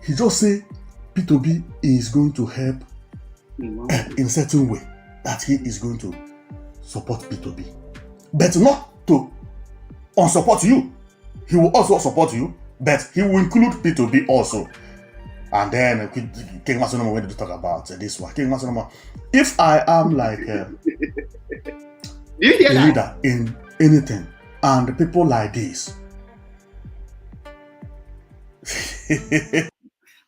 He just say P2B is going to help in a certain way, that he is going to support P2B. But not to unsupport you. He will also support you, but he will include P2B also. And then King Masonomo went to talk about this one. King Masonomo, if I am like a leader in anything, and people like this,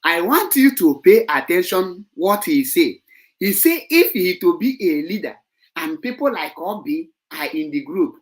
I want you to pay attention what he say. He say if he to be a leader and people like Obi are in the group,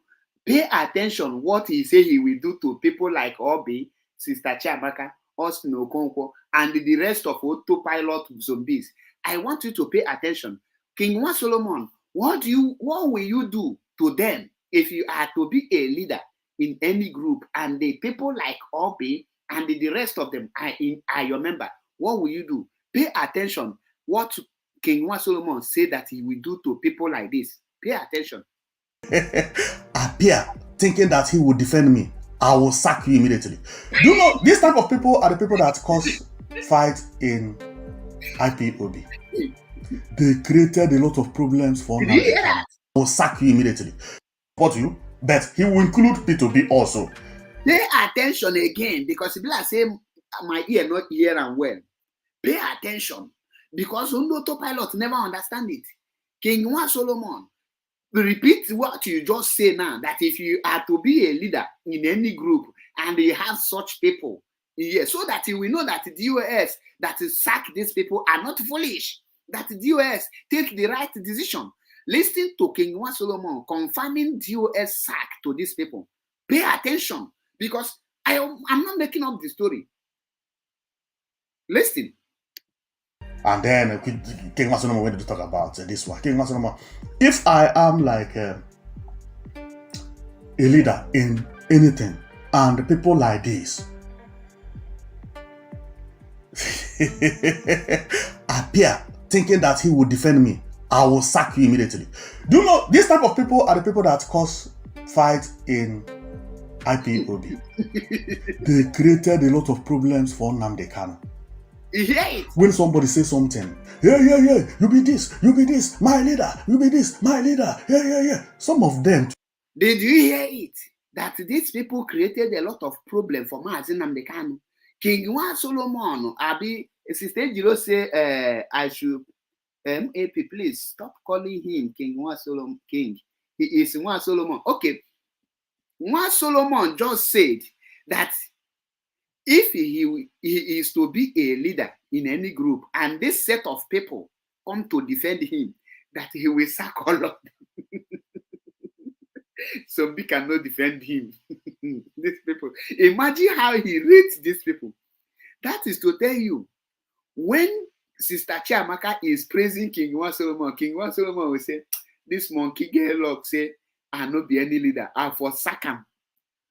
pay attention what he say he will do to people like Obi, Sister Chiamaka, Austin Okonkwo, and the rest of autopilot zombies. I want you to pay attention. King Wa Solomon, what will you do to them if you are to be a leader in any group and the people like Obi and the rest of them are your member? What will you do? Pay attention what King Wa Solomon said that he will do to people like this. Pay attention.
appear thinking that he will defend me, I will sack you immediately. Do you know this type of people are the people that cause fight in IPOB? They created a lot of problems for now. I will sack you immediately. Support you, but he will include P2B also.
Pay attention again, because people are saying my ear not hear and well. Pay attention, because autopilot never understand it. King One Solomon, repeat what you just say now, that if you are to be a leader in any group and you have such people, yes, so that you will know that the DOS that sack these people are not foolish, that the DOS take the right decision. Listen to King One Solomon confirming DOS sack to these people. Pay attention, because I'm not making up the story. Listen.
And then King Masonomo went to talk about this one. King Masonomo, if I am like a leader in anything, and people like this appear thinking that he will defend me, I will sack you immediately. Do you know these type of people are the people that cause fight in IPOB? They created a lot of problems for Nnamdi Kanu. When somebody says something, yeah, you be this, my leader, you be this, my leader, yeah. Some of them.
Did you hear it? That these people created a lot of problem for Mazi Nnamdi Kanu. King One Solomon, Abi, Sister Jiro say, I should, MAP, please stop calling him King One Solomon. King, he is One Solomon. Okay, One Solomon just said that if he is to be a leader in any group and this set of people come to defend him, that he will sack all of them. So we cannot defend him. These people. Imagine how he rates these people. That is to tell you, when Sister Chiamaka is praising King One Solomon will say, this monkey get luck, say, I not be any leader. I for sack him.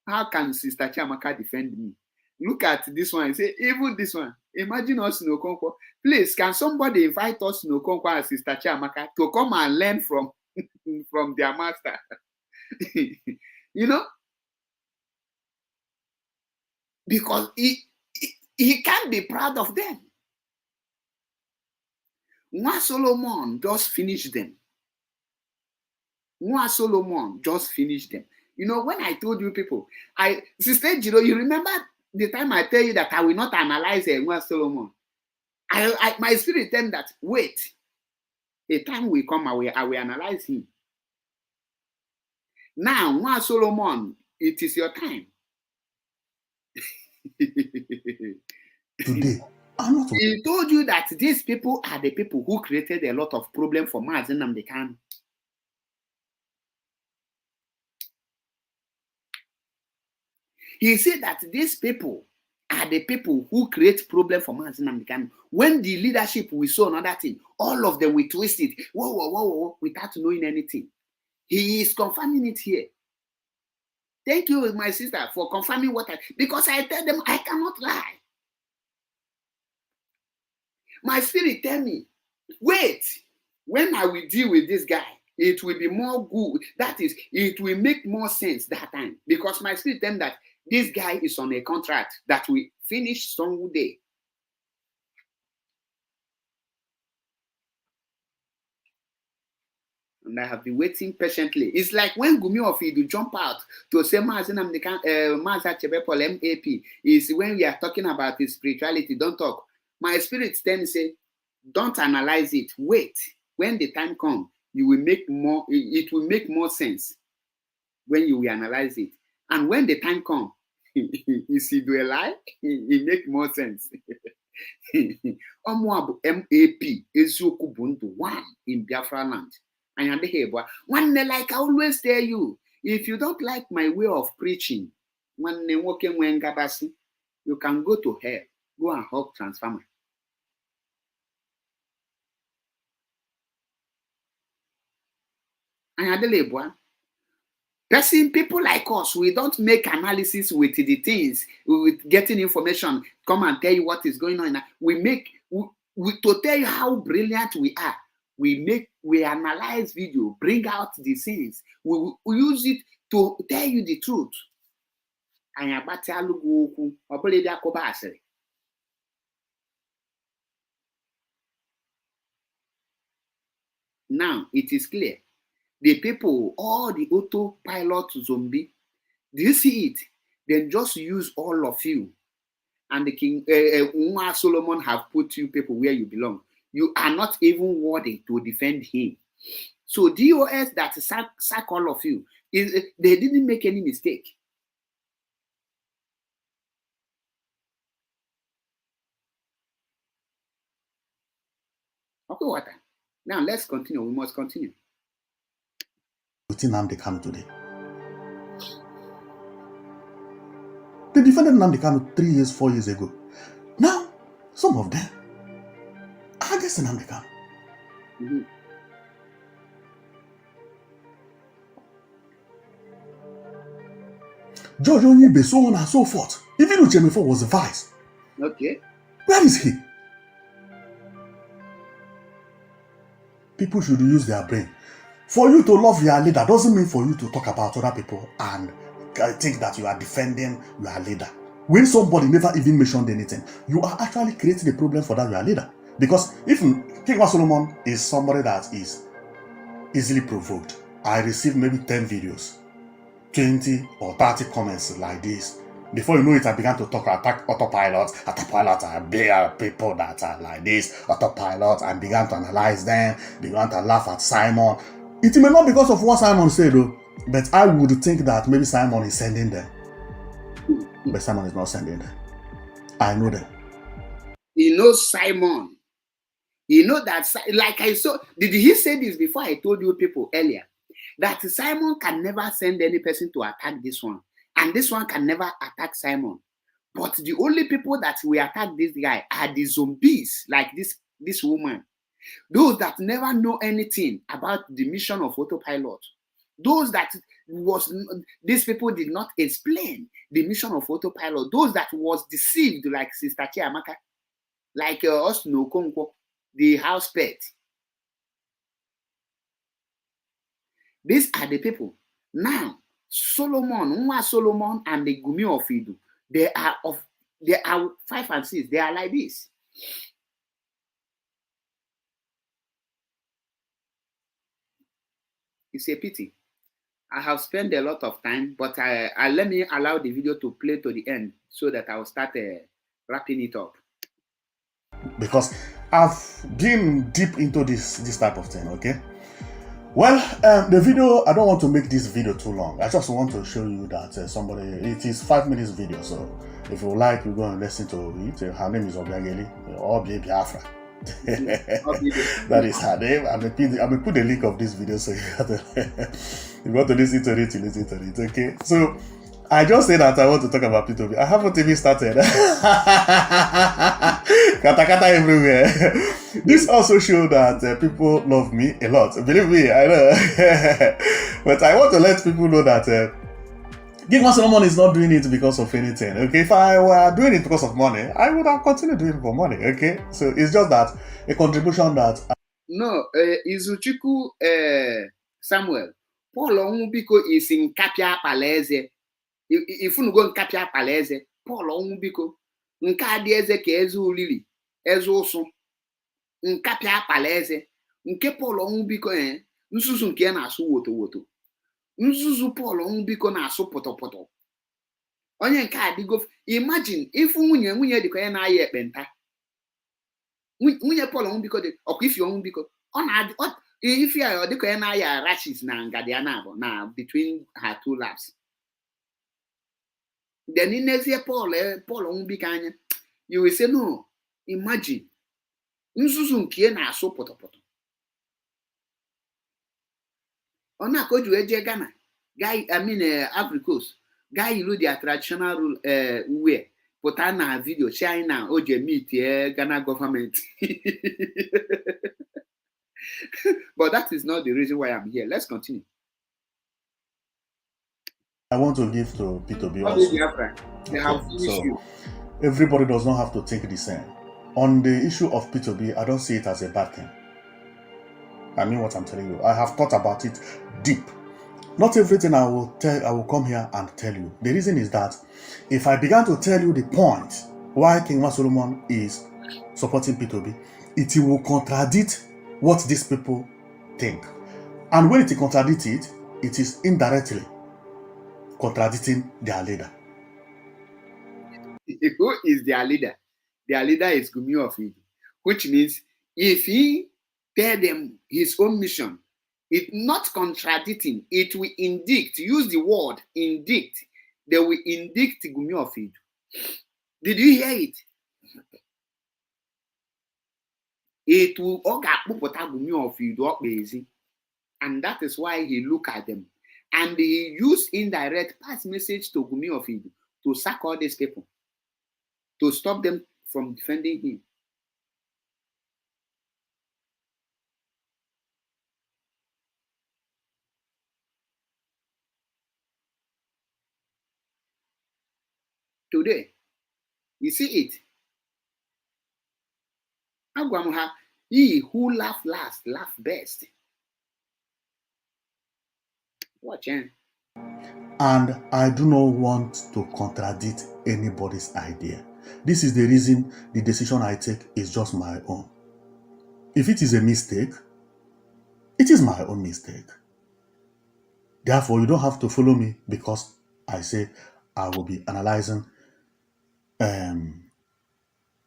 How can Sister Chiamaka defend me? Look at this one and say, even this one. Imagine us in Okonkwo. Please, can somebody invite us in Okonkwo and Sister Chiamaka to come and learn from their master? You know? Because he can't be proud of them. One Solomon just finished them. One Solomon just finished them. You know, when I told you people, Sister Jiro, you remember the time I tell you that I will not analyze One Solomon? My spirit tell me that, wait, a time will come, I will analyze him. Now, One Solomon, it is your time.
Today,
he told you that these people are the people who created a lot of problem for Mazi Nnamdi Kanu. He said that these people are the people who create problem for Mazi Nnamdi Kanu. When the leadership will saw another thing, all of them will twist it, whoa, without knowing anything. He is confirming it here. Thank you, my sister, for confirming because I tell them I cannot lie. My spirit tell me, wait, when I will deal with this guy, it will be more good. That is, it will make more sense that time. Because my spirit tell me that this guy is on a contract that will finish someday. And I have been waiting patiently. It's like when Gumi Ofidu jump out to say Mazi Chebepol MAP is when we are talking about his spirituality. Don't talk. My spirit then say, don't analyze it. Wait. When the time comes, you will make more. It will make more sense when you will analyze it. And when the time comes, is he do a lie? It make more sense. Omuabu MAP Eziokwu Bundu 1 in Biafra land. And one like I always tell you, if you don't like my way of preaching, you can go to hell. Go and hug transformer. And people like us, we don't make analysis with the things, with getting information, come and tell you what is going on. We to tell you how brilliant we are. We analyze video, bring out the things. We use it to tell you the truth. Now it is clear. The people, all the autopilot zombie, do you see it? Then just use all of you and the king Nwa Solomon have put you people where you belong. You are not even worthy to defend him. So DOS that sack all of you, they didn't make any mistake. Okay, what? Now let's continue. We must continue.
With Nnamdi Kanu today. They defended Nnamdi Kanu 3 years, 4 years ago. Now, some of them are against Nnamdi Kanu.
Mm-hmm.
George Onyibe, so on and so forth. Even Uchemefo was the vice.
Okay.
Where is he? People should use their brain. For you to love your leader doesn't mean for you to talk about other people and think that you are defending your leader. When somebody never even mentioned anything, you are actually creating a problem for that your leader. Because if King Solomon is somebody that is easily provoked, I receive maybe 10 videos, 20 or 30 comments like this. Before you know it, I began to attack autopilot. Autopilot are bigger people that are like this. Autopilot, and began to analyze them. Began to laugh at Simon. It may not be because of what Simon said though, but I would think that maybe Simon is sending them. But Simon is not sending them. I know them.
He knows Simon. You know that, like I saw, did he say this before I told you people earlier? That Simon can never send any person to attack this one. And this one can never attack Simon. But the only people that will attack this guy are the zombies, like this woman. Those that never know anything about the mission of autopilot. Those that these people did not explain the mission of autopilot. Those that was deceived, like Sister Chiamaka, like us no Konko, the house pet. These are the people. Now, Nwa Solomon and the Gumi of Idu, they are 5 and 6. They are like this. It's a pity. I have spent a lot of time, but I let me allow the video to play to the end so that I will start wrapping it up.
Because I've been deep into this type of thing, okay? Well, the video, I don't want to make this video too long. I just want to show you that it is 5 minutes video. So if you like, you go and listen to it. Her name is Obiageli, Obi Biafra. That is her name. I will put the link of this video so you have to, if you want to listen to it, you listen to it, okay? So I just said that I want to talk about P2B. I haven't even started. Kata kata everywhere. This also shows that people love me a lot. Believe me, I know. But I want to let people know that King Solomon is not doing it because of anything. Okay, if I were doing it because of money, I would have continued doing it for money. Okay, so it's just that a contribution that.
No, Izuchukwu Samuel Paul Onwubiko is in Kapia Paleze. If you go in Kapia Paleze, Paul Onwubiko, Nkadi eze ka eze ulili, eze ụsụ, Nkapia Paleze, nke Paul Onwubiko nsusu nke na-asụ woto. Nzuzu Paul Onwubiko na-asụ pọtọpọtọ. Onye nke adịgo, imagine if nwunye dịka onye na-aya ekpenta. Nwunye Paul Onwubiko dị ọkwa ifi Onwubiko. Ọ na-adị ifi ya dịka onye na-aya rashes na ngadi ya na between her two laps. Then in nezie Paul Onwubiko anya, you will say no, imagine. Nzuzu nke na-asụ pọtọpọtọ. Ọ na-akọ ju eje Ghana, Ivory Coast, guy ilu their traditional wear, pụta na video China o je meet Ghana government. But that is not the reason why I'm here. Let's continue.
I want to give to P2B also.
They have finished you.
Everybody does not have to think the same. On the issue of P2B, I don't see it as a bad thing. I mean what I'm telling you. I have thought about it deep. Not everything I will come here and tell you. The reason is that if I began to tell you the point why King Solomon is supporting P2B, it will contradict what these people think. And when it contradicts it, it is indirectly contradicting their leader.
Who is their leader? Their leader is Gumi of Idu, which means if he tell them his own mission, it not contradicting, it will indict, use the word indict, they will indict Gumi of Idu. Did you hear it? It will Gumi of Idu, and that is why he look at them. And he used indirect pass message to Gumi of Idu to sack all these people, to stop them from defending him. Today, you see it. Agwamha, he who laugh last, laugh best. Watch, eh?
And I do not want to contradict anybody's idea. This is the reason the decision I take is just my own. If it is a mistake, it is my own mistake. Therefore, you don't have to follow me because I say I will be analyzing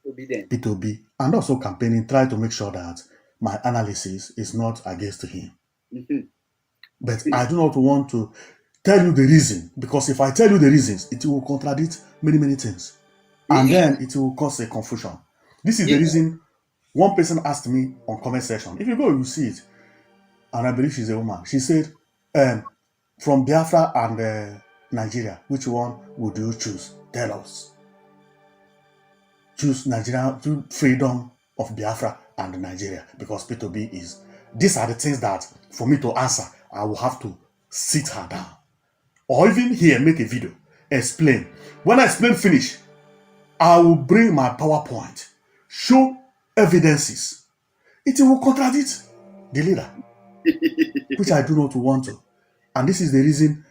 P2B and also campaigning, try to make sure that my analysis is not against him. But I do not want to tell you the reason, because if I tell you the reasons, it will contradict many, many things. And then it will cause a confusion. This is the reason one person asked me on comment section. If you go, you see it. And I believe she's a woman. She said, from Biafra and Nigeria, which one would you choose? Tell us. Choose Nigeria, choose freedom of Biafra and Nigeria, because P2B is. These are the things that, for me to answer, I will have to sit her down. Or even here, make a video, explain. When I explain finish, I will bring my PowerPoint, show evidences. It will contradict the leader, which I do not want to. And this is the reason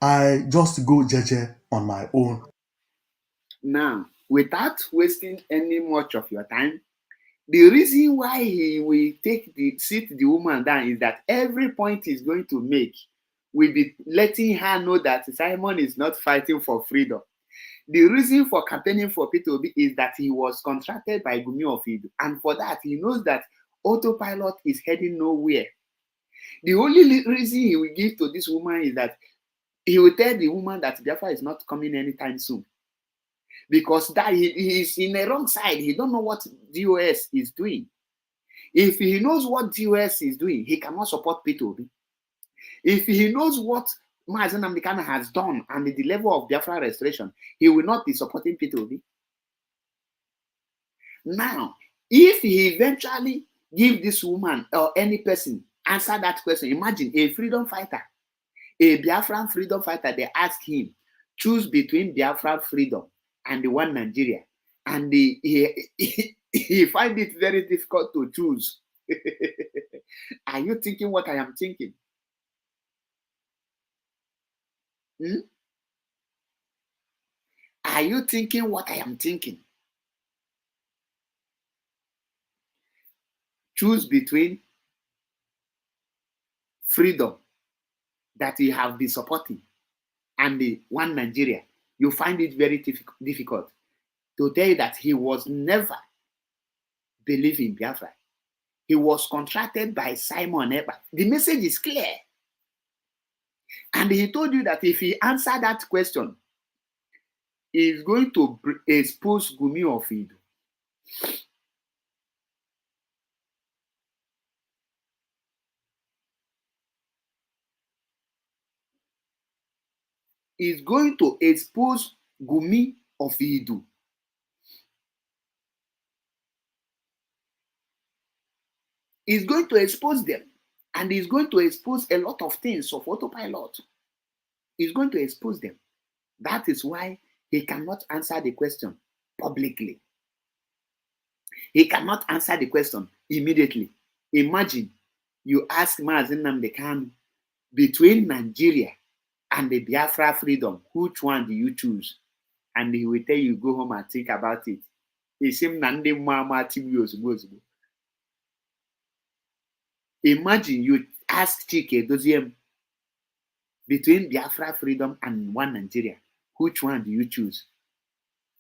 I just go jeje on my own.
Now, without wasting any much of your time, the reason why he will sit the woman down is that every point he's going to make will be letting her know that Simon is not fighting for freedom. The reason for campaigning for P2B is that he was contracted by Gumi of Idu, and for that he knows that autopilot is heading nowhere. The only reason he will give to this woman is that he will tell the woman that Biafra is not coming anytime soon, because that he is in the wrong side. He don't know what DOS is doing. If he knows what DOS is doing, he cannot support P2B. If he knows what Mazen Amdekano has done and the level of Biafra restoration, he will not be supporting P2B. Now, if he eventually give this woman or any person answer that question, imagine a freedom fighter, a Biafran freedom fighter, they ask him, choose between Biafran freedom and the one Nigeria. And he find it very difficult to choose. Are you thinking what I am thinking? Are you thinking what I am thinking? Choose between freedom that you have been supporting and the one Nigeria. You find it very difficult to tell you that he was never believing Biafra. He was contracted by Simon Ekpa. The message is clear. And he told you that if he answered that question, he's going to expose Gumi of Idu. He's going to expose Gumi of Idu. He's going to expose them. And he's going to expose a lot of things of autopilot. He's going to expose them. That is why he cannot answer the question publicly. He cannot answer the question immediately. Imagine you ask Mazen Amdekano, between Nigeria and the Biafra freedom, which one do you choose? And he will tell you, go home and think about it. Imagine you ask Chike Doziem, between Biafra freedom and one Nigeria, which one do you choose?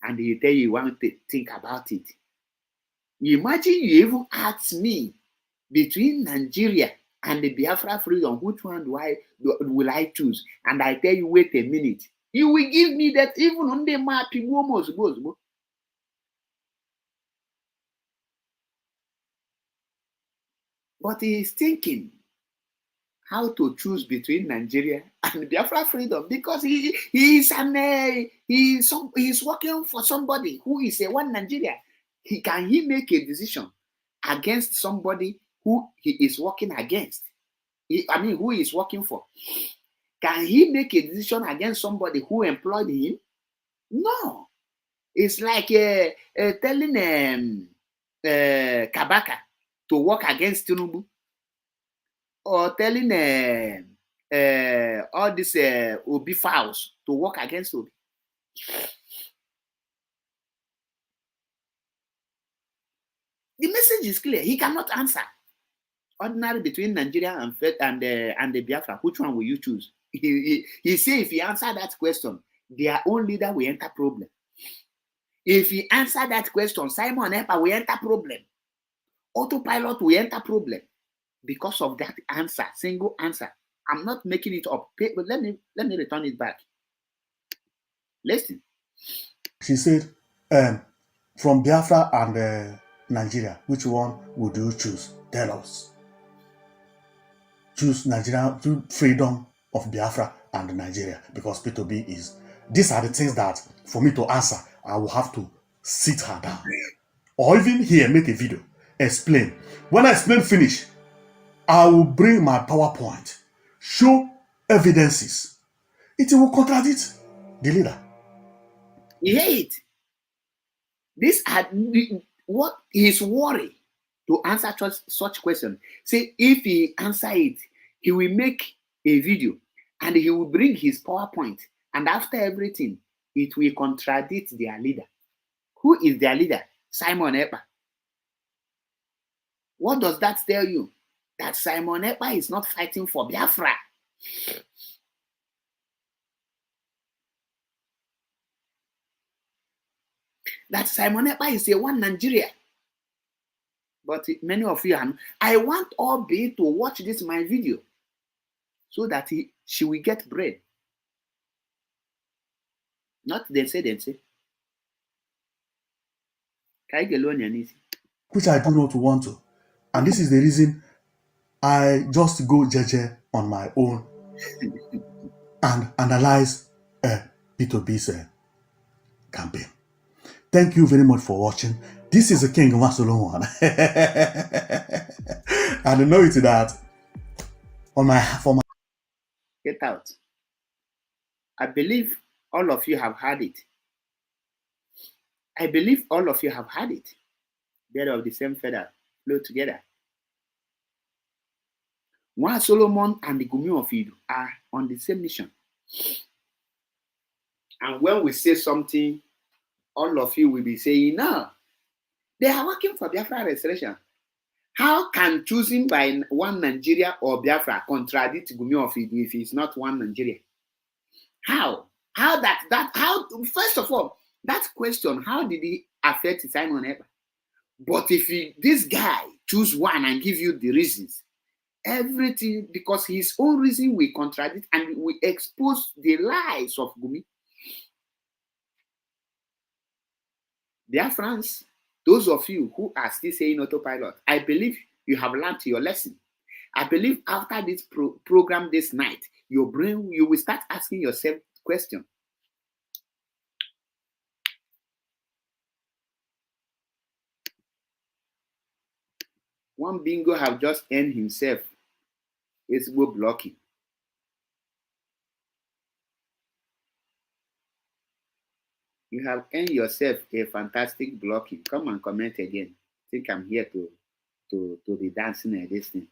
and he tell you want to think about it. Imagine you even ask me between Nigeria and the Biafra freedom, which one will I choose? And I tell you, wait a minute. You will give me that even on the map, almost. But he is thinking how to choose between Nigeria and Biafra freedom because he is working for somebody who is a one Nigeria. Can he make a decision against somebody who he is working against? Who he is working for? Can he make a decision against somebody who employed him? No. It's like telling Kabaka to work against Tinubu, or telling all these Obi fowls to work against Obi. The message is clear. He cannot answer. Ordinary between Nigeria and the Biafra, which one will you choose? He say if he answer that question, their own leader will enter problem. If he answer that question, Simon Ekpa will enter problem. Autopilot will enter problem because of that answer, single answer. I'm not making it up. But let me return it back. Listen.
She said, from Biafra and Nigeria, which one would you choose? Tell us. Choose Nigeria, choose freedom of Biafra and Nigeria, because P2B is. These are the things that for me to answer, I will have to sit her down. Or even here, make a video, explain. When I explain finish, I will bring my PowerPoint, show evidences. It will contradict the leader.
You hear it? This are what his worry to answer such question. Say if he answer it, he will make a video and he will bring his PowerPoint, and after everything, it will contradict their leader. Who is their leader? Simon Ekpa. What does that tell you? That Simon Ekpa is not fighting for Biafra. That Simon Ekpa is a one Nigeria. But many of you, I want Obi to watch this my video so that she will get bread. Not they say.
Which I do not want to. And this is the reason I just go jeje on my own and analyze P2B's campaign. Thank you very much for watching. This is the King Solomon. And I know it that for my
get out. I believe all of you have had it. Bird of the same feather flow together. One Solomon and the Gumi of Idu are on the same mission. And when we say something, all of you will be saying, no, they are working for Biafra restoration. How can choosing by one Nigeria or Biafra contradict Gumi of Idu if it's not one Nigeria? How? First of all, that question, how did it affect Simon Ekpa? But if this guy choose one and give you the reasons, everything, because his own reason will contradict and will expose the lies of Gumi. Dear friends, those of you who are still saying autopilot, I believe you have learned your lesson. I believe after this program this night, your brain, you will start asking yourself questions. One bingo have just earned himself is go blocking. You have earned yourself a fantastic blocking. Come and comment again. I think I'm here to be dancing at this thing.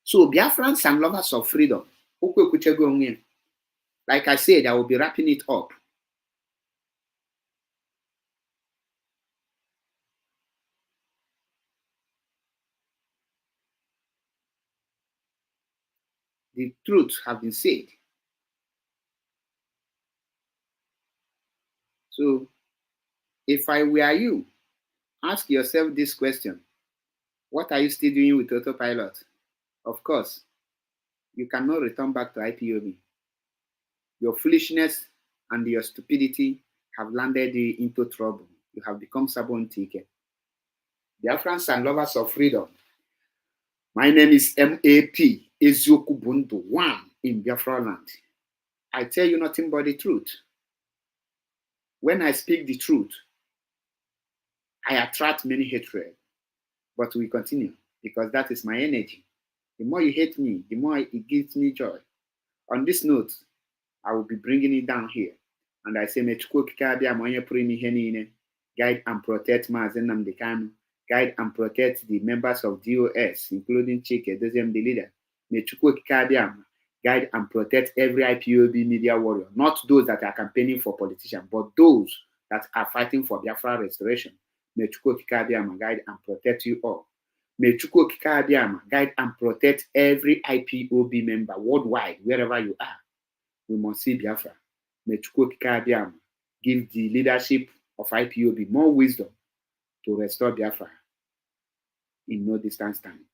So Biafrans and lovers of freedom, like I said, I will be wrapping it up. The truth have been said. So, if I were you, ask yourself this question: what are you still doing with autopilot? Of course, you cannot return back to IPOB. Your foolishness and your stupidity have landed you into trouble. You have become Sabon Tike. Biafrans and lovers of freedom, my name is MAP Ezioku Bundu, one in Biafra land. I tell you nothing but the truth. When I speak the truth, I attract many hatred, but we continue because that is my energy. The more you hate me, the more it gives me joy. On this note, I will be bringing it down here. And I say, guide and protect Mazen Nnamdi Kanu, guide and protect the members of DOS, including Chike, the leader. Guide and protect every IPOB media warrior, not those that are campaigning for politicians, but those that are fighting for Biafra restoration. May Chukwu guide and protect you all. May Chukwu guide and protect every IPOB member worldwide, wherever you are. We must see Biafra. May Chukwu give the leadership of IPOB more wisdom to restore Biafra in no distance time.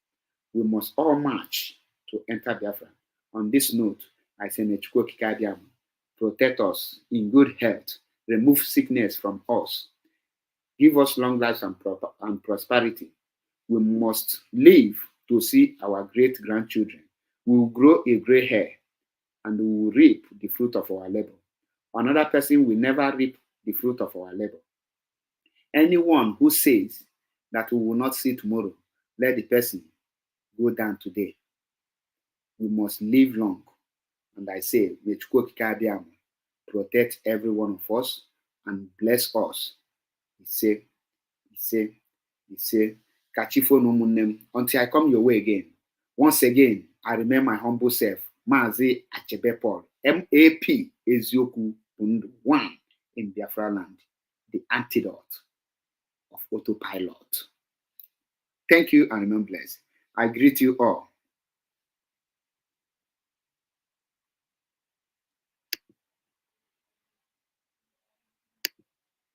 We must all march to enter Biafra. On this note, I say, may Chukwu protect us in good health, remove sickness from us, give us long life and prosperity. We must live to see our great-grandchildren. We will grow a gray hair and we will reap the fruit of our labor. Another person will never reap the fruit of our labor. Anyone who says that we will not see tomorrow, let the person go down today. We must live long. And I say, may Chukwu protect every one of us and bless us. He say, Kachifo no munem, until I come your way again. Once again, I remain my humble self, Mazi Achebe Paul, MAP Ezioku Bundu, one in Biafra land, the antidote of autopilot. Thank you and remain blessed. I greet you all.